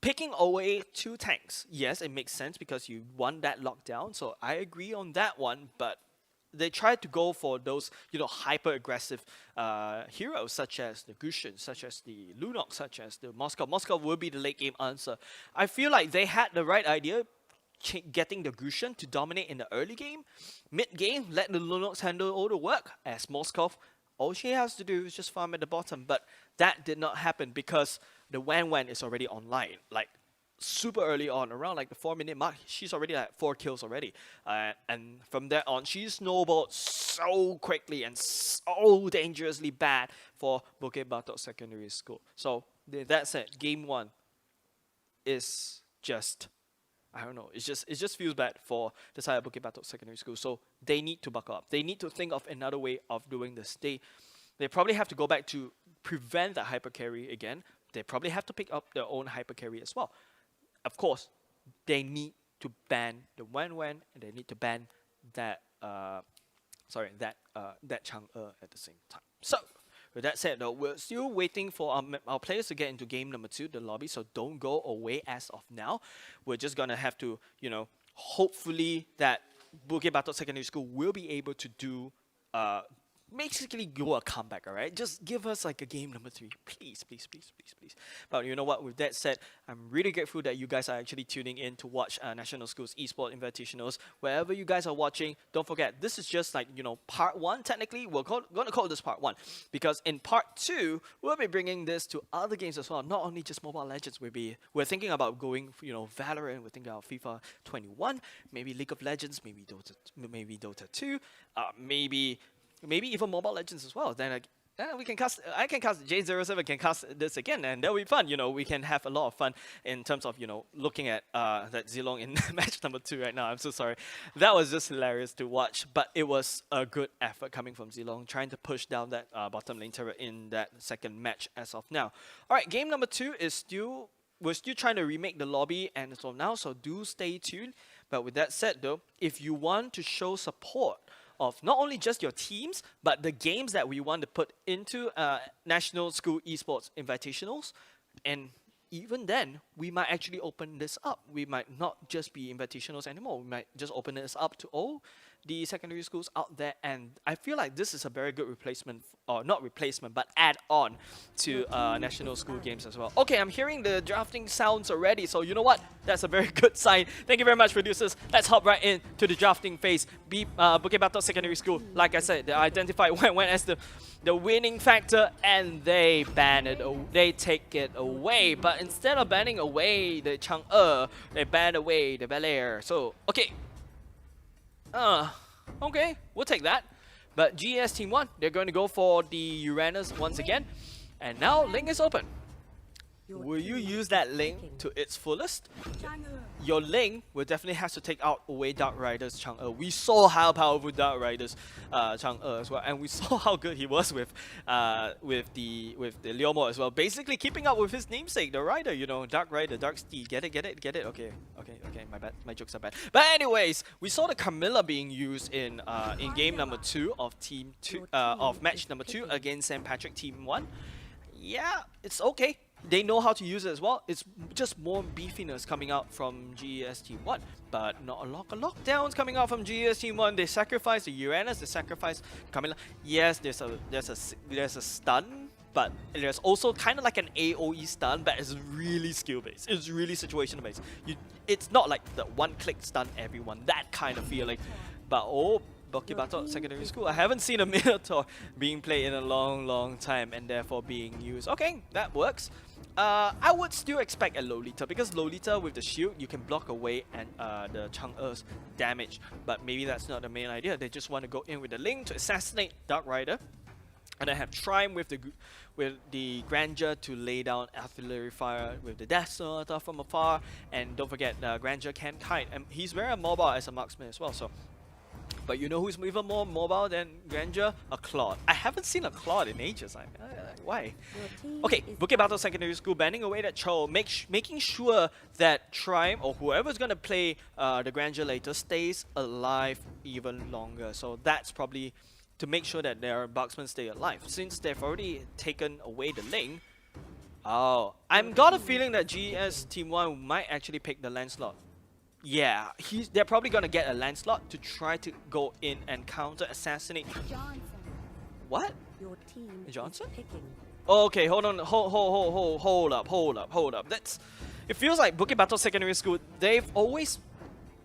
picking away 2 tanks, yes, it makes sense because you want that lockdown. So I agree on that one, but they tried to go for those, hyper aggressive heroes such as the Gushin, such as the Lunox, such as the Moskov. Moskov will be the late game answer. I feel like they had the right idea, getting the Gushin to dominate in the early game. Mid game, let the Lunox handle all the work. As Moskov, all she has to do is just farm at the bottom. But that did not happen because the Wan is already online. Like, super early on, around like the 4-minute mark, she's already at 4 kills already. And from there on, she snowballed so quickly and so dangerously bad for Bukit Batok Secondary School. So that said, game 1 is just, I don't know, it just feels bad for the side of Bukit Batok Secondary School. So they need to buckle up. They need to think of another way of doing this. They probably have to go back to prevent the hyper carry again. They probably have to pick up their own hyper carry as well. Of course, they need to ban the Wan, and they need to ban that Chang'e at the same time. So with that said though, we're still waiting for our players to get into game number 2, the lobby, so don't go away as of now. We're just gonna have to, hopefully that Bukit Batok Secondary School will be able to do basically go a comeback, alright? Just give us like a game number 3. Please, please, please, please, please. But you know what, with that said, I'm really grateful that you guys are actually tuning in to watch National Schools Esports Invitationals. Wherever you guys are watching, don't forget, this is just like, part 1 technically. We're going to call this part 1. Because in part 2, we'll be bringing this to other games as well. Not only just Mobile Legends, we're thinking about going, Valorant, we're thinking about FIFA 21, maybe League of Legends, maybe Dota 2, maybe even Mobile Legends as well. Then I can cast J07 can cast this again, and that'll be fun. We can have a lot of fun in terms of looking at that Zilong in match number 2 right now. I'm so sorry. That was just hilarious to watch, but it was a good effort coming from Zilong, trying to push down that bottom lane turret in that second match as of now. All right, game number 2 is we're still trying to remake the lobby and as of now, so do stay tuned. But with that said though, if you want to show support of not only just your teams, but the games that we want to put into National School Esports Invitationals, and even then, we might actually open this up. We might not just be Invitationals anymore. We might just open this up to all the secondary schools out there, and I feel like this is a very good replacement, or not replacement, but add-on to national school games as well. Okay, I'm hearing the drafting sounds already, so you know what? That's a very good sign. Thank you very much, producers. Let's hop right into the drafting phase. Bukit Batok Secondary School, like I said, they identified went as the winning factor, and they ban it. They take it away. But instead of banning away the Chang'e, they ban away the Bel Air. So okay, okay, we'll take that. But GES Team 1, they're going to go for the Uranus once again, and now Link is open. Will you use that Link to its fullest? Your Link will definitely have to take out away Dark Rider's Chang'e. We saw how powerful Dark Rider's Chang'e as well, and we saw how good he was with the Leomo as well. Basically keeping up with his namesake, the Rider, you know, Dark Rider, Dark Steed. Get it? Okay, my bad. My jokes are bad. But anyways, we saw the Camilla being used in game number 2 of match number 2 against St. Patrick Team 1. Yeah, it's okay. They know how to use it as well. It's just more beefiness coming out from GES Team 1, but not a lot of lockdowns coming out from GES Team 1. They sacrifice the Uranus, they sacrifice Camilla. Yes, there's a stun, but there's also kind of like an AOE stun, but it's really skill based. It's really situational based. It's not like the one-click stun everyone, that kind of feeling. But Bukit Batok Secondary School, I haven't seen a Minotaur being played in a long time, and therefore being used. Okay, that works. I would still expect a Lolita, because Lolita with the shield, you can block away and the Chang'e's damage. But maybe that's not the main idea. They just want to go in with the Link to assassinate Dark Rider, and then have Trime with the Grandeur to lay down artillery fire with the Death Sonata from afar. And don't forget, Grandeur can kite, and he's very mobile as a marksman as well. So. But you know who's even more mobile than Grandeur? A Claude. I haven't seen a Claude in ages. Why? Okay, Bukit Batok Secondary School banning away that Cho, making sure that Trime or whoever's gonna play the Grandeur later stays alive even longer. So that's probably to make sure that their marksmen stay alive. Since they've already taken away the Link. Oh, I've got a feeling that GS Team 1 might actually pick the Lancelot. Yeah, they're probably gonna get a Lancelot to try to go in and counter assassinate. What? Your team Johnson? is picking. Okay, hold on, hold up. It feels like Bukit Batok Secondary School, they've always,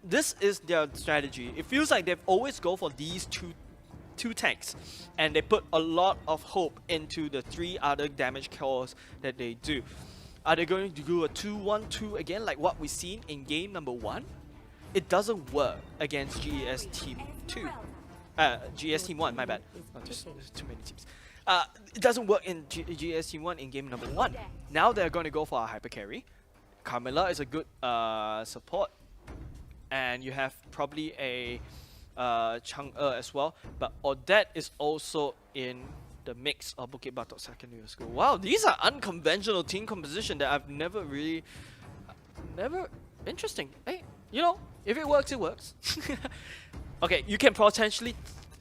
this is their strategy. It feels like they've always go for these two tanks, and they put a lot of hope into the 3 other damage cores that they do. Are they going to do a 2-1-2 again, like what we've seen in game number 1? It doesn't work against GES Team 2. GES Team 1, my bad. Oh, there's too many teams. It doesn't work in GES Team 1 in game number 1. Now they're going to go for a hyper carry. Carmilla is a good support. And you have probably a Chang'e as well. But Odette is also in the mix of Bukit Batok Secondary School. Wow, these are unconventional team composition that I've never really... Interesting. Hey, you know, if it works, it works. Okay, you can potentially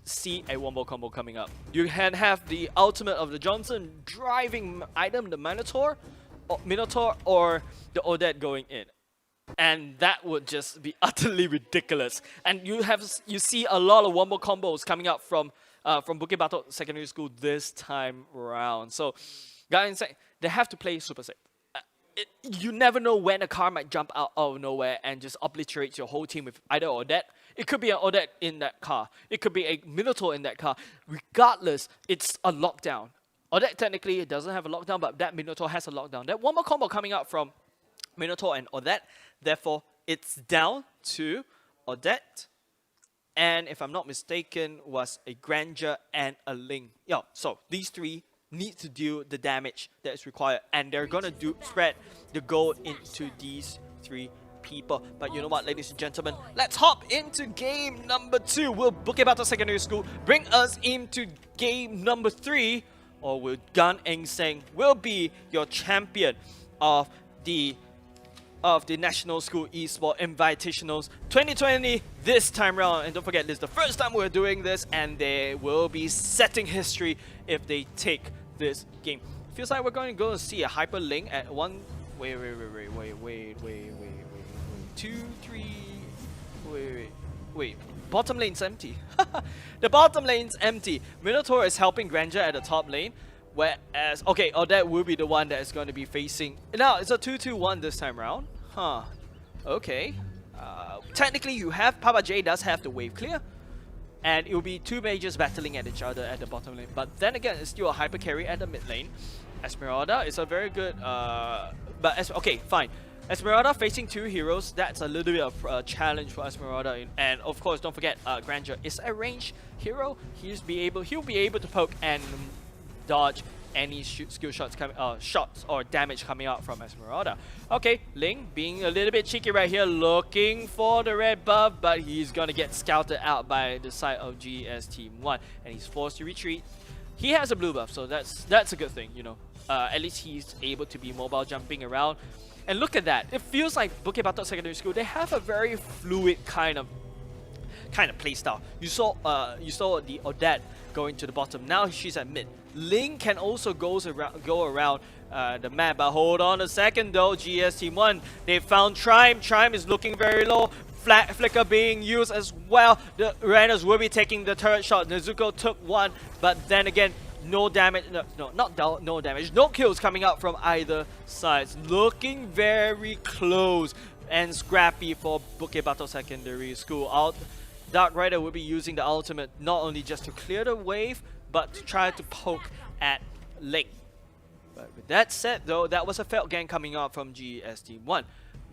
see a wombo combo coming up. You can have the ultimate of the Johnson driving item, the Minotaur, or the Odette going in. And that would just be utterly ridiculous. And you see a lot of wombo combos coming up from Bukit Batok Secondary School this time around. So, guys, they have to play super safe. You never know when a car might jump out of nowhere and just obliterate your whole team with either Odette. It could be an Odette in that car. It could be a Minotaur in that car. Regardless, it's a lockdown. Odette technically it doesn't have a lockdown, but that Minotaur has a lockdown. That one more combo coming out from Minotaur and Odette. Therefore, it's down to Odette. And if I'm not mistaken, was a Grandeur and a Link. Yeah, so these 3 need to deal the damage that is required, and they're gonna spread the gold into these 3 people. But you know what, ladies and gentlemen, let's hop into game number 2. Will Bukit Batok Secondary School bring us into game number 3, or will Gan Eng Seng will be your champion of the National School Esports Invitationals 2020 this time round? And don't forget, this is the first time we're doing this, and they will be setting history if they take this game. Feels like we're going to go and see a hyper link at one. Wait. 2, 3. Wait. bottom lane's empty. The bottom lane's empty. Minotaur is helping Granger at the top lane. Whereas, okay, Odette will be the one that is going to be facing. Now, it's a 2-2-1 this time around. Huh. Okay. Technically, you have Papa J does have the wave clear. And it will be two mages battling at each other at the bottom lane. But then again, it's still a hyper carry at the mid lane. Esmeralda is a very good... okay, fine. Esmeralda facing two heroes, that's a little bit of a challenge for Esmeralda. And of course, don't forget, Granger is a ranged hero. He'll be able to poke and dodge any skill shots coming, shots or damage coming out from Esmeralda. Okay, Ling being a little bit cheeky right here, looking for the red buff, but he's gonna get scouted out by the side of GS Team 1, and he's forced to retreat. He has a blue buff, so that's a good thing, you know. At least he's able to be mobile, jumping around. And look at that! It feels like Bukit Batok Secondary School. They have a very fluid kind of playstyle. You saw the Odette going to the bottom. Now she's at mid. Ling can also go around the map. But hold on a second though. GS Team 1, they found Trime. Trime is looking very low. Flicker being used as well. The Uranus will be taking the turret shot. Nezuko took one, but then again, no damage. No damage. No kills coming out from either sides. Looking very close and scrappy for Bukit Batok Secondary School. Dark Rider will be using the ultimate not only just to clear the wave, but to try to poke at Ling. But with that said though, that was a failed gank coming out from GS Team 1.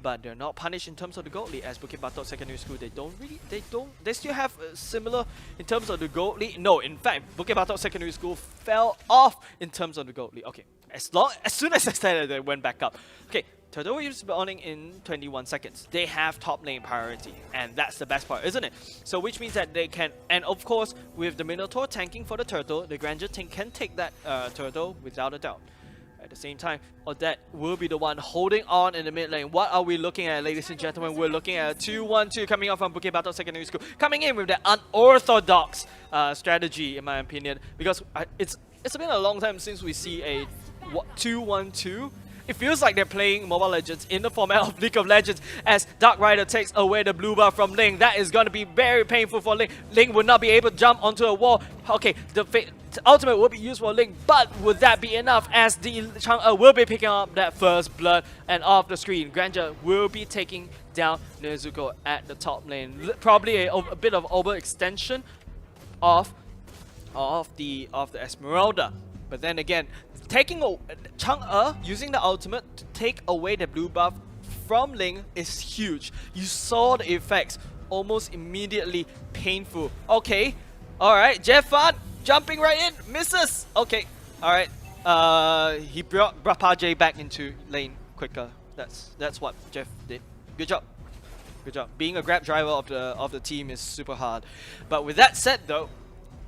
But they're not punished in terms of the gold lead, as Bukit Batok Secondary School, they still have similar in terms of the gold lead. No, in fact, Bukit Batok Secondary School fell off in terms of the gold lead. Okay, as soon as I said it, they went back up. Okay, Turtle is spawning in 21 seconds. They have top lane priority, and that's the best part, isn't it? So which means that they can, and of course, with the Minotaur tanking for the Turtle, the Granger can take that Turtle without a doubt. At the same time, Odette will be the one holding on in the mid lane. What are we looking at, ladies and gentlemen? We're looking at a 2-1-2 coming out from Bukit Batok Secondary School. Coming in with the unorthodox strategy, in my opinion. Because it's been a long time since we see a 2-1-2. It feels like they're playing Mobile Legends in the format of League of Legends as Dark Rider takes away the blue buff from Ling. That is going to be very painful for Ling. Ling would not be able to jump onto a wall. Okay, the ultimate will be used for Ling, but would that be enough as the Chang'e will be picking up that first blood, and off the screen, Granger will be taking down Nezuko at the top lane. Probably a bit of overextension of the Esmeralda. But then again, taking Chang'e using the ultimate to take away the blue buff from Ling is huge. You saw the effects almost immediately painful. Okay, alright, Jeff Fan jumping right in, misses. Okay, alright. He brought Papa J back into lane quicker. That's what Jeff did. Good job. Good job. Being a grab driver of the team is super hard. But with that said though,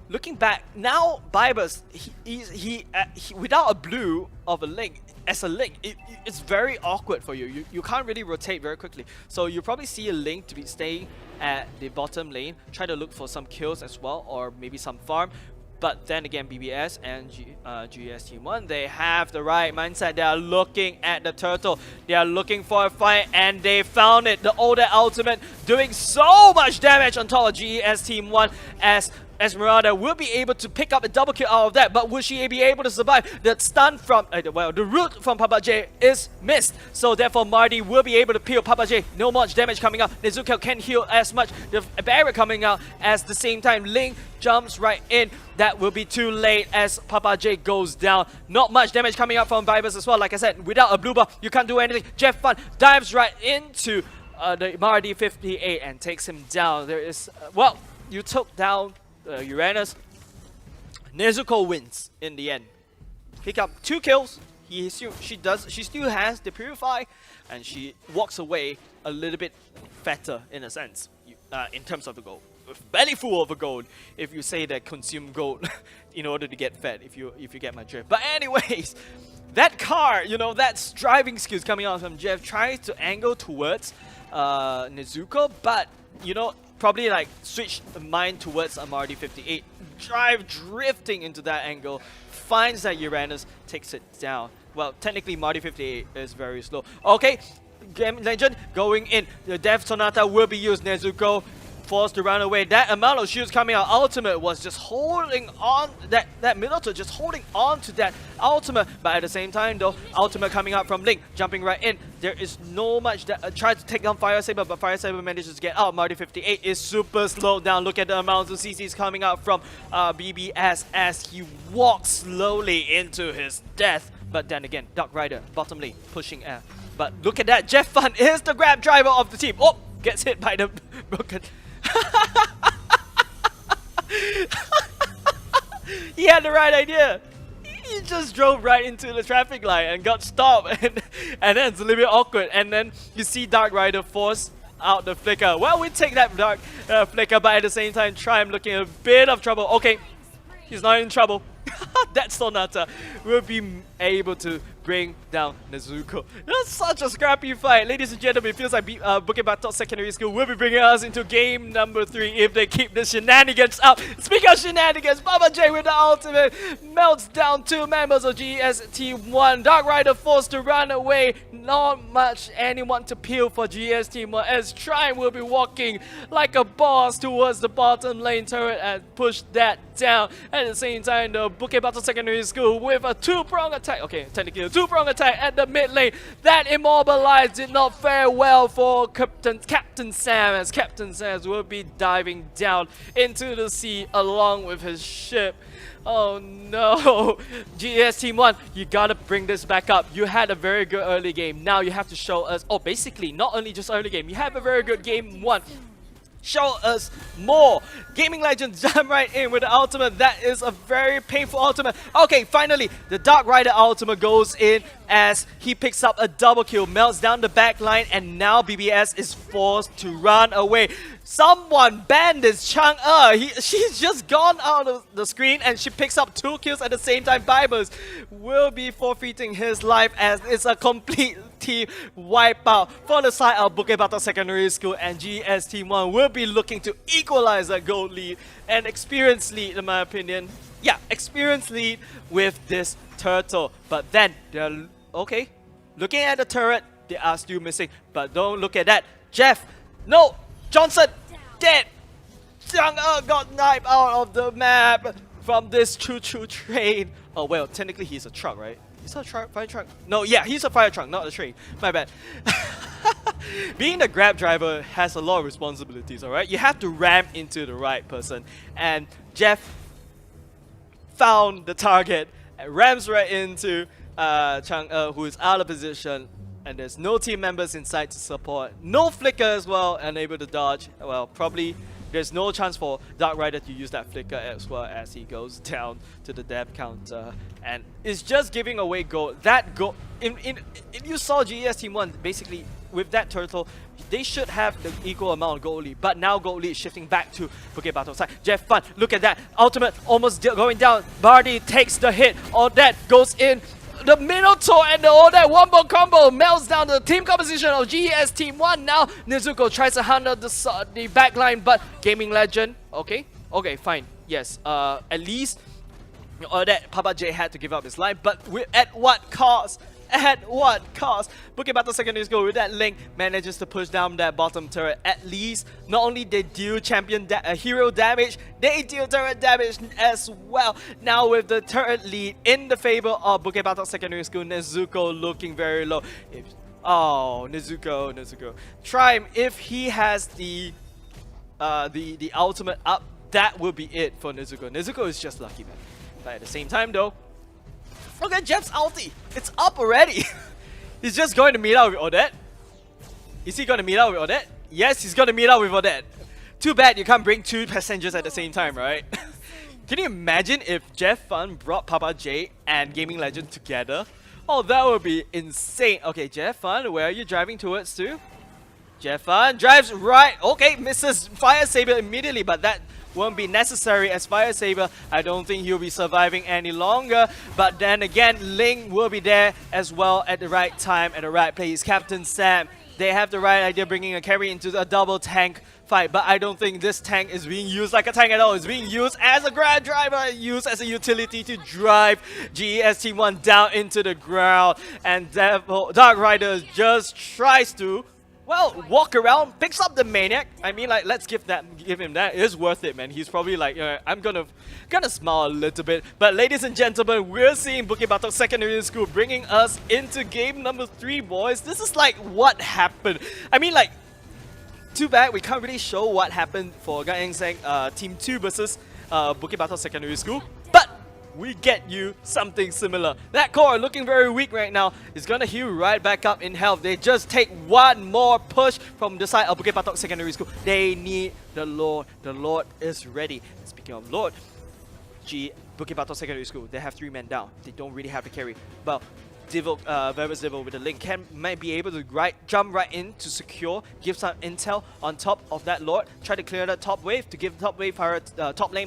looking back, now Bibus, he without a blue of a link, as a link, it's very awkward for you. You can't really rotate very quickly. So you probably see a link to be staying at the bottom lane, try to look for some kills as well, or maybe some farm. But then again, BBS and GS Team 1, they have the right mindset. They are looking at the turtle. They are looking for a fight, and they found it. The older ultimate doing so much damage on top of GS Team 1 as Esmeralda will be able to pick up a double kill out of that, but will she be able to survive? The stun from, the root from Papa J is missed, so therefore Marty will be able to peel Papa J. No much damage coming out. Nezuko can't heal as much. The barrier coming out at the same time. Ling jumps right in. That will be too late as Papa J goes down. Not much damage coming out from Vibers as well. Like I said, without a blue buff, you can't do anything. Jeff Fun dives right into the Marty 58 and takes him down. There is, well, you took down Uranus. Nezuko wins in the end. Pick up 2 kills. She still has the Purify, and she walks away a little bit fatter in a sense, in terms of the gold. With belly full of a gold, if you say that consume gold in order to get fed, if you get my drift. But anyways, that car, you know, that's driving skills coming out from Jeff, tries to angle towards Nezuko, but you know, probably like switch the mind towards Marty 58. Drifting into that angle, finds that Uranus, takes it down. Well, technically Marty 58 is very slow. Okay, Game Legend going in. The Death Sonata will be used. Nezuko forced to run away. That amount of shields coming out, ultimate was just holding on, that Minotaur just holding on to that ultimate. But at the same time though, ultimate coming out from Link, jumping right in. There is no much that tried to take down Fire Saber, but Fire Saber manages to get out. Marty 58 is super slowed down. Look at the amounts of CCs coming out from BBS as he walks slowly into his death. But then again, Dark Rider, bottom lane, pushing F. But look at that, Jeff Fun is the grab driver of the team. Oh, gets hit by the broken. He had the right idea. He just drove right into the traffic light and got stopped, and then it's a little bit awkward. And then you see Dark Rider force out the flicker. Well, we take that Dark flicker, but at the same time, Triumph looking in a bit of trouble. Okay, he's not in trouble. That Sonata will be able to bring down Nezuko. That's such a scrappy fight. Ladies and gentlemen, it feels like Bukit Batok Secondary School will be bringing us into game number 3 if they keep the shenanigans up. Speaking of shenanigans, Baba J with the ultimate melts down 2 members of GST1. Dark Rider forced to run away. Not much anyone to peel for GST1 as Triumph will be walking like a boss towards the bottom lane turret and push that down. At the same time, the Bukit Batok Secondary School with a 2-prong attack. Okay, technically a 2-prong attack at the mid lane. That immobilized did not fare well for Captain Sam, as Captain Sam will be diving down into the sea along with his ship. Oh no, GS Team 1, you gotta bring this back up. You had a very good early game. Now you have to show us, oh basically not only just early game, you have a very good game 1. Show us more. Gaming Legends jump right in with the ultimate. That is a very painful ultimate. Okay, finally, the Dark Rider ultimate goes in as he picks up a double kill, melts down the back line, and now BBS is forced to run away. Someone banned this Chang'e. She's just gone out of the screen and she picks up 2 kills at the same time. Bibers will be forfeiting his life as it's a complete team wipeout for the side of Bukit Batok Secondary School, and GS Team 1 will be looking to equalize that gold lead and experience lead, in my opinion. Yeah, experience lead with this turtle. But then they're okay. Looking at the turret, they are still missing. But don't look at that. Jeff, no, Johnson, dead. Chang'e got knifed out of the map from this choo-choo train. Oh well, technically he's a truck, right? Is that a fire truck? No, yeah, he's a fire truck, not a train. My bad. Being the grab driver has a lot of responsibilities, alright? You have to ram into the right person. And Jeff found the target and rams right into Chang'e, who is out of position. And there's no team members inside to support. No flicker as well, unable to dodge. Well, probably there's no chance for Dark Rider to use that flicker as well as he goes down to the depth counter. And it's just giving away gold. That gold, you saw GES Team 1, basically with that turtle, they should have the equal amount of gold lead. But now gold lead is shifting back to Bukit Batok side. Jeff Fun, look at that. Ultimate almost going down. Bardi takes the hit. All that goes in. The Minotaur and all that wombo combo melts down the team composition of GES Team 1. Now Nezuko tries to handle the backline, but Gaming Legend, okay, fine, yes, at least all that Papa J had to give up his life, but at what cost? At what cost? Bukit Batok Secondary School with that Link manages to push down that bottom turret. At least, not only they deal hero damage, they deal turret damage as well. Now with the turret lead in the favor of Bukit Batok Secondary School, Nezuko looking very low. Oh, Nezuko. Triumph, if he has the ultimate up, that will be it for Nezuko. Nezuko is just lucky, man. But at the same time though, look at Jeff's ulti. It's up already. He's just going to meet up with Odette. Is he going to meet up with Odette? Yes, he's going to meet up with Odette. Too bad you can't bring 2 passengers at the same time, right? Can you imagine if Jeff Fun brought Papa J and Gaming Legend together? Oh, that would be insane. Okay, Jeff Fun, where are you driving towards to? Jeff Fun drives right. Okay, misses Fire Saber immediately, but that won't be necessary as Fire Saber, I don't think he'll be surviving any longer. But then again, Link will be there as well at the right time, at the right place. Captain Sam, they have the right idea bringing a carry into a double tank fight, but I don't think this tank is being used like a tank at all. It's being used as a grab driver, used as a utility to drive GES Team 1 down into the ground. And Dark Rider just tries to walk around, picks up the maniac. I mean, like, let's give him that. It is worth it, man. He's probably like, I'm gonna smile a little bit. But ladies and gentlemen, we're seeing Bukit Batok Secondary School bringing us into game number 3, boys. This is like what happened. I mean, like, too bad we can't really show what happened for Gan Eng Seng Team 2 versus Bukit Batok Secondary School. But we get you something similar. That core looking very weak right now is gonna heal right back up in health. They just take one more push from the side of Bukit Batok Secondary School. They need the Lord. The Lord is ready. Speaking of Lord, Bukit Batok Secondary School, they have 3 men down. They don't really have to carry. Well, Verbus Devil with the link might be able to jump right in to secure, give some intel on top of that Lord, try to clear that top wave to give top lane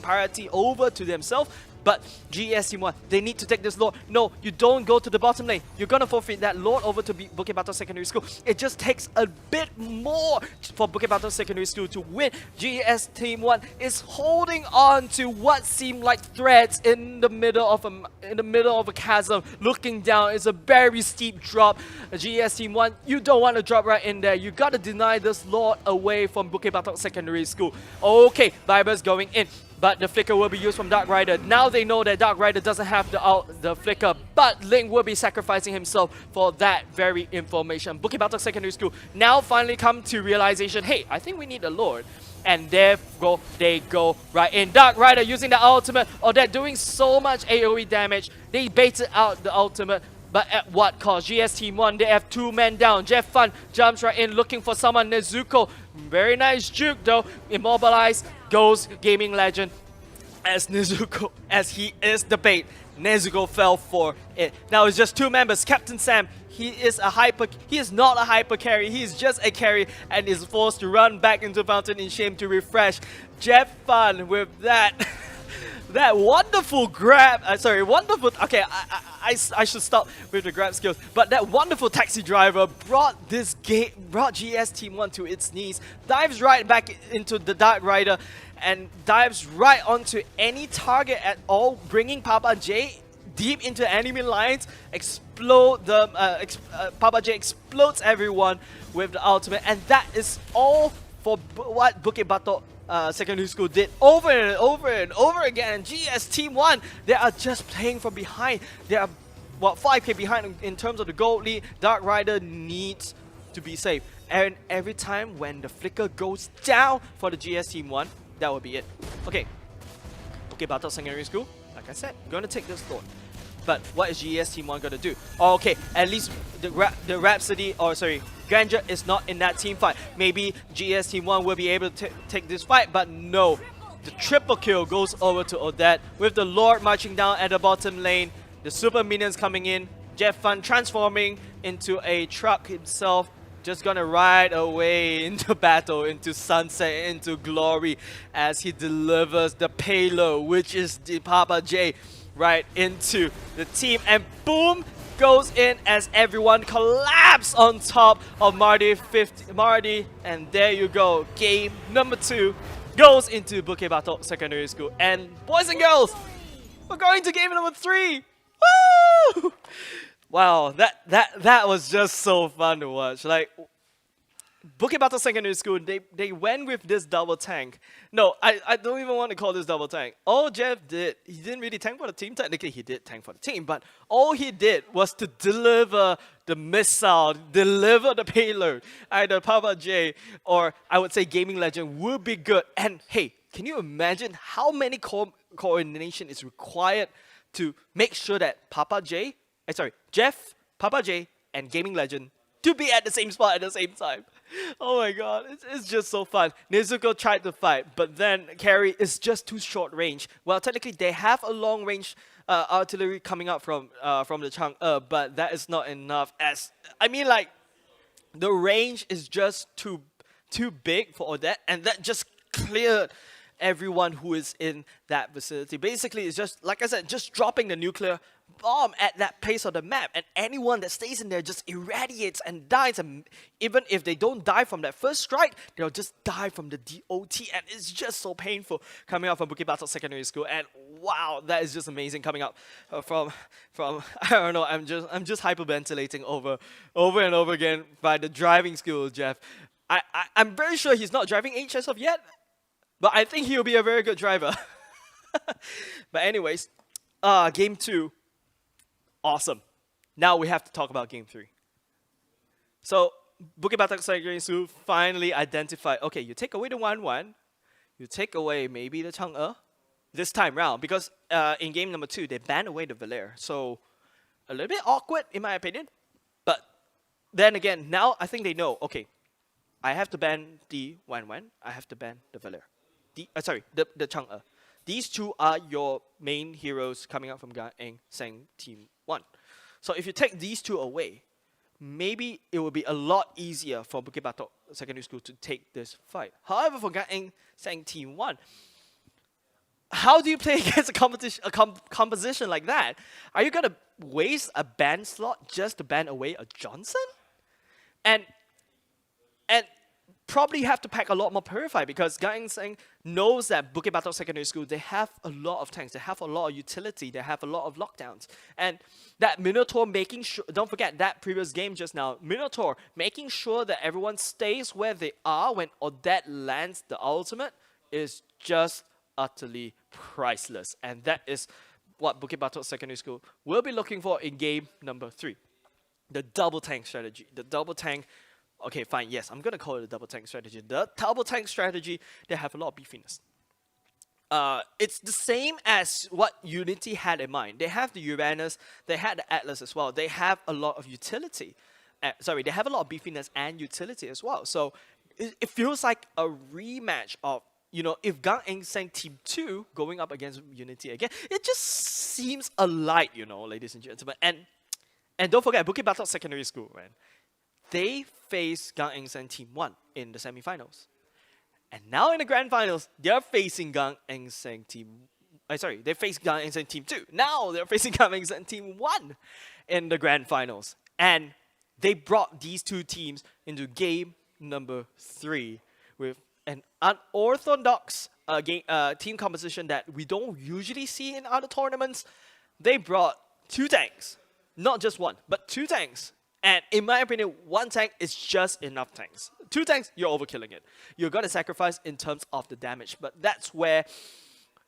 priority over to themselves. But GES Team 1, they need to take this Lord. No, you don't go to the bottom lane. You're gonna forfeit that Lord over to Bukit Batok Secondary School. It just takes a bit more for Bukit Batok Secondary School to win. GES Team 1 is holding on to what seem like threads in the middle of a chasm. Looking down, it's a very steep drop. GES Team 1, you don't want to drop right in there. You gotta deny this Lord away from Bukit Batok Secondary School. Okay, Vibers going in. But the flicker will be used from Dark Rider. Now they know that Dark Rider doesn't have the flicker, but Link will be sacrificing himself for that very information. Bukit Batok Secondary School now finally come to realization, hey, I think we need a Lord. And there they go right in. Dark Rider using the ultimate, or they're doing so much AoE damage. They baited out the ultimate. But at what cost? GS Team 1, they have 2 men down. Jeff Fun jumps right in looking for someone. Nezuko, very nice juke though. Immobilized goes Gaming Legend as Nezuko, as he is the bait. Nezuko fell for it. Now it's just 2 members. Captain Sam, he is not a hyper carry, he is just a carry and is forced to run back into Fountain in Shame to refresh. Jeff Fun with that. That wonderful grab, okay, I should stop with the grab skills, but that wonderful taxi driver brought GS Team 1 to its knees, dives right back into the Dark Rider, and dives right onto any target at all, bringing Papa J deep into enemy lines, Papa J explodes everyone with the ultimate, and that is all for what Bukit Batok Secondary School did over and over and over again. GS Team 1, they are just playing from behind. They are 5k behind in terms of the gold lead. Dark Rider needs to be safe, and every time when the flicker goes down for the GS Team 1, that will be it. Okay, Bukit Batok Secondary School, like I said, gonna take this Lord. But what is GS Team 1 gonna do? Okay, at least the Rhapsody, Grandeur is not in that team fight. Maybe GS Team 1 will be able to take this fight, but no. The triple kill goes over to Odette with the Lord marching down at the bottom lane. The super minions coming in. Jeff Fun transforming into a truck himself. Just gonna ride away into battle, into sunset, into glory as he delivers the payload, which is the Papa J, right into the team. And boom! Goes in as everyone collapses on top of Marty, and there you go. Game number 2 goes into Bukit Batok Secondary School. And boys and girls, we're going to game number 3. Woo! Wow, that was just so fun to watch. Like, Bukit Batok Secondary School, they went with this double tank. No, I don't even want to call this double tank. All Jeff did, he didn't really tank for the team. Technically, he did tank for the team, but all he did was to deliver the missile, deliver the payload. Either Papa J or I would say Gaming Legend would be good. And hey, can you imagine how many coordination is required to make sure that Jeff, Papa J, and Gaming Legend to be at the same spot at the same time? Oh my god, it's just so fun. Nezuko tried to fight, but then carry is just too short range. Well, technically they have a long range artillery coming out from the Chang'e, but that is not enough. The range is just too big for Odette, and that just cleared everyone who is in that vicinity. Basically, it's just, like I said, just dropping the nuclear bomb at that pace of the map, and anyone that stays in there just irradiates and dies, and even if they don't die from that first strike, they'll just die from the DOT, and it's just so painful coming out from Bukit Batok Secondary School. And wow, that is just amazing coming up from I don't know. I'm just hyperventilating over and over again by the driving skill, Jeff. I'm very sure he's not driving H as of yet, but I think he'll be a very good driver. But anyways, game 2, awesome. Now we have to talk about game 3. So Bukit Batok Secondary School finally identified, okay, you take away the 1-1, you take away maybe the Chang'e this time round, because in game number 2, they banned away the Valere. So a little bit awkward in my opinion. But then again, now I think they know, okay, I have to ban the 1-1, I have to ban the Valere. The Chang'e. These two are your main heroes coming out from Gang Seng Team 1. So if you take these two away, maybe it will be a lot easier for Bukit Batok Secondary School to take this fight. However, for Gang Seng Team 1, how do you play against a composition like that? Are you gonna waste a ban slot just to ban away a Johnson? And probably have to pack a lot more Purify, because Gang Seng knows that Bukit Batok Secondary School, they have a lot of tanks, they have a lot of utility, they have a lot of lockdowns. And that Minotaur making sure, don't forget that previous game just now, Minotaur making sure that everyone stays where they are when Odette lands the ultimate is just utterly priceless. And that is what Bukit Batok Secondary School will be looking for in game number 3. The double tank strategy. The double tank. Okay, fine, yes, I'm going to call it a double tank strategy. The double tank strategy, they have a lot of beefiness. It's the same as what Unity had in mind. They have the Uranus, they had the Atlas as well. They have a lot of utility. They have a lot of beefiness and utility as well. So it feels like a rematch of, you know, if Gang Seng Team 2 going up against Unity again, it just seems alike, you know, ladies and gentlemen. And don't forget, Bukit Batok Secondary School, man. They faced Gang Seng Team 1 in the semifinals. And now in the grand finals, they're facing Gang Seng Team... they faced Gang Seng Team 2. Now they're facing Gang Seng Team 1 in the grand finals. And they brought these two teams into game number 3 with an unorthodox team composition that we don't usually see in other tournaments. They brought 2 tanks. Not just 1, but 2 tanks. And in my opinion, 1 tank is just enough tanks. 2 tanks, you're overkilling it. You're going to sacrifice in terms of the damage. But that's where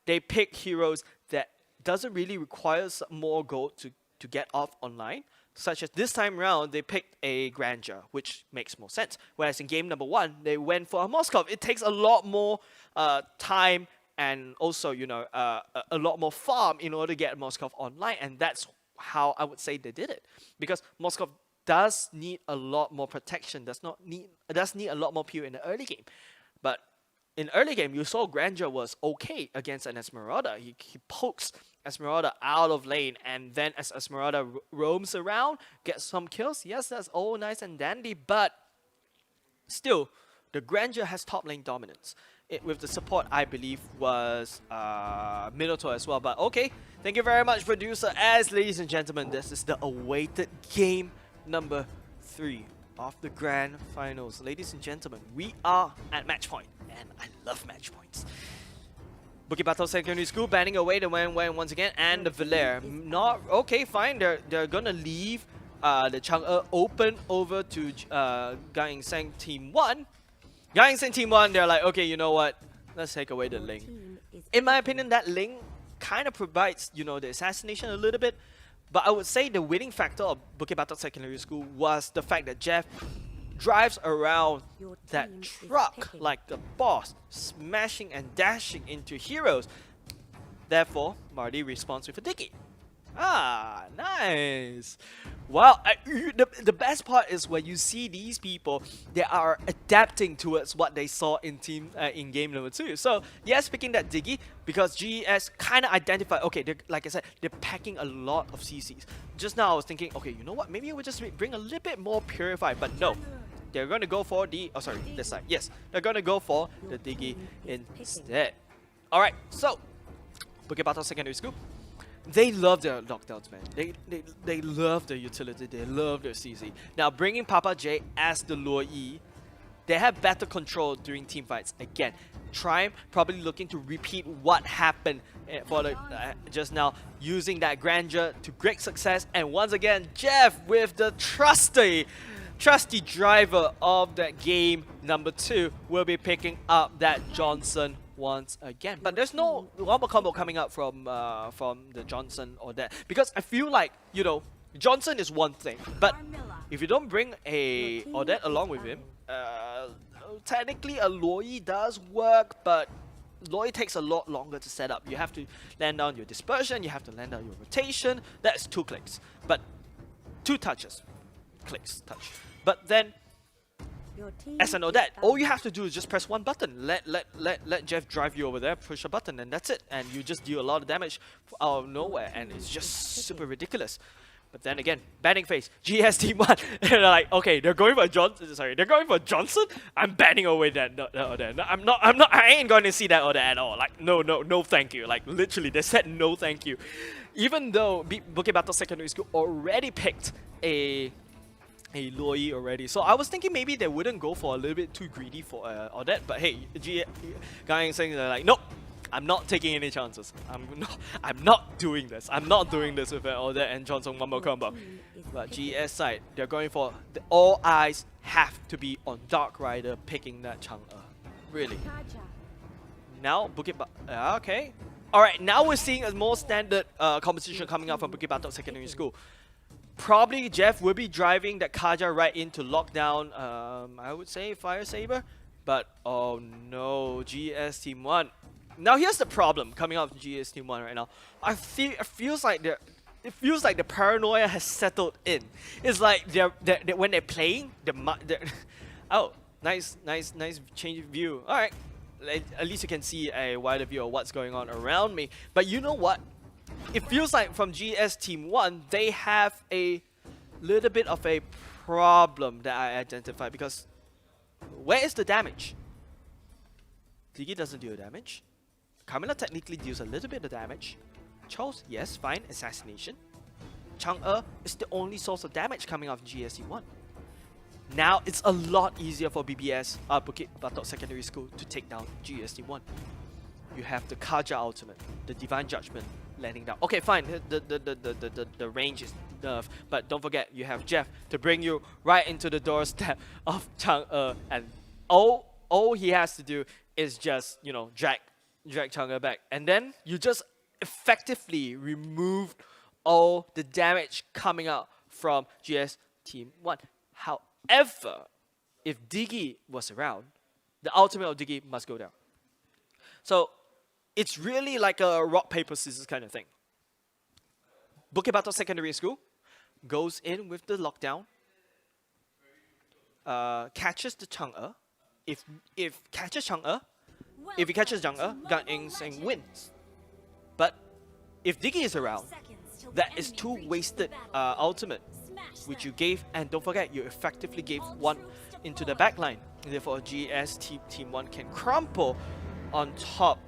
they pick heroes that doesn't really require more gold to get off online. Such as this time round, they picked a Grandeur, which makes more sense. Whereas in game number 1, they went for a Moskov. It takes a lot more time and also, you know, a lot more farm in order to get Moskov online. And that's how I would say they did it. Because Moskov does need a lot more protection, does need a lot more peel in the early game. But in early game, you saw Grandeur was okay against an Esmeralda. He pokes Esmeralda out of lane, and then as Esmeralda roams around, gets some kills. Yes, that's all nice and dandy, but still, the Grandeur has top lane dominance. With the support, I believe, was Minotaur as well. But okay, thank you very much, producer. As ladies and gentlemen, this is the awaited game number 3 of the grand finals. Ladies and gentlemen, we are at match point, and I love match points. Bukit Batok Secondary School banning away the Wen once again, and the Valere. Not okay, fine. They're gonna leave the Chang'e open over to Gang Seng Team 1. Gang Seng Team 1, they're like, okay, you know what? Let's take away the Ling. In my opinion, that Ling kind of provides, you know, the assassination a little bit. But I would say the winning factor of Bukit Batok Secondary School was the fact that Jeff drives around that truck like a boss, smashing and dashing into heroes. Therefore, Marty responds with a Diggy. Ah, nice. Wow, the best part is when you see these people, they are adapting towards what they saw in game number 2. So yes, picking that Diggy because GES kind of identified, okay, like I said, they're packing a lot of CCs. Just now I was thinking, okay, you know what, maybe we'll just bring a little bit more Purify, but no. They're going to go for the, oh sorry, this side. Yes, they're going to go for the Diggy instead. Alright, so, Bukit Batok Secondary School. They love their lockdowns, man. They love their utility. They love their CC. Now, bringing Papa J as the Luo Yi, They have better control during team fights. Again, Triumph probably looking to repeat what happened for the just now, using that grandeur to great success. And once again, Jeff with the trusty driver of that game number 2 will be picking up that Johnson once again. But there's no wombo combo coming up from the Johnson or that, because I feel like, you know, Johnson is one thing, but if you don't bring a Odette along with him, technically a Loi does work, but Loi takes a lot longer to set up. You have to land down your dispersion, you have to land down your rotation. That's 2 clicks, but 2 touches, clicks, touch. But then, as an Odette, all you have to do is just press 1 button. Let Jeff drive you over there, push a button, and that's it. And you just deal a lot of damage out of nowhere, and it's just super ridiculous. But then again, banning phase, GS Team 1, and they're like, okay, they're going for they're going for Johnson? I'm banning away that Odette. I ain't going to see that Odette at all. Like, no thank you. Like, literally, they said no thank you. Even though Bukit Batok Secondary School already picked a Loi already. So I was thinking maybe they wouldn't go for a little bit too greedy for Odette, but hey, guys saying they're like, nope, I'm not taking any chances. I'm not doing this. I'm not doing this with Odette and Johnson one more combo. But GS side, they're going for all eyes have to be on Dark Rider picking that Chang'e. Really. Now Bukit Batok, okay. Alright, now we're seeing a more standard competition coming out from Bukit Batok Secondary School. Probably Jeff will be driving that Kaja right into lockdown, I would say Fire Saber. But oh no, GS Team 1. Now here's the problem coming out of GS Team 1 right now. It feels like the paranoia has settled in. It's like they're when they're playing, oh, nice change of view. Alright, at least you can see a wider view of what's going on around me. But you know what? It feels like from GS Team 1, they have a little bit of a problem that I identified, because where is the damage? Diggy doesn't deal damage. Carmilla technically deals a little bit of damage. Charles, yes, fine, assassination. Chang'e is the only source of damage coming out of GS Team 1. Now it's a lot easier for BBS, Bukit Batok Secondary School, to take down GS Team 1. You have the Kaja ultimate, the Divine Judgment landing down. Okay, fine, the range is nerfed, but don't forget you have Jeff to bring you right into the doorstep of Chang'e, and all he has to do is just, you know, drag Chang'e back, and then you just effectively remove all the damage coming out from GS Team 1. However, if Diggy was around, the ultimate of Diggy must go down. So it's really like a rock, paper, scissors kind of thing. Bukit Batok Secondary School goes in with the lockdown, catches the Chang'e. If catches Chang'e, if he catches Chang'e, Gan Eng Seng wins. But if Diggy is around, that is 2 wasted ultimate, which you gave, and don't forget, you effectively gave 1 into the backline. Therefore, GS Team 1 can crumple on top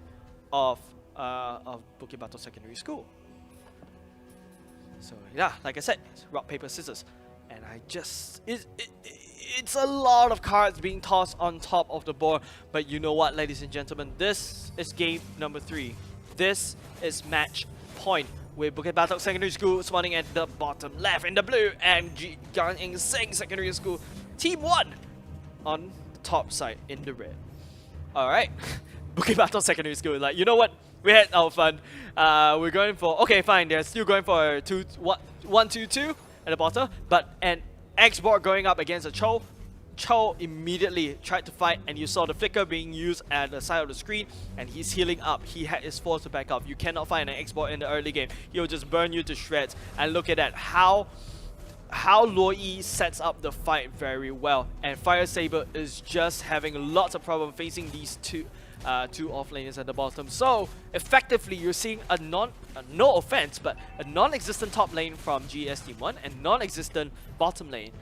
of Bukit Batok Secondary School. So yeah, like I said, it's rock, paper, scissors. And it's a lot of cards being tossed on top of the board. But you know what, ladies and gentlemen, this is game number 3. This is match point, with Bukit Batok Secondary School spawning at the bottom left in the blue, and Gan Eng Seng Secondary School Team 1 on the top side in the red. Alright, Bukit Batok Secondary School, like, you know what? We had our fun. We're going for, okay, fine, they're still going for 1-2-2 at the bottom, but an X-Board going up against a Cho. Cho immediately tried to fight, and you saw the flicker being used at the side of the screen, and he's healing up. He had his force to back up. You cannot find an X-Board in the early game. He'll just burn you to shreds. And look at that, how Loi sets up the fight very well, and Fire Saber is just having lots of problem facing these two offlaners at the bottom. So effectively, you're seeing no offense, but a non-existent top lane from GS Team 1 and non-existent bottom lane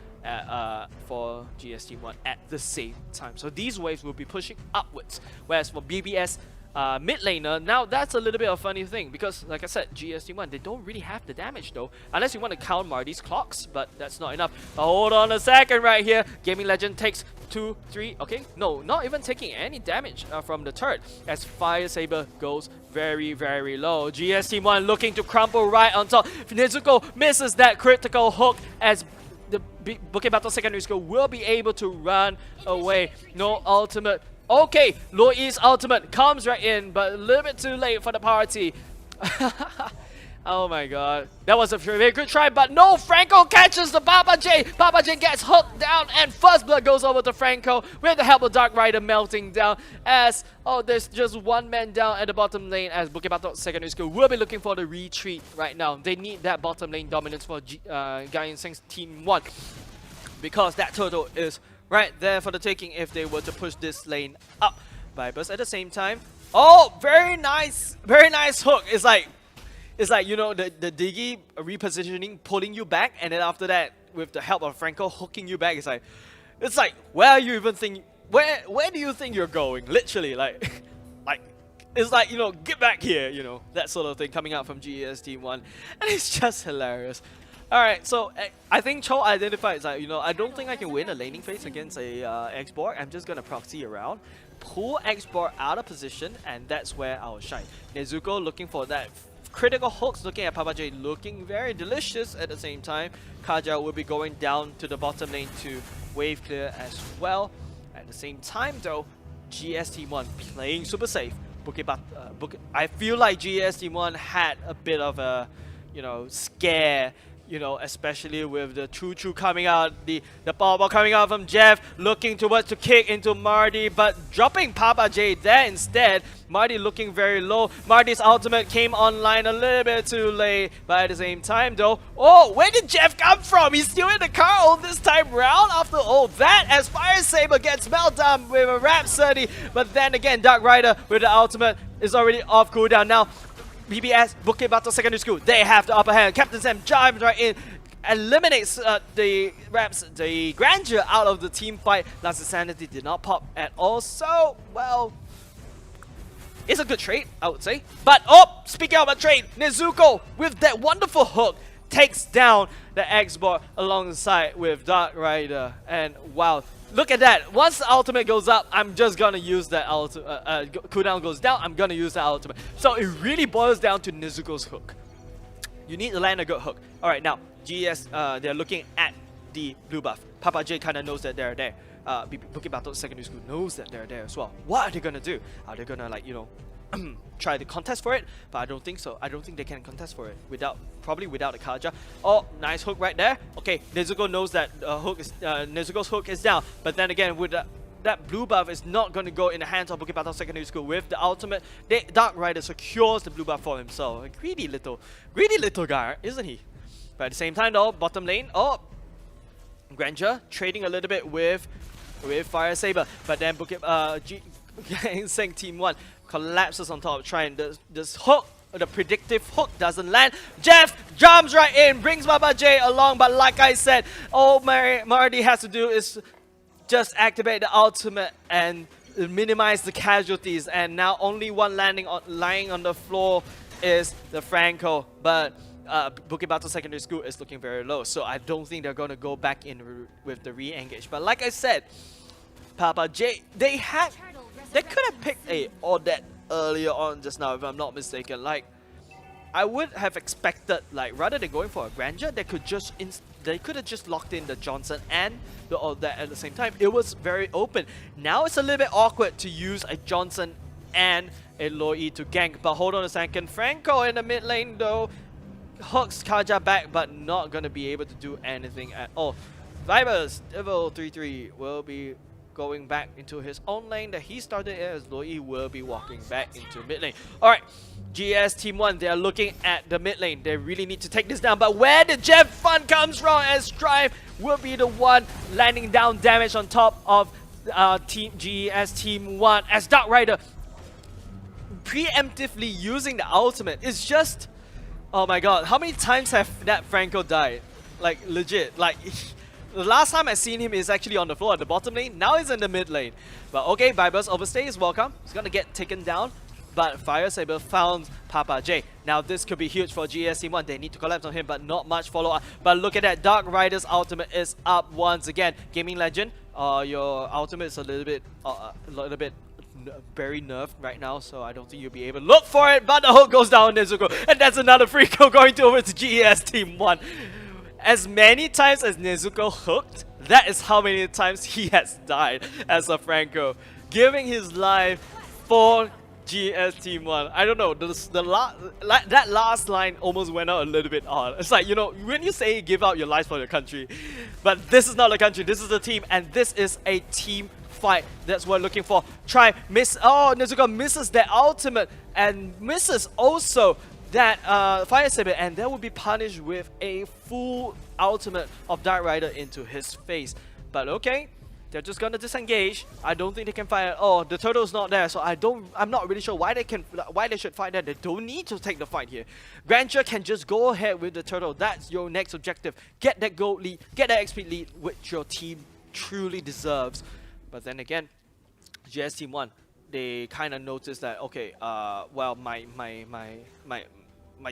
for GS Team 1 at the same time. So these waves will be pushing upwards, whereas for BBS, mid laner. Now that's a little bit of a funny thing because, like I said, GST1 they don't really have the damage though, unless you want to count Marty's clocks, but that's not enough. But hold on a second right here. Gaming Legend takes 2, 3. Okay, no, not even taking any damage from the turret as Fire Saber goes very, very low. GST1 looking to crumple right on top. Nezuko misses that critical hook as the Bukit Battle secondary school will be able to run away. No ultimate. Okay, Loi's ultimate comes right in, but a little bit too late for the party. Oh my god. That was a very good try, but no, Franco catches the Papa J. Papa J gets hooked down, and First Blood goes over to Franco with the help of Dark Rider melting down as, oh, there's just one man down at the bottom lane as Bukit Batok Secondary School will be looking for the retreat right now. They need that bottom lane dominance for Guy Seng's Team 1 because that turtle is right there for the taking if they were to push this lane up. Vibers at the same time. Oh, very nice hook. It's like, you know, the Diggy repositioning, pulling you back, and then after that, with the help of Franco hooking you back, it's like, where are you even think, where do you think you're going? Literally, like, it's like, you know, get back here, you know, that sort of thing coming out from GES Team 1, and it's just hilarious. Alright, so I think Cho identified, it's like, you know, I don't think I can win a laning phase against a X-Borg. I'm just gonna proxy around, pull X-Borg out of position, and that's where I'll shine. Nezuko looking for that critical hooks, looking at Papa J looking very delicious at the same time. Kaja will be going down to the bottom lane to wave clear as well. At the same time though, GS Team 1 playing super safe. I feel like GS Team 1 had a bit of a, you know, scare, you know, especially with the choo-choo coming out, the powerball coming out from Jeff, looking towards to kick into Marty, but dropping Papa J there instead. Marty looking very low. Marty's ultimate came online a little bit too late, but at the same time though, oh, where did Jeff come from? He's still in the car all this time round after all that as Fire Saber gets meltdown with a Rhapsody, but then again Dark Rider with the ultimate is already off cooldown now. BBS, Bukit Batok Secondary School, they have the upper hand. Captain Sam chimes right in, eliminates the Grandeur out of the team fight. Last Sanity did not pop at all, so, well, it's a good trade, I would say. But, oh, speaking of a trade, Nezuko, with that wonderful hook, takes down the X-Borg alongside with Dark Rider. And, wow. Look at that. Once the ultimate goes up, I'm just gonna use that ultimate. Cooldown goes down, I'm gonna use that ultimate. So it really boils down to Nezuko's hook. You need to land a good hook. Alright, now, GS, they're looking at the blue buff. Papa J kinda knows that they're there. Bukit Batok Secondary School knows that they're there as well. What are they gonna do? Are they gonna, like, you know, try to contest for it? But I don't think so. I don't think they can contest for it probably without a Kaja. Oh, nice hook right there. Okay, Nezuko knows that Nezuko's hook is down. But then again, with that blue buff is not going to go in the hands of Bukit Batok Secondary School with the ultimate. Dark Rider secures the blue buff for himself. A greedy little guy, isn't he? But at the same time though, bottom lane, oh, Grandeur trading a little bit with Fire Saber, but then Seng Team 1 collapses on top, trying this hook. The predictive hook doesn't land. Jeff jumps right in, brings Baba J along, but like I said, all Marty has to do is just activate the ultimate and minimize the casualties, and now only one lying on the floor is the Franco, but Bukit Batok Secondary School is looking very low, so I don't think they're going to go back in with the re-engage. But like I said, Papa J, they could have picked a Odette earlier on just now, if I'm not mistaken. Like, I would have expected, like, rather than going for a Grandeur, they could have just locked in the Johnson and the Odette at the same time. It was very open. Now it's a little bit awkward to use a Johnson and a Loi to gank. But hold on a second, Franco in the mid lane though hooks Kaja back, but not gonna be able to do anything at all. Vibers, Devil 3-3 will be going back into his own lane that he started as Loi will be walking back into mid lane. Alright, GS Team 1, they are looking at the mid lane. They really need to take this down, but where did Jeff Fun comes from as Strive will be the one landing down damage on top of GS Team 1 as Dark Rider preemptively using the ultimate. It's just, oh my god, how many times have that Franco died? Like, legit, like, the last time I seen him is actually on the floor at the bottom lane, now he's in the mid lane. But okay, Vibers, overstay is welcome. He's gonna get taken down. but Fire Saber found Papa J. Now this could be huge for GS Team 1. They need to collapse on him, but not much follow-up. But look at that, Dark Rider's ultimate is up once again. Gaming Legend, your ultimate is a little bit very nerfed right now, so I don't think you'll be able to look for it, but the hook goes down Nezuko, and that's another free kill going over to GES Team 1. As many times as Nezuko hooked, that is how many times he has died as a Franco, giving his life for GS Team 1. I don't know, that last line almost went out a little bit odd. It's like, you know, when you say give out your lives for your country, but this is not a country, this is a team, and this is a team fight. That's what we're looking for. Try, miss, oh, Nezuko misses that ultimate, and misses also that Fire Saber, and that would be punished with a full ultimate of Dark Rider into his face. But okay, they're just gonna disengage. I don't think they can fight at all. The turtle's not there, so I'm not really sure why they should fight that. They don't need to take the fight here. Grandeur can just go ahead with the turtle. That's your next objective. Get that gold lead, get that XP lead, which your team truly deserves. But then again, GS Team 1, they kind of noticed that, okay, well, my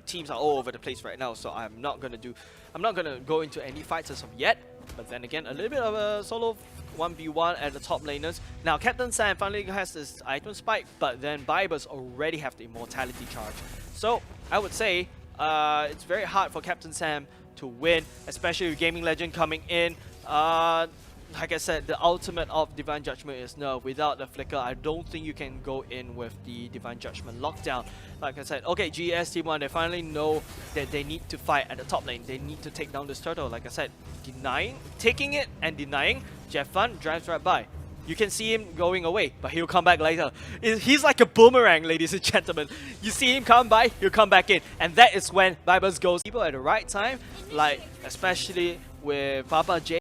teams are all over the place right now, so I'm not gonna go into any fights as of yet. But then again, a little bit of a solo 1v1 at the top laners. Now Captain Sam finally has this item spike, but then Vibers already have the immortality charge. So I would say it's very hard for Captain Sam to win, especially with Gaming Legend coming in. Like I said, the ultimate of Divine Judgment is no. Without the flicker, I don't think you can go in with the Divine Judgment lockdown. Like I said, okay, GS Team 1, they finally know that they need to fight at the top lane. They need to take down this turtle. Like I said, taking it and denying, Jeff Fun drives right by. You can see him going away, but he'll come back later. He's like a boomerang, ladies and gentlemen. You see him come by, he'll come back in. And that is when Vibers goes people at the right time, like especially with Papa J.